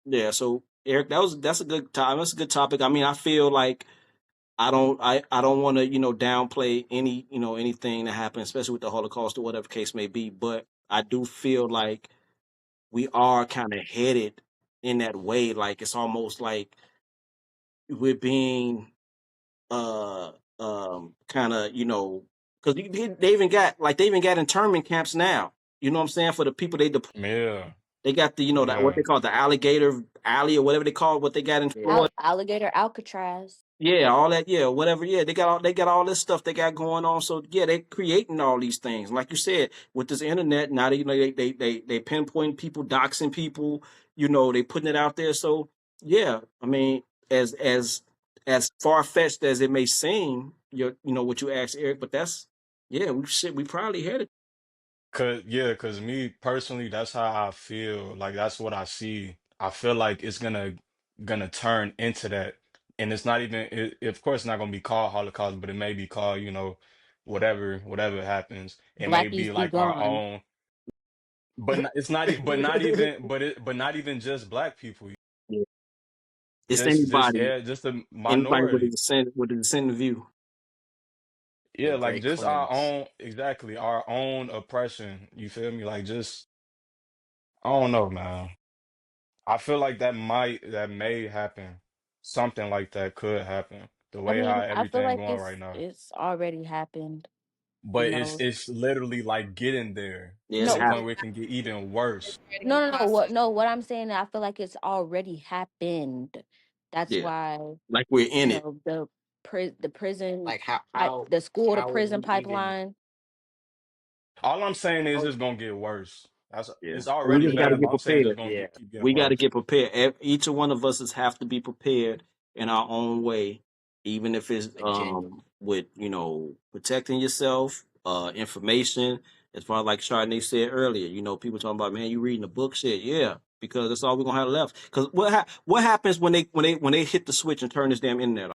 Yeah. So Eric, that's a good time. That's a good topic. I mean, I feel like I don't want to downplay anything that happened, especially with the Holocaust or whatever case may be. But I do feel like we are kind of headed in that way. Like it's almost like we're being uh kind of because they even got internment camps now. You know what I'm saying? For the people Yeah. they got the that what Yeah. they call the alligator alley or whatever they call it, what they got in Yeah, Florida. Alligator Alcatraz. Yeah, all that, yeah, whatever. Yeah, they got all this stuff they got going on. So yeah, they creating all these things. Like you said, with this internet, now they pinpoint people, doxing people, they putting it out there. So yeah, I mean, as far fetched as it may seem, what you asked Eric, but that's yeah, we probably headed. Cause me personally, that's how I feel. Like that's what I see. I feel like it's gonna turn into that. And it's not even of course it's not gonna be called Holocaust, but it may be called, whatever happens. It may be Blackies be like our gone. own, but it's not but not even but not even just black people. Yeah. It's anybody, Just a anybody with a minority. dissenting view. the Yeah, like great just our cleanse. own, exactly, our own oppression. You feel me? Like just I don't know, man. I feel like that may happen. Something like that could happen. The I way how mean, I feel everything like going right now. it's already happened. You But it's know. it's literally like getting there Yeah, to it's the No, point happening. where it can get even worse. Already in no. process. What I'm saying, I feel like it's already happened. That's Yeah, why, like we're in it. the prison Like how pipe, how the school to how are prison we even? pipeline. All I'm saying is Oh, it's gonna get worse. Yeah, It's we already just got to bad, but get I'm saying it's prepared. gonna yeah, keep getting We got to worse. get prepared. Each one of us have to be prepared in our own way, even if it's like genuine. with protecting yourself, information, As far as like Chardonnay said earlier, you know, people talking about, man, you reading the book shit, yeah, because that's all we're gonna have left. Because what happens when they hit the switch and turn this damn internet off?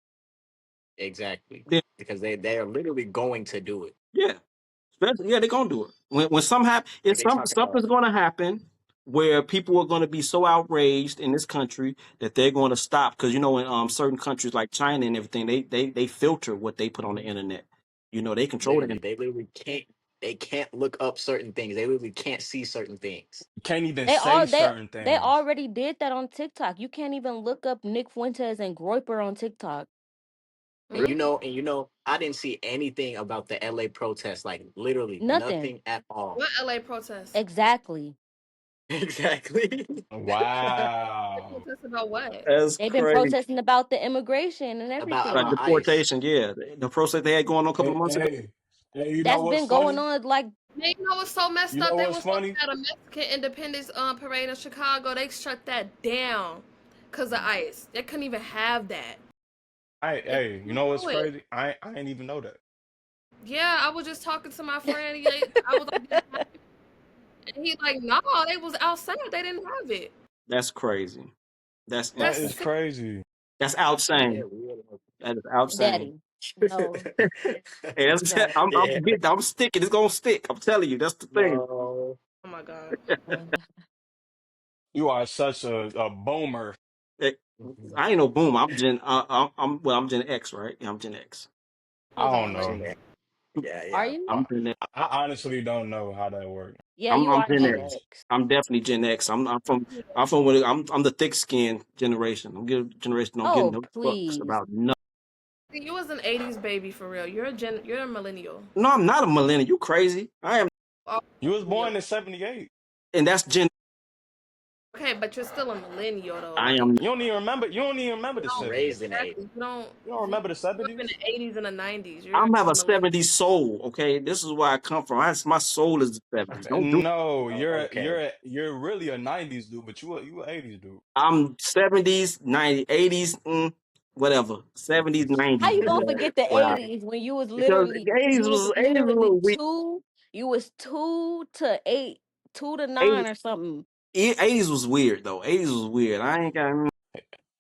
Exactly. Then, Because they are literally going to do it. yeah, especially yeah, they're gonna do it. When some happen, Like if they talk about. something's gonna happen where people are gonna be so outraged in this country that they're going to stop. Because you know, in certain countries like China and everything, they filter what they put on the internet. You know, they control the Literally, internet. they literally can't. They can't look up certain things. They literally can't see certain things. You can't even They say all they certain they things. already did that on TikTok. You can't even look up Nick Fuentes and Groyper on TikTok. And Really? I didn't see anything about the LA protest. Like literally Nothing. nothing at all. What LA protests? Exactly. Exactly. They Wow. protest about what? That's They've been crazy. protesting about the immigration and Like everything. about ICE. deportation, yeah, the process they had going on a couple Hey, of months ago. hey, hey, you know That's what's been going funny? on like Man, you know what's so messed You up? know They what's was supposed funny? to have a Mexican Independence parade in Chicago. They shut that down because of ICE. They couldn't even have that. They Hey, you couldn't know what's do it. crazy? I ain't even know that. Yeah, I was just talking to my friend. I was like, and he like, no, they was outside. They didn't have it. That's crazy. That's That That's insane. is sick. crazy. That's Yeah, outsane. we That is outsane. daddy. No. Hey, that's No. yeah. I'm sticking. It's gonna stick. I'm telling you. That's the thing. No. Oh my god. You are such a boomer. Eh, I ain't no boom. I'm Gen X, right? Yeah, I'm Gen X. I Who's a don't millennial? know. Yeah, yeah, Are yeah. you? I, I'm Gen X. I honestly don't know how that works. Yeah, you I'm are Gen Gen X. X. I'm definitely Gen X. I'm from when I'm the thick skinned generation. I'm good generation. Don't give Oh, no fucks please. about nothing. See, you was an '80s baby for real. You're a millennial. No, I'm not a millennial. You crazy? I am, Oh, You was millennial. born in '78. and that's Gen. Okay, but you're still a millennial though. I Like am. You don't even remember. You don't even remember you the I was don't raised '70s. in the exactly. 80s. You don't You remember the grew up in '70s? the '80s and the '90s. You're I'm have a a millennial. '70s soul. Okay, this is where I come from. My soul is the '70s. Don't do. No, Okay. you're really a '90s dude, but you a '80s dude. I'm '70s, '90s, '80s, whatever. '70s, How '90s you is gonna what forget the what I. 80s when Because the '80s was a little weak. you was 2 to 8, 2 to 9 '80s, or something. '80s was weird though. '80s was weird. I ain't got.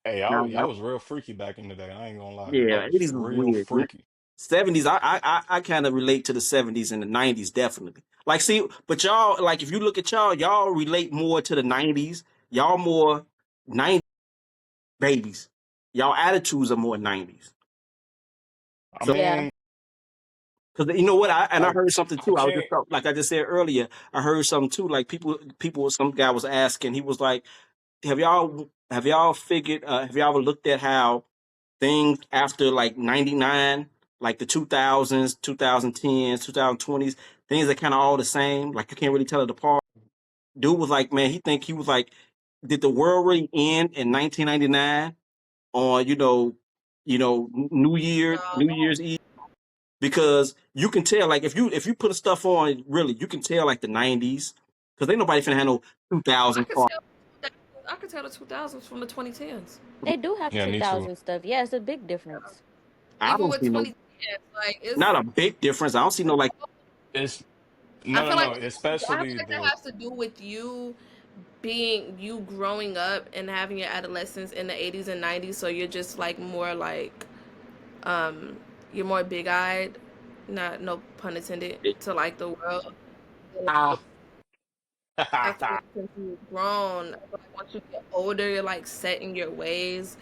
Hey, Now, y'all was real freaky back in the day. I ain't gonna lie. Y'all yeah, was '80s was real weird. freaky. '70s, I kind of relate to the '70s and the '90s definitely. Like, see, but y'all, like, if you look at y'all relate more to the '90s. Y'all more '90s babies. Y'all attitudes are more '90s. I So, Yeah. mean, because you know what, I I heard something I too. I was just can't. like I just said earlier. I heard something too. Like some guy was asking. He was like, have y'all figured? Have y'all ever looked at how things after like '99, like the 2000s, 2010s, 2020s, things are kind of all the same. Like you can't really tell it apart. Dude was like, man, he was like, did the world really end in 1999 on New No, Year's Eve? Because you can tell, like if you put stuff on, really, you can tell like the '90s because ain't nobody finna have no I 2000 could car. tell. I could tell the 2000s from the 2010s. They do have Yeah, me too. 2000 stuff. Yeah, it's a big difference. I Even don't with see no, 2010s, like not it's. a big difference. I don't see no like It's I feel like no. Especially that the has to do with you growing up and having your adolescence in the 80s and 90s. So you're just like more like um you're more big eyed, not no pun intended, to like the world. ah. I feel like since you've grown, I feel like once you get older, you're like set in your ways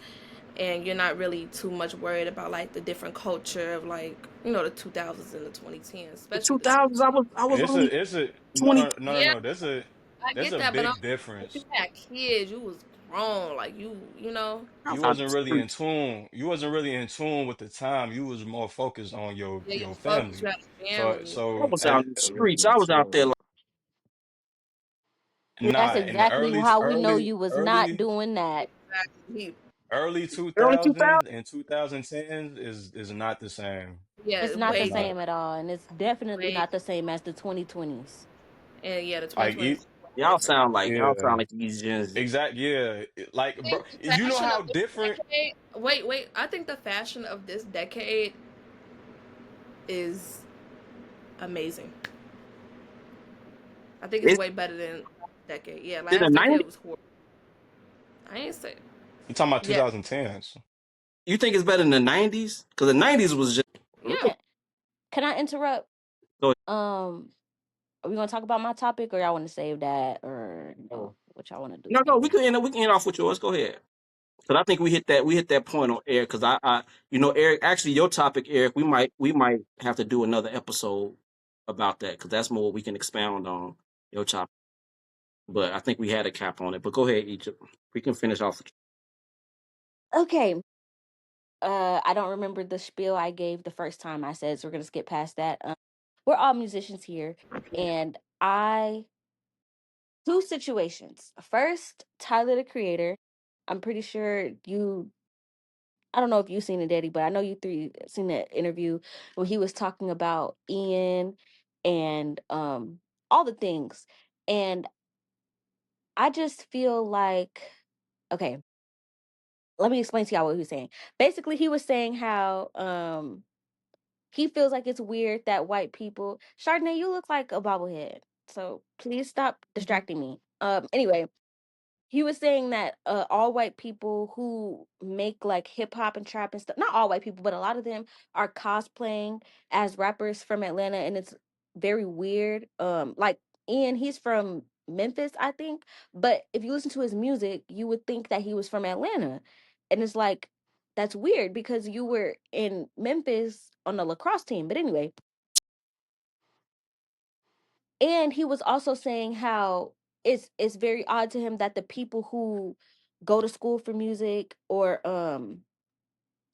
and you're not really too much worried about like the different culture of like, the 2000s and the 2010s, the especially the 2000s. I was It's only a no 20. Yeah, I There's get a that, but big once you difference. had kids, you was grown, like you know. I was You out wasn't the really street. in tune. You wasn't really in tune with the time. You was more focused on Yeah, you your was focused, you family. had a So family. I was out in the streets. I was out there like, That's nah, in the exactly how we know you was not doing that. Exactly. early early 2000s. 2000s and 2010s is not the same. It's Yeah, not the It's way not. same at all, and it's definitely way not the same as the 2020s. and yeah, the Like 2020s is Y'all different. sound like y'all sound yeah, like these Gen Z. exact. Yeah, like I bro, think the you know fashion how of this different. decade. Wait. I think the fashion of this decade is amazing. I think it's It's way better than last decade. Yeah, in the last decade 90s. was horrible. I ain't say You talking about yeah, 2010s? You think it's better than the 90s? Because the 90s was just yeah. Can I interrupt? go ahead. Um, are we gonna talk about my topic, or y'all want to save that, or Oh, what y'all want to do? No, no, we can end off with yours. Go ahead. Because I think we hit that point on air. Because Eric, actually, your topic, Eric, we might have to do another episode about that because that's more we can expound on your topic. But I think we had a cap on it. But go ahead, Egypt. We can finish off. Okay. I don't remember the spiel I gave the first time I said, so we're gonna skip past that. We're all musicians here, and I two situations. First, Tyler the Creator. I'm pretty sure you. I don't know if you've seen it, Daddy, but I know you three seen that interview where he was talking about Ian and all the things, and I just feel like okay. Let me explain to y'all what he was saying. Basically, he was saying how he feels like it's weird that white people. Chardonnay, you look like a bobblehead. So please stop distracting me. Anyway, he was saying that all white people who make like hip hop and trap and stuff, not all white people, but a lot of them are cosplaying as rappers from Atlanta, and it's very weird. Like Ian, he's from Memphis, I think, but if you listen to his music, you would think that he was from Atlanta, and it's like that's weird because you were in Memphis on the lacrosse team. But anyway, and he was also saying how it's very odd to him that the people who go to school for music or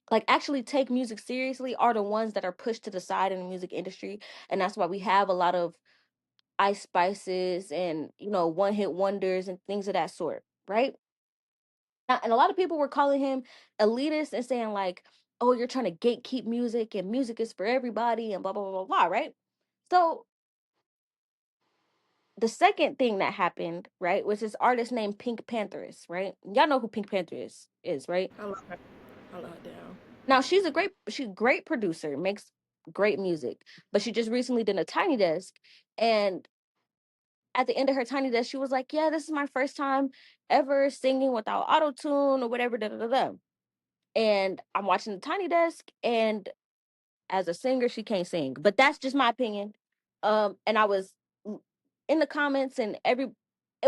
like actually take music seriously are the ones that are pushed to the side in the music industry, and that's why we have a lot of ice spices and one hit wonders and things of that sort, right? And a lot of people were calling him elitist and saying like, oh, you're trying to gatekeep music and music is for everybody and blah blah blah blah blah, right? So the second thing that happened, right, was this artist named Pink Pantheress, right? Y'all know who Pink Panther is, right? I love her. I love her down. Now she's a great producer, makes great music, but she just recently did a Tiny Desk, and at the end of her Tiny Desk, she was like, "Yeah, this is my first time ever singing without auto tune or whatever." Da da da da. And I'm watching the Tiny Desk, and as a singer, she can't sing. But that's just my opinion. And I was in the comments, and it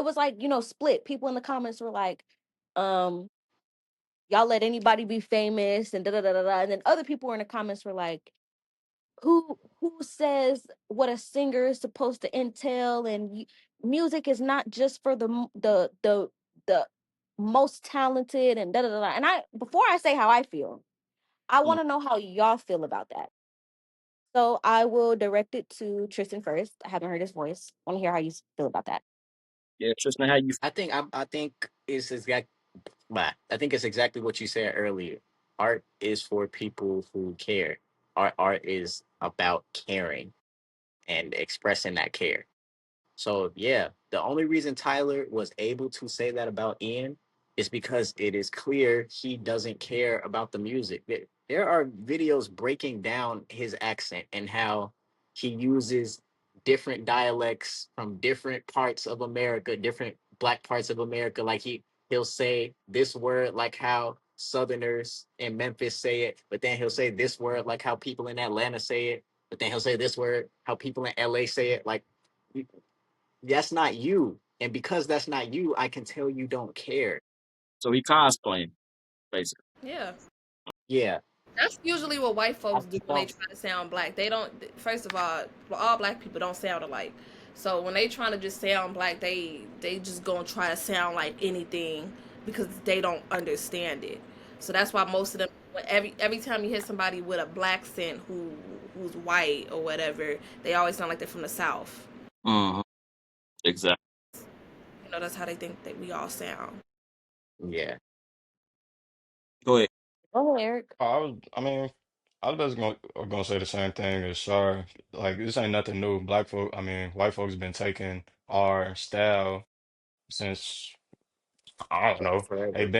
was like split. People in the comments were like, um, "Y'all let anybody be famous," and da da da da da. And then other people were in the comments were like, "Who says what a singer is supposed to entail? And music is not just for the most talented and da da da da." And before I say how I feel, I Mm. want to know how y'all feel about that. So I will direct it to Tristan first. I haven't heard his voice. Want to hear how you feel about that. Yeah, Tristan, how you? I think I think it's exactly what you said earlier. Art is for people who care. Art is about caring and expressing that care. So yeah, the only reason Tyler was able to say that about Ian is because it is clear he doesn't care about the music. There are videos breaking down his accent and how he uses different dialects from different parts of America, different black parts of America. Like he'll say this word like how Southerners in Memphis say it, but then he'll say this word like how people in Atlanta say it, but then he'll say this word how people in LA say it. Like that's not you. And because that's not you, I can tell you don't care. So he cosplaying basically. Yeah. Yeah. That's usually what white I folks do think when they try to sound black. They don't. First of all black people don't sound alike. So when they trying to just sound black, they just gonna try to sound like anything because they don't understand it. So that's why most of them, every time you hear somebody with a black accent who's white or whatever, they always sound like they're from the south. Mm-hmm. Exactly. That's how they think that we all sound. yeah. Go ahead. Go ahead, Eric. I mean, I was just gonna say the same thing as Shar. Like this ain't nothing new. White folks been taking our style since I don't know. Forever. They've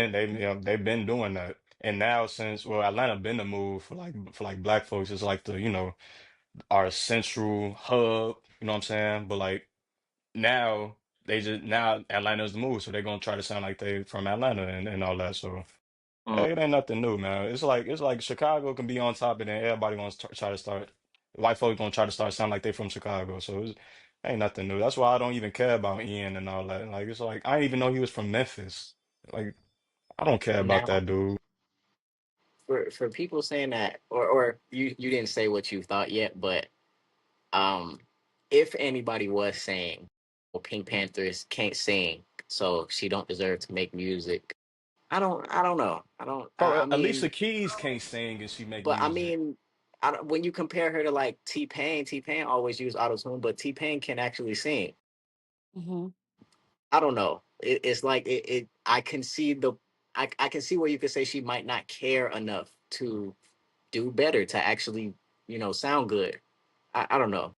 been doing that. And now since Atlanta been the move for like black folks, it's like the our central hub, you know what I'm saying? But like now now Atlanta's the move, so they're gonna try to sound like they from Atlanta and all that. So Mm. hey, it ain't nothing new, man. It's like Chicago can be on top, and then everybody gonna try to start. White folks gonna try to start sound like they from Chicago. So ain't nothing new. That's why I don't even care about Ian and all that. Like it's like I didn't even know he was from Memphis. Like I don't care about Now, that dude. for people saying that, or you didn't say what you thought yet, but um, if anybody was saying, well, Pink Panthers can't sing, so she don't deserve to make music. I don't know. I Bro, mean, Alicia Keys can't sing and she make but I music. mean, when you compare her to like T-Pain, T-Pain always use auto-tune, but T-Pain can actually sing. Hmm. I don't know. It's like I can see I can see where you could say she might not care enough to do better to actually, sound good. I don't know.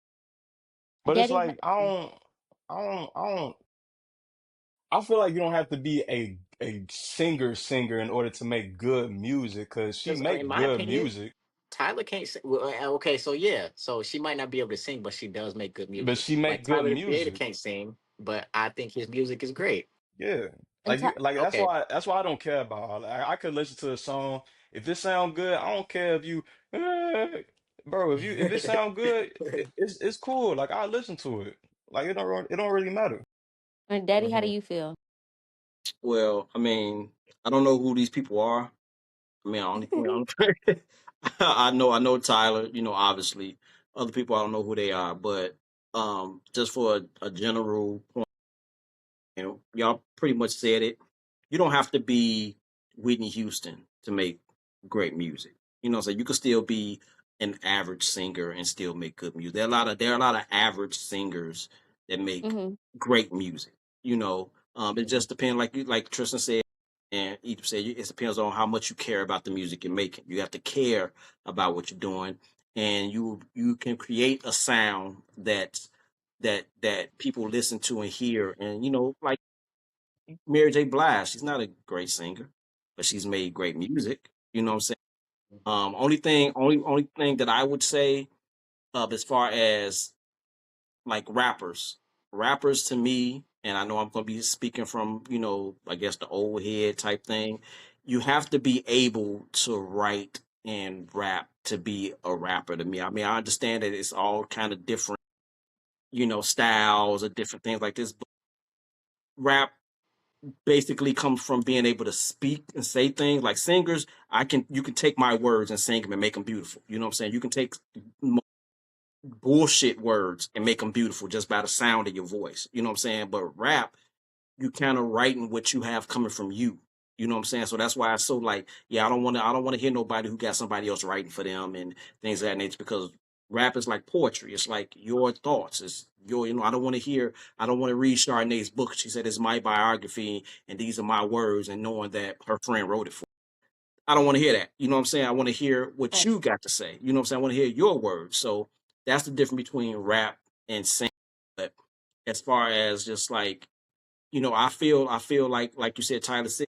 But it's Daddy, like I don't I feel like you don't have to be a singer in order to make good music because she Because in make my good opinion, music, Tyler can't sing. Well, okay, so yeah, so she might not be able to sing, but she does make good but music. she Like make good Tyler the Creator music. can't sing, but I think his music is great. Yeah. and Like Okay. that's why I don't care about all that. I could listen to a song. If it sound good, I don't care if you bro, if it sound good, it's cool. Like I listen to it. Like it don't really matter. Daddy, how do Mhm. you feel? Well, I mean, I don't know who these people are. I mean, I only, I know Tyler. Obviously, other people I don't know who they are, but just for a general point, y'all pretty much said it. You don't have to be Whitney Houston to make great music. So you could still be an average singer and still make good music. There are a lot of average singers that make Hmm. great music. It just depends, like Tristan said, and Egypt said, it depends on how much you care about the music you're making. You have to care about what you're doing, and you can create a sound that people listen to and hear, and like Mary J. Blige, she's not a great singer, but she's made great music. You know what I'm saying? Only thing that I would say, as far as like rappers to me, and I know I'm going to be speaking from I guess the old head type thing. You have to be able to write and rap to be a rapper to me. I mean, I understand that it's all kind of different, styles or different things like this, but rap basically comes from being able to speak and say things. Like singers, you can take my words and sing them and make them beautiful. You know what I'm saying? You can take bullshit words and make them beautiful just by the sound of your voice. You know what I'm saying? But rap, you kind of writing what you have coming from you. You know what I'm saying? So that's why I so like, yeah, I don't want to hear nobody who got somebody else writing for them and things of that nature, because rap is like poetry. It's like your thoughts. It's your, I don't want to read Chardonnae's book. She said it's my biography and these are my words, and knowing that her friend wrote it for. I don't want to hear that. You know what I'm saying? I want to hear what Right. you got to say. You know what I'm saying? I want to hear your words. So that's the difference between rap and singing. But as far as just like, I feel like you said, Tyler said,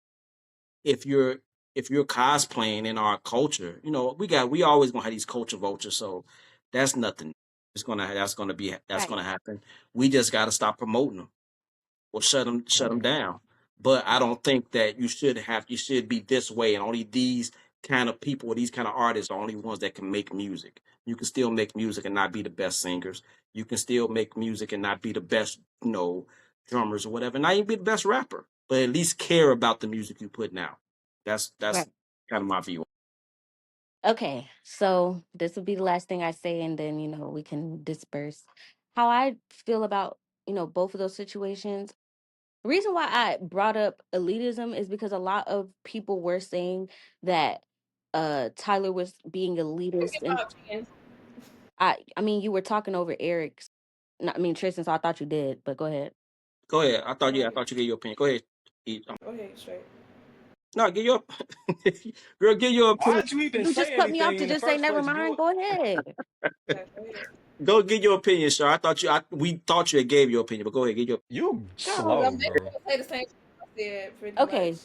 if you're if you're cosplaying in our culture, we always gonna have these culture vultures. So that's nothing. That's Right. gonna happen. We just gotta stop promoting them or shut them down. But I don't think that you should be this way, and only these kind of people or these kind of artists are only ones that can make music. You can still make music and not be the best singers. You can still make music and not be the best, drummers or whatever. Not even be the best rapper, but at least care about the music you putting out. That's Right. kind of my view. Okay, so this will be the last thing I say, and then we can disperse. How I feel about both of those situations. The reason why I brought up elitism is because a lot of people were saying that Tyler was being elitist, Give and my opinion. I mean you were talking over Eric's. No, I mean Tristan, so I thought you did, but go ahead. Go ahead. Go I ahead. thought you gave your opinion. Go ahead. Go ahead, straight. No, give your girl. Give your opinion. Why'd you even You just say cut me off anything to in the just say first never place? mind. Go ahead. Yeah, go ahead. Go get your opinion, sir. We thought you had gave your opinion, but go ahead, get your. You God. I'm slow, never bro. gonna say the same thing I said, pretty much. Okay.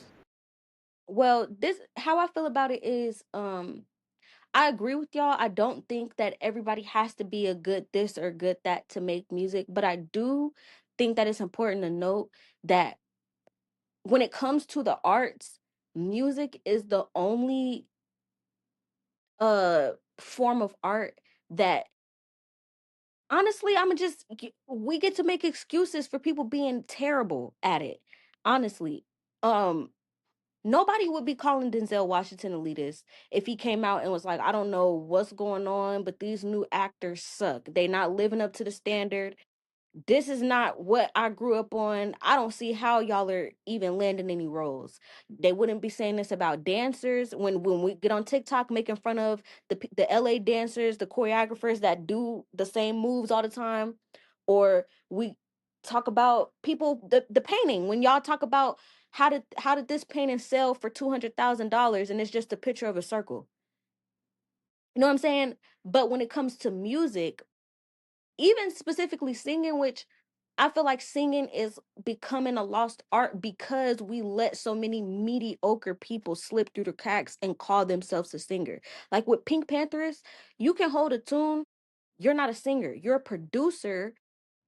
Well, this how I feel about it is I agree with y'all. I don't think that everybody has to be a good this or good that to make music, but I do think that it's important to note that when it comes to the arts, music is the only form of art that honestly, we get to make excuses for people being terrible at it. Honestly. Um Nobody would be calling Denzel Washington elitist if he came out and was like, I don't know what's going on, but these new actors suck. They not living up to the standard. This is not what I grew up on. I don't see how y'all are even landing any roles. They wouldn't be saying this about dancers when we get on TikTok making fun of the LA dancers, the choreographers that do the same moves all the time, or we talk about people the painting when y'all talk about how did this painting sell for $200,000 and it's just a picture of a circle. You know what I'm saying? But when it comes to music, even specifically singing, which I feel like singing is becoming a lost art because we let so many mediocre people slip through the cracks and call themselves a singer. Like with Pink Panthers, you can hold a tune, you're not a singer, you're a producer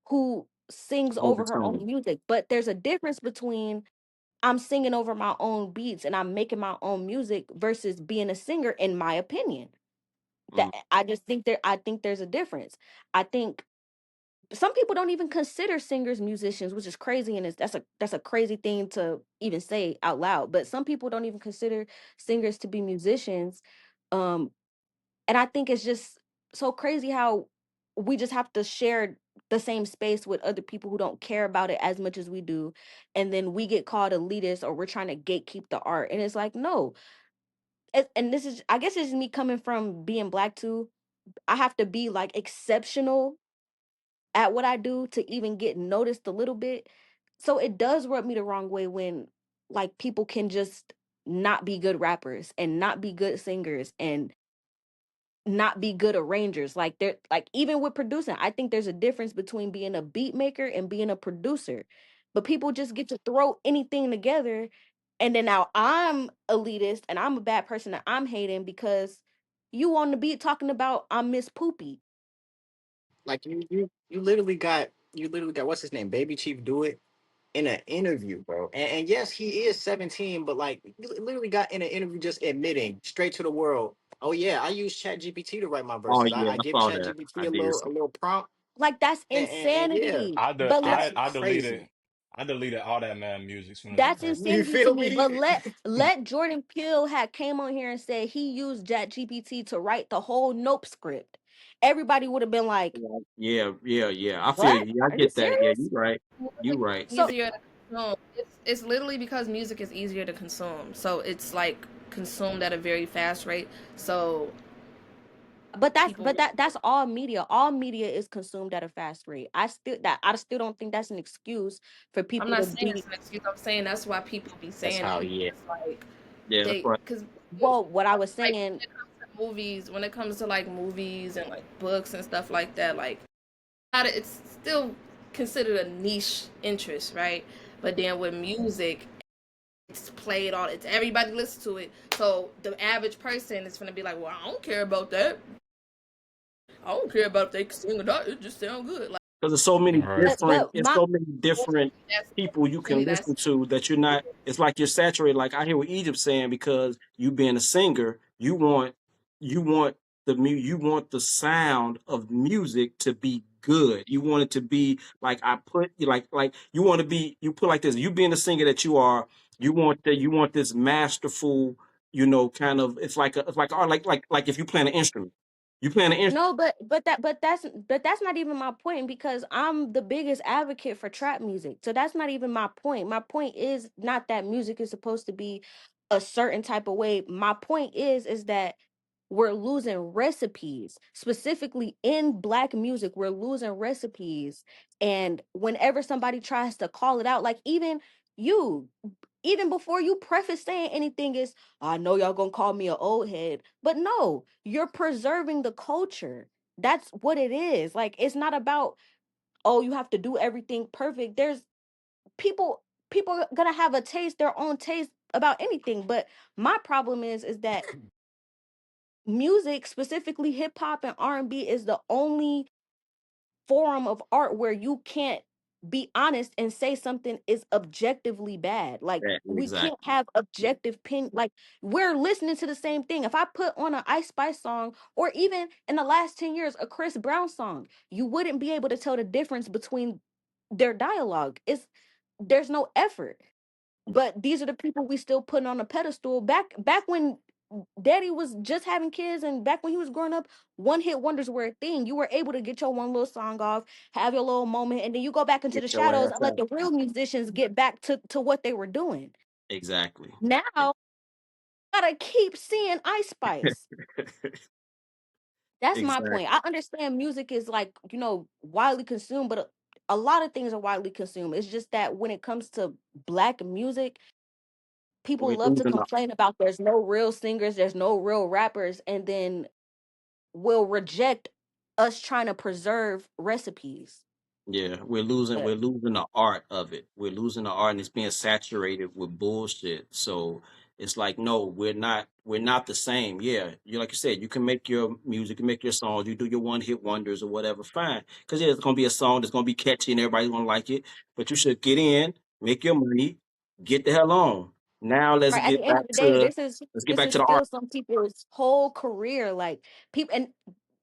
who sings Hold the over her own tone. music. But there's a difference between I'm singing over my own beats and I'm making my own music versus being a singer, in my opinion. That Mm. I think there's a difference. I think some people don't even consider singers musicians, which is crazy, and that's a crazy thing to even say out loud. But some people don't even consider singers to be musicians, um, and I think it's just so crazy how we just have to share the same space with other people who don't care about it as much as we do, and then we get called elitist or we're trying to gatekeep the art, and it's like no. And this is, I guess, it's me coming from being black too. I have to be like exceptional at what I do to even get noticed a little bit. So it does rub me the wrong way when like people can just not be good rappers and not be good singers and not be good arrangers. Like they're like even with producing, I think there's a difference between being a beat maker and being a producer. But people just get to throw anything together and then now I'm elitist and I'm a bad person that I'm hating because you on the beat talking about I'm Miss Poopy. Like you literally got what's his name, Baby Chief, do it in an interview, bro. And yes, he is 17, but like you literally got in an interview just admitting straight to the world, oh yeah, I use Chat GPT to write my Oh verses. I, yeah, I I give saw Chat that. I GPT a did little see. prompt Like that's and yeah, insanity. But that's I crazy. deleted all that man music as soon as it that's happened. You insanity to feel me. me? But let Jordan Peele had came on here and said he used ChatGPT to write the whole Nope script. Everybody would have been like, Yeah, yeah, yeah. I feel "What? you. Yeah, I Are you get that. Yeah, serious?" you right. You Music right. is So, easier to consume. It's literally because music is easier to consume. So it's like consumed at a very fast rate. So but people that's all media. All media is consumed at a fast rate. I still don't think that's an excuse for I'm people not to saying be. it's an excuse. I'm saying that's why people be That's saying how it. yeah. It's like Yeah, that's they right. because Well, what I was like saying, when it comes to movies, when it comes to like movies and like books and stuff like that, like it's still considered a niche interest, right? But then with music, it's played all it's everybody listens to it. So the average person is gonna be like, well, I don't care about that. I don't care about if they can sing or not. It just sounds good. Like Because there's so many Right. different, but it's my so many different that's people you can really that's listen to that you're not. It's like you're saturated. Like I hear what Egypt saying because you being a singer, you want you want the sound of music to be good. You want it to be like I put you like you want to be you put like this. You being the singer that you are, you want this masterful, kind of. It's like art, like if you playing an instrument, you playing an instrument. No, but that's not even my point because I'm the biggest advocate for trap music. So that's not even my point. My point is not that music is supposed to be a certain type of way. My point is that we're losing recipes. Specifically in black music, we're losing recipes. And whenever somebody tries to call it out, like you, even before you preface saying anything is, I know y'all gonna call me an old head, but no, you're preserving the culture. That's what it is. Like it's not about, oh, you have to do everything perfect. There's people are gonna have a taste, their own taste about anything. But my problem is that music, specifically hip hop and R&B, is the only form of art where you can't be honest and say something is objectively bad. Like Yeah, we can't exactly. have objective pin like we're listening to the same thing. If I put on an Ice Spice song or even in the last 10 years a Chris Brown song, you wouldn't be able to tell the difference between their dialogue. It's there's no effort. But these are the people we still putting on a pedestal. Back when daddy was just having kids and back when he was growing up, one hit wonders were a thing. You were able to get your one little song off, have your little moment, and then you go back into Get the your shadows ass and let out. the real musicians get back to what they were doing. Exactly. Now gotta keep seeing Ice Spice. That's my Exactly. point. I understand music is like, widely consumed, but a lot of things are widely consumed. It's just that when it comes to black music, people We're love to losing the complain about there's no real singers, there's no real rappers, and then will reject us trying to preserve recipes. Yeah, we're But losing the art of it. We're losing the art and it's being saturated with bullshit. So it's like, no, we're not the same. Yeah, you like you said, you can make your music, you can make your songs, you do your one hit wonders or whatever, fine. Because yeah, it's gonna be a song that's gonna be catchy and everybody's gonna like it. But you should get in, make your money, get the hell on. Now right at the end of the day, let's get this back is to the art. still some people's whole career. Like people, and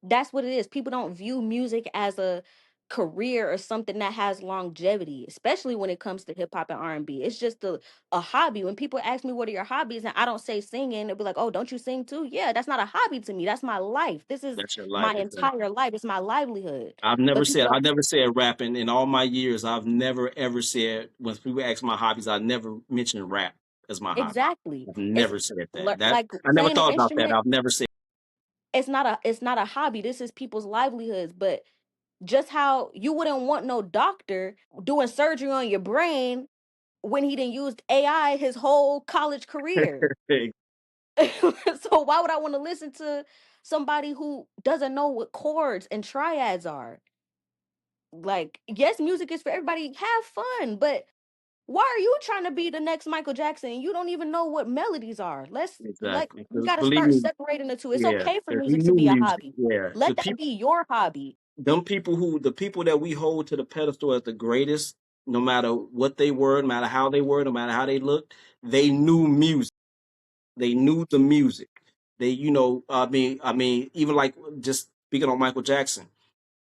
that's what it is. People don't view music as a career or something that has longevity, especially when it comes to hip hop and R&B. It's just a hobby. When people ask me what are your hobbies and I don't say singing, they'll be like, "Oh, don't you sing too?" Yeah, that's not a hobby to me. That's my life. This is That's your my life, exactly. entire life. It's my livelihood. But people don't I've never said rapping in all my years. I've never ever said when people ask my hobbies, I never mentioned rap as my hobby. exactly. I've It's never said that. That like I never playing an thought about that. instrument. I've never said It's not a hobby. This is people's livelihoods. But just how you wouldn't want no doctor doing surgery on your brain when he didn't used AI his whole college career. So why would I want to listen to somebody who doesn't know what chords and triads are? Like, yes, music is for everybody. Have fun, but why are you trying to be the next Michael Jackson? You don't even know what melodies are. exactly. We 'Cause got to believe start me, separating the two. It's yeah, okay for because he music to knew be a music. hobby. Yeah, Let the that people, be your hobby. the people that we hold to the pedestal as the greatest, no matter what they were, no matter how they were, no matter how they looked, they knew music. They knew the music. They, even like just speaking on Michael Jackson.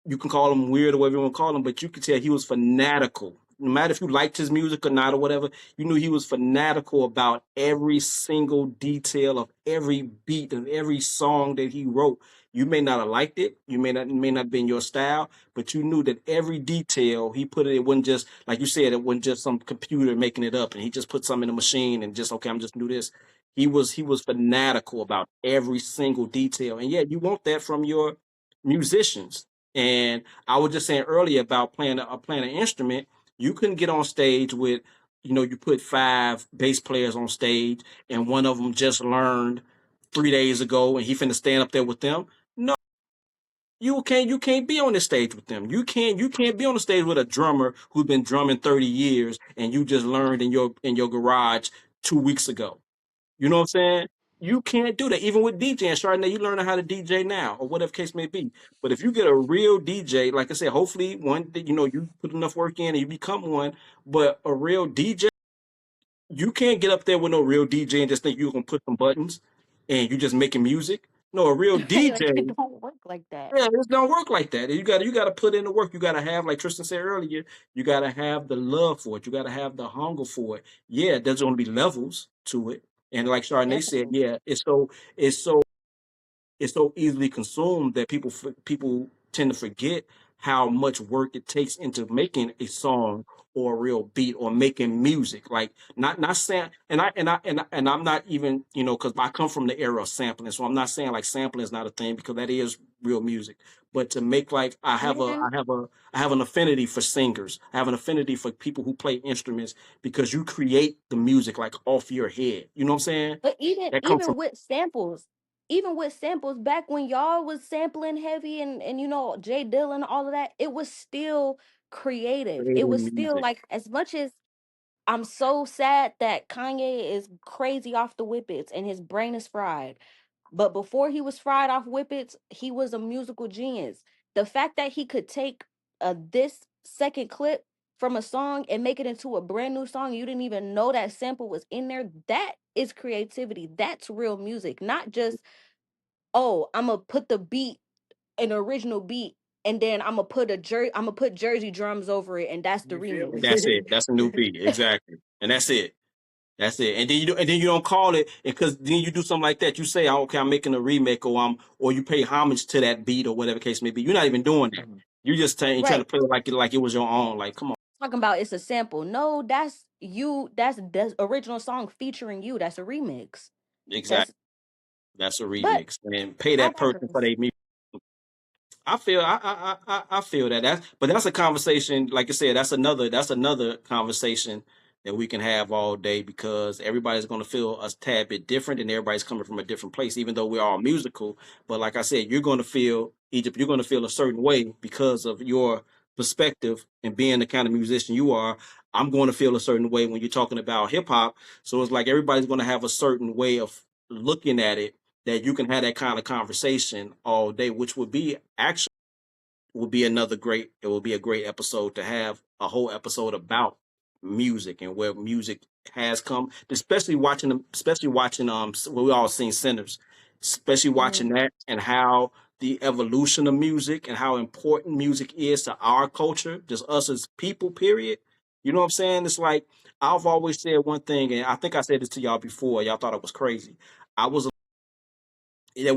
You can call him weird or whatever you want to call him, but you could tell he was fanatical. No matter if you liked his music or not or whatever, you knew he was fanatical about every single detail of every beat of every song that he wrote. You may not have liked it, it may not have been your style, but you knew that every detail he put it wasn't just like you said, it wasn't just some computer making it up and he just put something in the machine and just okay, I'm just gonna do this. He was fanatical about every single detail. And yeah, you want that from your musicians. And I was just saying earlier about playing an instrument. You couldn't get on stage with, you put five bass players on stage, and one of them just learned 3 days ago, and he finna stand up there with them. No, you can't be on the stage with them. You can't be on the stage with a drummer who's been drumming 30 years, and you just learned in your garage 2 weeks ago. You know what I'm saying? You can't do that. Even with DJing, Chardonnay, you learning how to DJ now, or whatever case may be. But if you get a real DJ, like I said, hopefully one that you put enough work in and you become one. But a real DJ, you can't get up there with no real DJ and just think you're gonna put some buttons and you just making music. No, a real Like DJ, it don't work like that. yeah, it don't work like that. You gotta put in the work. You gotta have, like Tristan said earlier, you gotta have the love for it. You gotta have the hunger for it. Yeah, there's gonna be levels to it. And like Chardonnay said, Definitely. yeah, it's so easily consumed that people tend to forget how much work it takes into making a song or a real beat or making music. Like not saying, and I'm not even because I come from the era of sampling, so I'm not saying like sampling is not a thing because that is real music. But to make like Man, I have an affinity for singers. I have an affinity for people who play instruments because you create the music like off your head. You know what I'm saying? but even That comes from even with samples, back when y'all was sampling heavy and Jay Dillon, all of that, it was still creative. It was creating still music. like, as much as I'm so sad that Kanye is crazy off the whippets and his brain is fried. But before he was fried off whippets, he was a musical genius. The fact that he could take this second clip from a song and make it into a brand new song. You didn't even know that sample was in there. That is creativity. That's real music, not just, oh, I'm gonna put the beat, an original beat, and then I'm gonna put Jersey drums over it, and that's the You feel me? remix. That's it. That's a new beat. Exactly. And that's it. That's it. And then you don't call it, because then you do something like that. You say, "Oh, okay, I'm making a remake," or you pay homage to that beat or whatever case may be. You're not even doing that. You just trying to Right. play it like it was your own. Like, come on. Talking about it's a sample. No, that's you. That's original song featuring you. That's a remix. Exactly. That's That's a but remix. And pay I that person for digress. their music. I feel that. That's a conversation. Like I said, that's another conversation that we can have all day, because everybody's going to feel a tad bit different, and everybody's coming from a different place. Even though we're all musical, but like I said, you're going to feel Egypt. You're going to feel a certain way because of your perspective and being the kind of musician you are. I'm going to feel a certain way when you're talking about hip hop. So it's like everybody's going to have a certain way of looking at it, that you can have that kind of conversation all day, which would be actually will be another great it will be a great episode to have a whole episode about music and where music has come, especially watching what we all seen Sinners, especially watching Mhm. that, and how the evolution of music and how important music is to our culture, just us as people, period. You know what I'm saying? It's like, I've always said one thing, and I think I said this to y'all before. Y'all thought it was crazy. I was I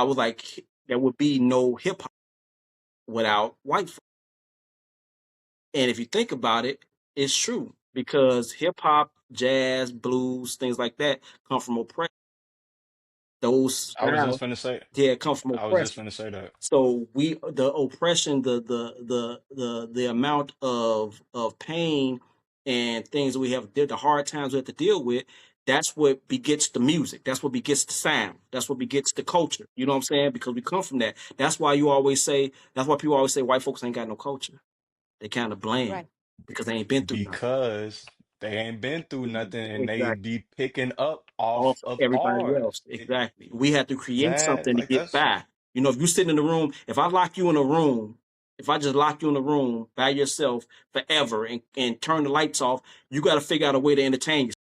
was like, there would be no hip hop without white folks. And if you think about it, it's true, because hip hop, jazz, blues, things like that come from oppression. Those I was styles, just finna say. yeah, come from I was just oppression. finna say that. So the oppression, the amount of pain and things that we have, the hard times we have to deal with. That's what begets the music. That's what begets the sound. That's what begets the culture. You know what I'm saying? Because we come from that. That's why you always say. That's why people always say white folks ain't got no culture. They kind of bland Right. because they ain't been through nothing. Because they ain't been through nothing and they Exactly. be picking up off Off of everybody else. ours. Exactly. We have to create Man, something to like get that's by. You know, if you sit in the room, if I lock you in a room, if I just lock you in a room by yourself forever and turn the lights off, you got to figure out a way to entertain yourself.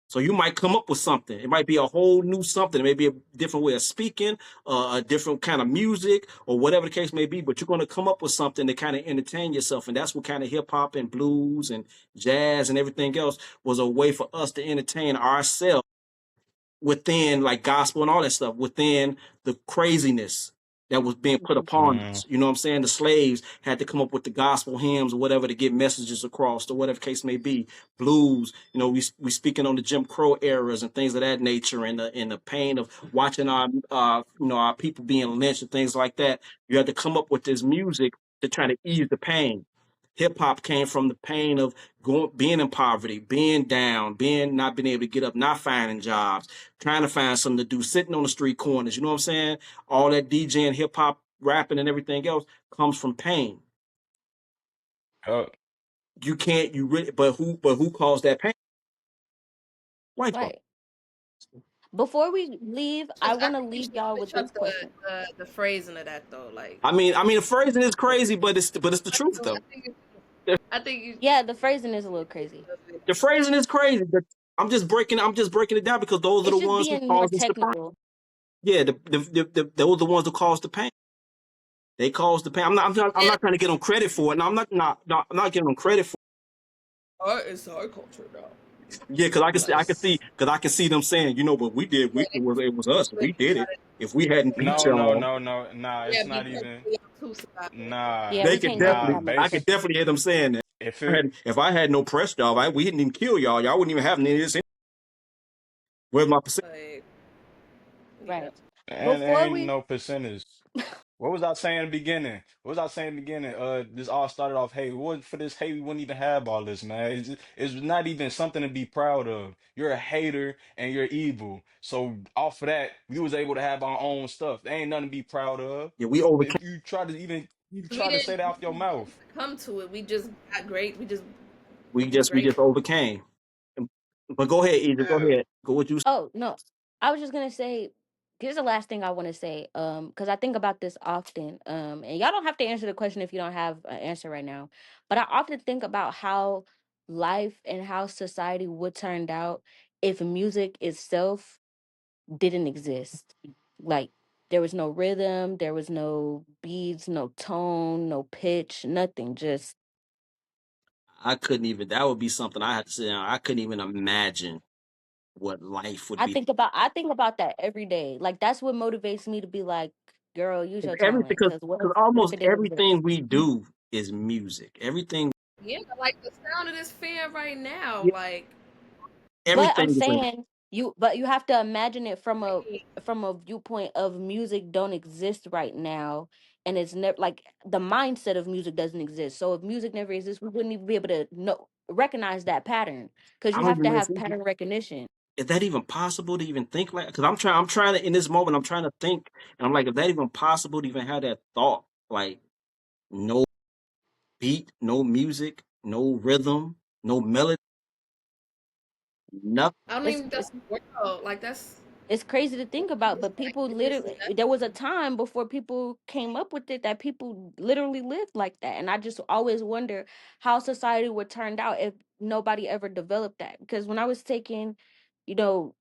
So you might come up with something. It might be a whole new something. It may be a different way of speaking, a different kind of music, or whatever the case may be. But you're going to come up with something to kind of entertain yourself, and that's what kind of hip hop and blues and jazz and everything else was a way for us to entertain ourselves within, like gospel and all that stuff, within the craziness that was being put Mhm. upon mm, us. You know what I'm saying? The slaves had to come up with the gospel hymns or whatever to get messages across, or whatever case may be. Blues, we speaking on the Jim Crow eras and things of that nature, and the pain of watching our people being lynched and things like that. You had to come up with this music to try to ease the pain. Hip hop came from the pain of being in poverty, being down, being not being able to get up, not finding jobs, trying to find something to do, sitting on the street corners. You know what I'm saying? All that DJing, hip hop, rapping, and everything else comes from pain. uh, You can't, you really, but who caused that pain? White folks. Right. Before we leave, I Just I want to think you leave should y'all with switch this up question. the phrasing of that though. Like I mean, the phrasing is crazy, but it's the truth I though. think The, I think you Yeah, the phrasing is a little crazy. the phrasing is crazy, but I'm just breaking it down, because those are the It's just ones who being more caused us the pain. technical. Yeah, those are the ones who caused the pain. They caused the pain. I'm yeah, not trying to get them credit for it. No, I'm not giving them credit for. it's our culture now. Yeah, because Like I can see them saying, what we did, yeah, it was us. but We you did it. gotta If we hadn't beat no, no, y'all, no, no, nah, yeah, it's be not even perfectly obtuse about it. nah, Yeah, they we could can't go nah, definitely, that I much. could base definitely hear them saying that. if it If I had no press job, we didn't even kill y'all. Y'all wouldn't even have any of this. Where's my percent? Like yeah. Right. and there Before ain't we no percentage. What was I saying in the beginning? What was I saying in the beginning? This all started off, hey, if it wasn't for this hate, we wouldn't even have all this, man. It's not even something to be proud of. You're a hater and you're evil. So off of that, we was able to have our own stuff. There ain't nothing to be proud of. Yeah, we overcame. If you try to even you We try to say that off your didn't mouth. come to it. We just got great. We just We was just we just grateful. overcame. But go ahead, Edith. Go Yeah. ahead. Go what you. Oh, no. I was just going to say, here's the last thing I want to say. Because I think about this often. And y'all don't have to answer the question if you don't have an answer right now. But I often think about how life and how society would turn out if music itself didn't exist. Like there was no rhythm, there was no beats, no tone, no pitch, nothing. Just I couldn't even. That would be something I had to sit down. I couldn't even imagine what life would be. I think about that every day. Like that's what motivates me to be like, girl, use your Everything, talent. Because because what if almost it didn't everything exist? we do is music. Everything, Yeah, like the sound of this fan right now, yeah, like But I'm everything is. saying but you have to imagine it from a viewpoint of music don't exist right now, and it's never like the mindset of music doesn't exist. So if music never exists, we wouldn't even be able to know recognize that pattern because I you don't have even to know if have pattern recognition. is that even possible to even think like. Because I'm trying to in this moment. I'm trying to think, and I'm like, is that even possible to even have that thought? Like no beat, no music, no rhythm, no melody, nothing. I don't It's even it's that's the world. Like that's it's crazy to think about, but like people it's literally there was a time before people came up with it that people literally lived like that. And I just always wonder how society would turn out if nobody ever developed that. Because when I was taking, you know,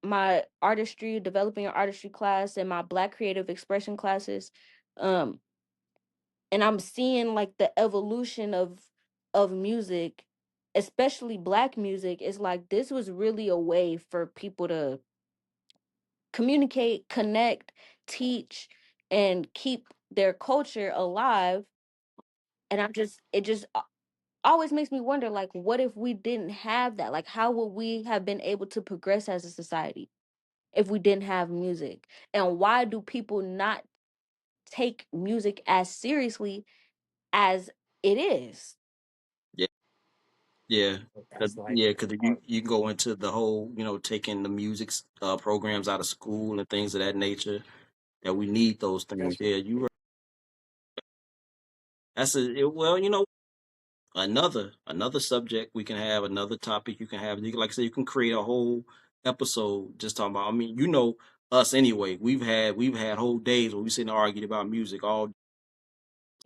my artistry, developing an artistry class and my black creative expression classes, um, and I'm seeing like the evolution of music, especially black music, is like this was really a way for people to communicate, connect, teach, and keep their culture alive. And it just always makes me wonder, like, what if we didn't have that? Like, how would we have been able to progress as a society if we didn't have music? And why do people not take music as seriously as it is? Yeah, yeah, That's like yeah. Because art. you go into the whole, taking the music programs out of school and things of that nature. That we need those things. That's Yeah, you right. That's well, another subject we can have, another topic you can have. You can, like I said, you can create a whole episode just talking about. I mean, us anyway. We've had whole days where we sit and argue about music all.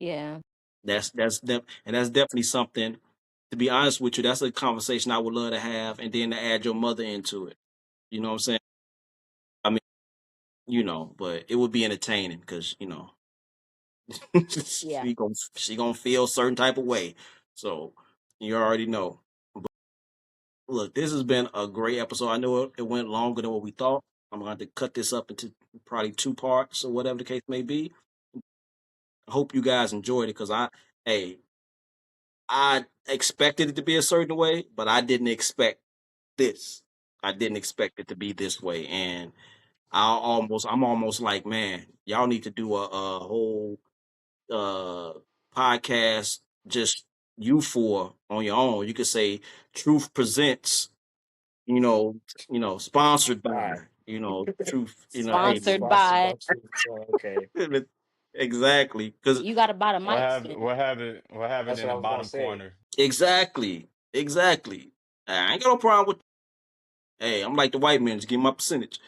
Yeah. And that's definitely something. To be honest with you, that's a conversation I would love to have, and then to add your mother into it. You know what I'm saying? I mean, but it would be entertaining because Yeah. she gonna feel a certain type of way. So you already know. Look, this has been a great episode. I know it went longer than what we thought. I'm going to have to cut this up into probably two parts or whatever the case may be. I hope you guys enjoyed it because hey, I expected it to be a certain way, but I didn't expect this. I didn't expect it to be this way, and I'm almost like, man, y'all need to do a whole uh podcast just you four on your own. You could say Truth presents, you know, sponsored by, Right. Truth, hey, Sponsored Sponsored by, by Troof. Okay. exactly, because you gotta buy the mic stand. What have it That's in what I the was gonna bottom say. corner? exactly. I ain't got no problem with. Hey, I'm like the white man, just give me my percentage.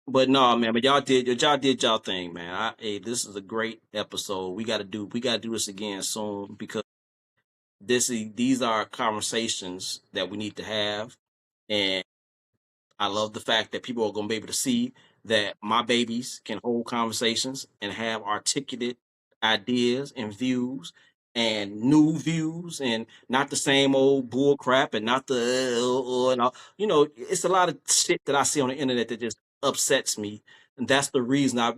But no, man. But y'all did y'all thing, man. Hey, this is a great episode. We got to do this again soon because these are conversations that we need to have, and I love the fact that people are going to be able to see that my babies can hold conversations and have articulate ideas and views and new views and not the same old bull crap and not the and all. It's a lot of shit that I see on the internet that just upsets me, and that's the reason I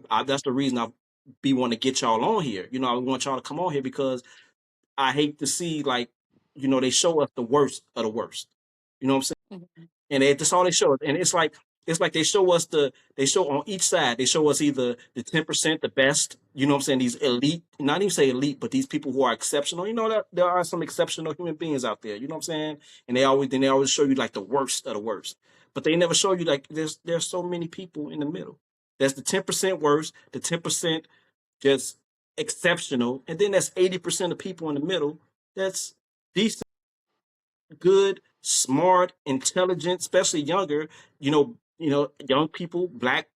be want to get y'all on here. I want y'all to come on here because I hate to see, like, they show us the worst of the worst. You know what I'm saying? Mhm. And that's all they show us. And it's like they show on each side, they show us either the 10%, the best, you know what I'm saying, these elite, not even say elite, but these people who are exceptional. That there are some exceptional human beings out there, you know what I'm saying? And they always show you like the worst of the worst. But they never show you like there's so many people in the middle. There's the 10% worst, the 10% just exceptional, and then that's 80% of people in the middle that's decent, good, smart, intelligent, especially younger, you know, young people, black,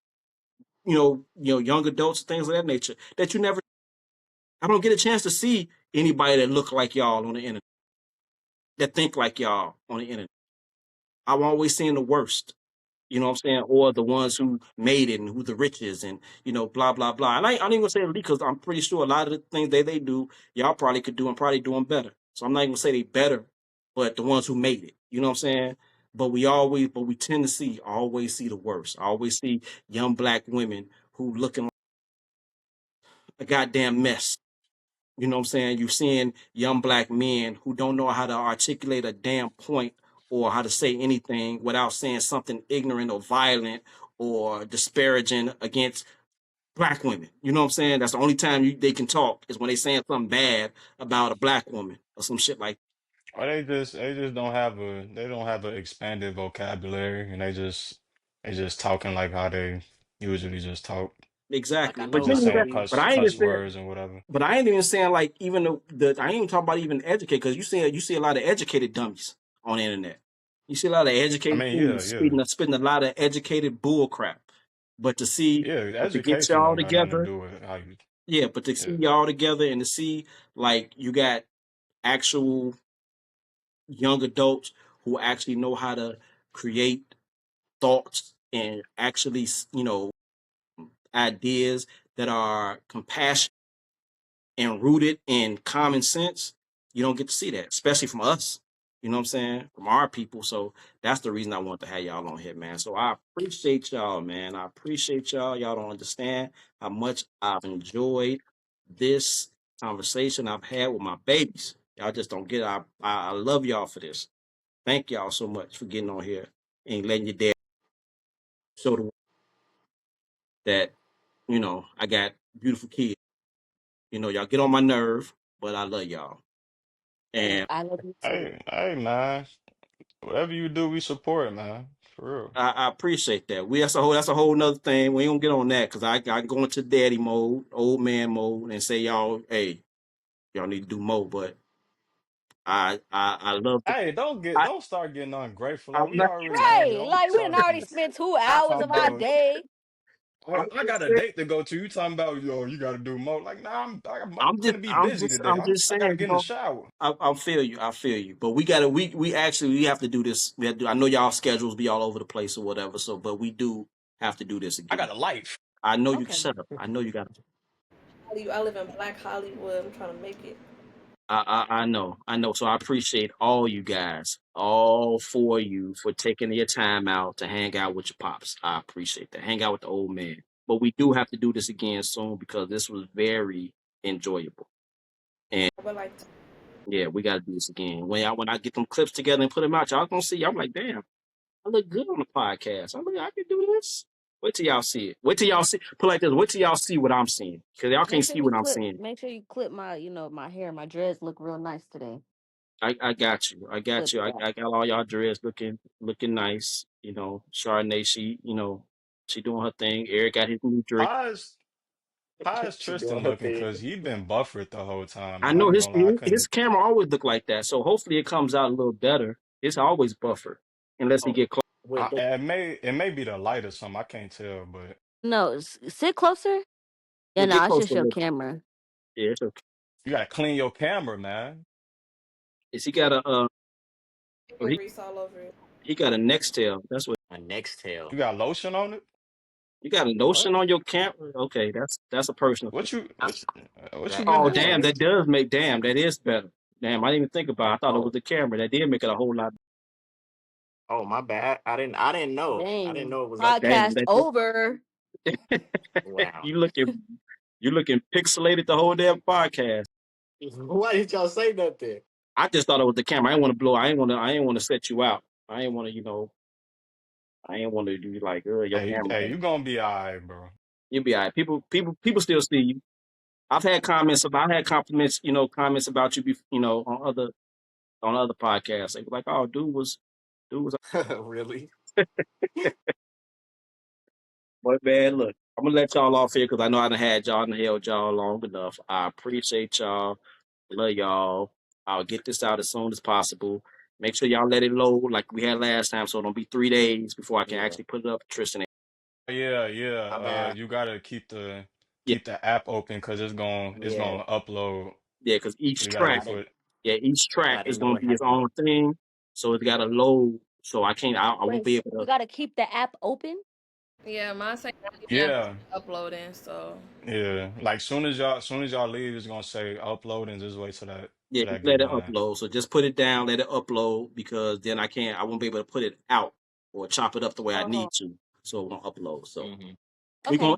young adults, things of that nature that you never. I don't get a chance to see anybody that look like y'all on the internet, that think like y'all on the internet. I'm always seeing the worst. You know what I'm saying? Or the ones who made it and who the rich is and, blah, blah, blah. And I ain't even gonna say elite because I'm pretty sure a lot of the things they do, y'all probably could do and probably doing better. So I'm not even gonna say they better, but the ones who made it. You know what I'm saying? But we tend to always see the worst. I always see young black women who looking like a goddamn mess. You know what I'm saying? You're seeing young black men who don't know how to articulate a damn point or how to say anything without saying something ignorant or violent or disparaging against black women. You know what I'm saying? That's the only time they can talk is when they saying something bad about a black woman or some shit like Or they just don't have an expanded vocabulary, and they just talking like how they usually just talk. that. Like I Exactly. But know you Just ain't saying even, how but cuss I ain't even cuss saying words and whatever. but I ain't even saying like even I ain't even talking about even educate because you see a lot of educated dummies on the internet. You see a lot of I educated mean, yeah, fools yeah. spitting a lot of educated bull crap. But to see, Yeah, but to get education y'all don't got nothing to together, do with how you. yeah. But to see Yeah, y'all together and to see like you got actual young adults who actually know how to create thoughts and actually, ideas that are compassionate and rooted in common sense, you don't get to see that, especially from us. You know what I'm saying? From our people. So that's the reason I want to have y'all on here, man. So I appreciate y'all, man. I appreciate y'all. Y'all don't understand how much I've enjoyed this conversation I've had with my babies. Y'all just don't get it. I love y'all for this. Thank y'all so much for getting on here and letting your dad show the world that, I got beautiful kids. Y'all get on my nerve, but I love y'all. And And I love you too. hey, man. Whatever you do, we support, man. For real. I appreciate that. That's a whole nother thing. We don't get on that because I go into daddy mode, old man mode, and say y'all need to do more. But I love the Hey, don't get I don't start getting ungrateful. I'm Like we not already know you. Right. Don't Like we done talk to already me. spent two I, hours Talk of our about day. I'm I just got a saying, date to go to. You talking about you got to do more? Like nah, I'm I'm just finna be I'm busy just today. I'm just I saying, gotta get in the shower. I feel you. I feel you. But we have to do this. I know y'all schedules be all over the place or whatever. So, but we do have to do this I again. got a life. I know you Okay. shut up. I know you got. I live in Black Hollywood. I'm trying to make it. I know. So I appreciate all you guys, all four of you, for taking your time out to hang out with your pops. I appreciate that. Hang out with the old man. But we do have to do this again soon because this was very enjoyable. And I would like to. yeah, we got to do this again. When I get them clips together and put them out, y'all gonna see. I'm like, damn, I look good on the podcast. I can do this. Wait till y'all see it. Wait till y'all see. Put it like this. Wait till y'all see what I'm seeing because y'all can't see what I'm seeing. Make sure you clip my, my hair. My dreads look real nice today. I got you. I got Clip you. that. I got all y'all dressed looking nice. Chardonnay, she doing her thing. Eric got his new drink. How is how is she doing Tristan her looking? thing. Cause he been buffered the whole time, I man. I know ain't his gonna lie, I his, his couldn't. camera always look like that. So hopefully it comes out a little better. It's always buffered unless he Oh, get close. wait, It may be the light or something. I can't tell, but No, sit closer. Yeah, Yeah, no, get it's close just to a your little. camera. Yeah, it's okay. you gotta clean your camera, man. Is he got a Get or me grease all over it. he got a Nextel. That's what a next tail. You got lotion on it? you got a lotion What? on your camera. Okay, that's a personal thing. What you I, what you that getting Oh that damn, from? next. that is better. Damn, I didn't even think about it. I thought it was Oh, the camera. That did make it a whole lot. oh, my bad. I didn't know. I didn't Dang. know it was up there. Damn, Podcast that over. Wow. you looking pixelated the whole damn podcast. Why did y'all say nothing? I just thought it was the camera. I didn't want to blow. I ain't want to set you out. I ain't want to do like, your camera. Hey, you gonna be all right, bro. You'll be all right. People still see you. I've had compliments, comments about you, on other podcasts. They were like, oh, dude was. Really? But man, look, I'm gonna let y'all off here because I know I done had y'all and held y'all long enough. I appreciate y'all. Love y'all. I'll get this out as soon as possible. Make sure y'all let it load like we had last time, so it don't be 3 days before I can Yeah. actually put it up. Tristan. Yeah, My yeah. bad. You gotta keep the Yeah, app open because it's Yeah. gonna upload. yeah, because So each you gotta Yeah. track, I didn't. put yeah, each Yeah. track I is didn't know gonna it be its had to. own thing, so it's got to load. So I can't, I won't Wait, be so able we to. gotta keep the app open? Yeah, mine saying yeah, uploading. So yeah. Like soon as y'all leave, it's gonna say upload and just wait Yeah, till just that get let it done. upload. So just put it down, let it upload, because then I won't be able to put it out or chop it up the way I Oh, need to, so it won't upload. So Hmm. okay.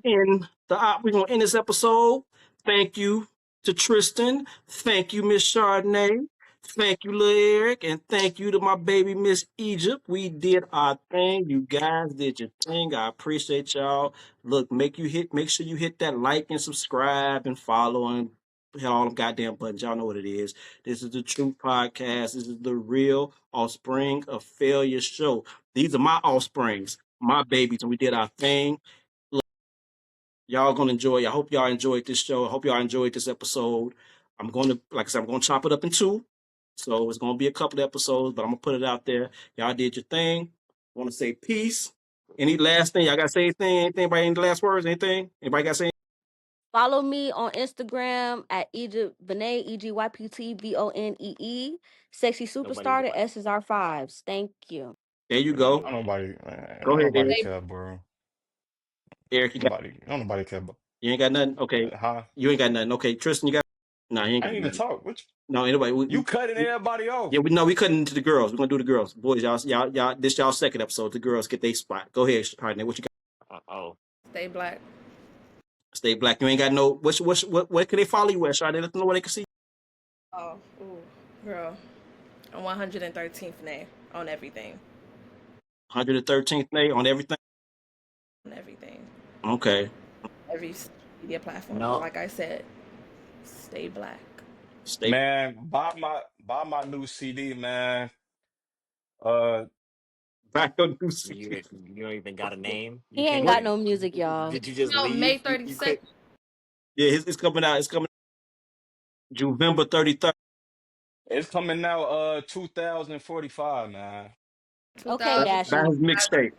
we're gonna end this episode. Thank you to Tristan. Thank you, Miss Chardonnay. Thank you, Lil Eric, and thank you to my baby Miss Egypt. We did our thing. You guys did your thing. I appreciate y'all. Look, make sure you hit that like and subscribe and follow and hit all them goddamn buttons. Y'all know what it is. This is the True Podcast. This is the real offspring of failure show. These are my offsprings, my babies, and we did our thing. Y'all gonna enjoy. I hope y'all enjoyed this show. I hope y'all enjoyed this episode. I'm going to, like I said, I'm going to chop it up in two. So it's going to be a couple of episodes, but I'm going to put it out there. Y'all did your thing. Want to say peace. Any last thing? Y'all got to say anything? Anything? Anybody? Any last words? Anything? Anybody got to say? Follow me on Instagram at Egypt Vonee, EGYPTVONEE. Sexy Nobody Superstar. The watched. S's are fives. Thank you. There you Man, go. Nobody watched. Go don't ahead, nobody Eric. they care, bro. Eric, Don't nobody care, you ain't got nothing. Okay, huh? you ain't got nothing. Okay, Tristan, you got? No, you ain't I got ain't even nothing. talk. Which No, anybody. you cutting everybody Yeah, off? we couldn't into the girls. We're gonna do the girls, boys. Y'all. This y'all second episode. The girls get their spot. Go ahead, Chardonnay. What you got? Oh. stay black. Stay black. You ain't got no. What can they follow you at, Chardonnay? Let them know where they can see. Oh, ooh, girl. I'm 113th name on everything. 113th day on everything. On everything. Okay. Every media platform. But No. like I said, stay black. Stay Man, buy my new CD, man. Uh, back on new You city. you don't even got a name. You He ain't can't What? got even. no music, y'all. Did you just No, May leave? You 32nd. quit. Yeah, it's coming out. It's coming November 33rd. it's coming out 2045, man. Okay, By, by 2025 Dashy. his mixtape.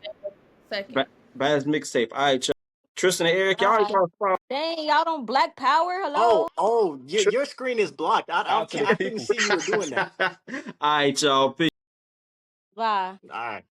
By, 2nd. by his mixtape. All right, y'all. Tristan and Eric, y'all Bye. y'all follow Dang, y'all don't Black Power? Oh, Hello? oh, Tristan. your screen is blocked. Out to the I couldn't people. see you were doing that. All right, y'all. Peace. Bye. All right.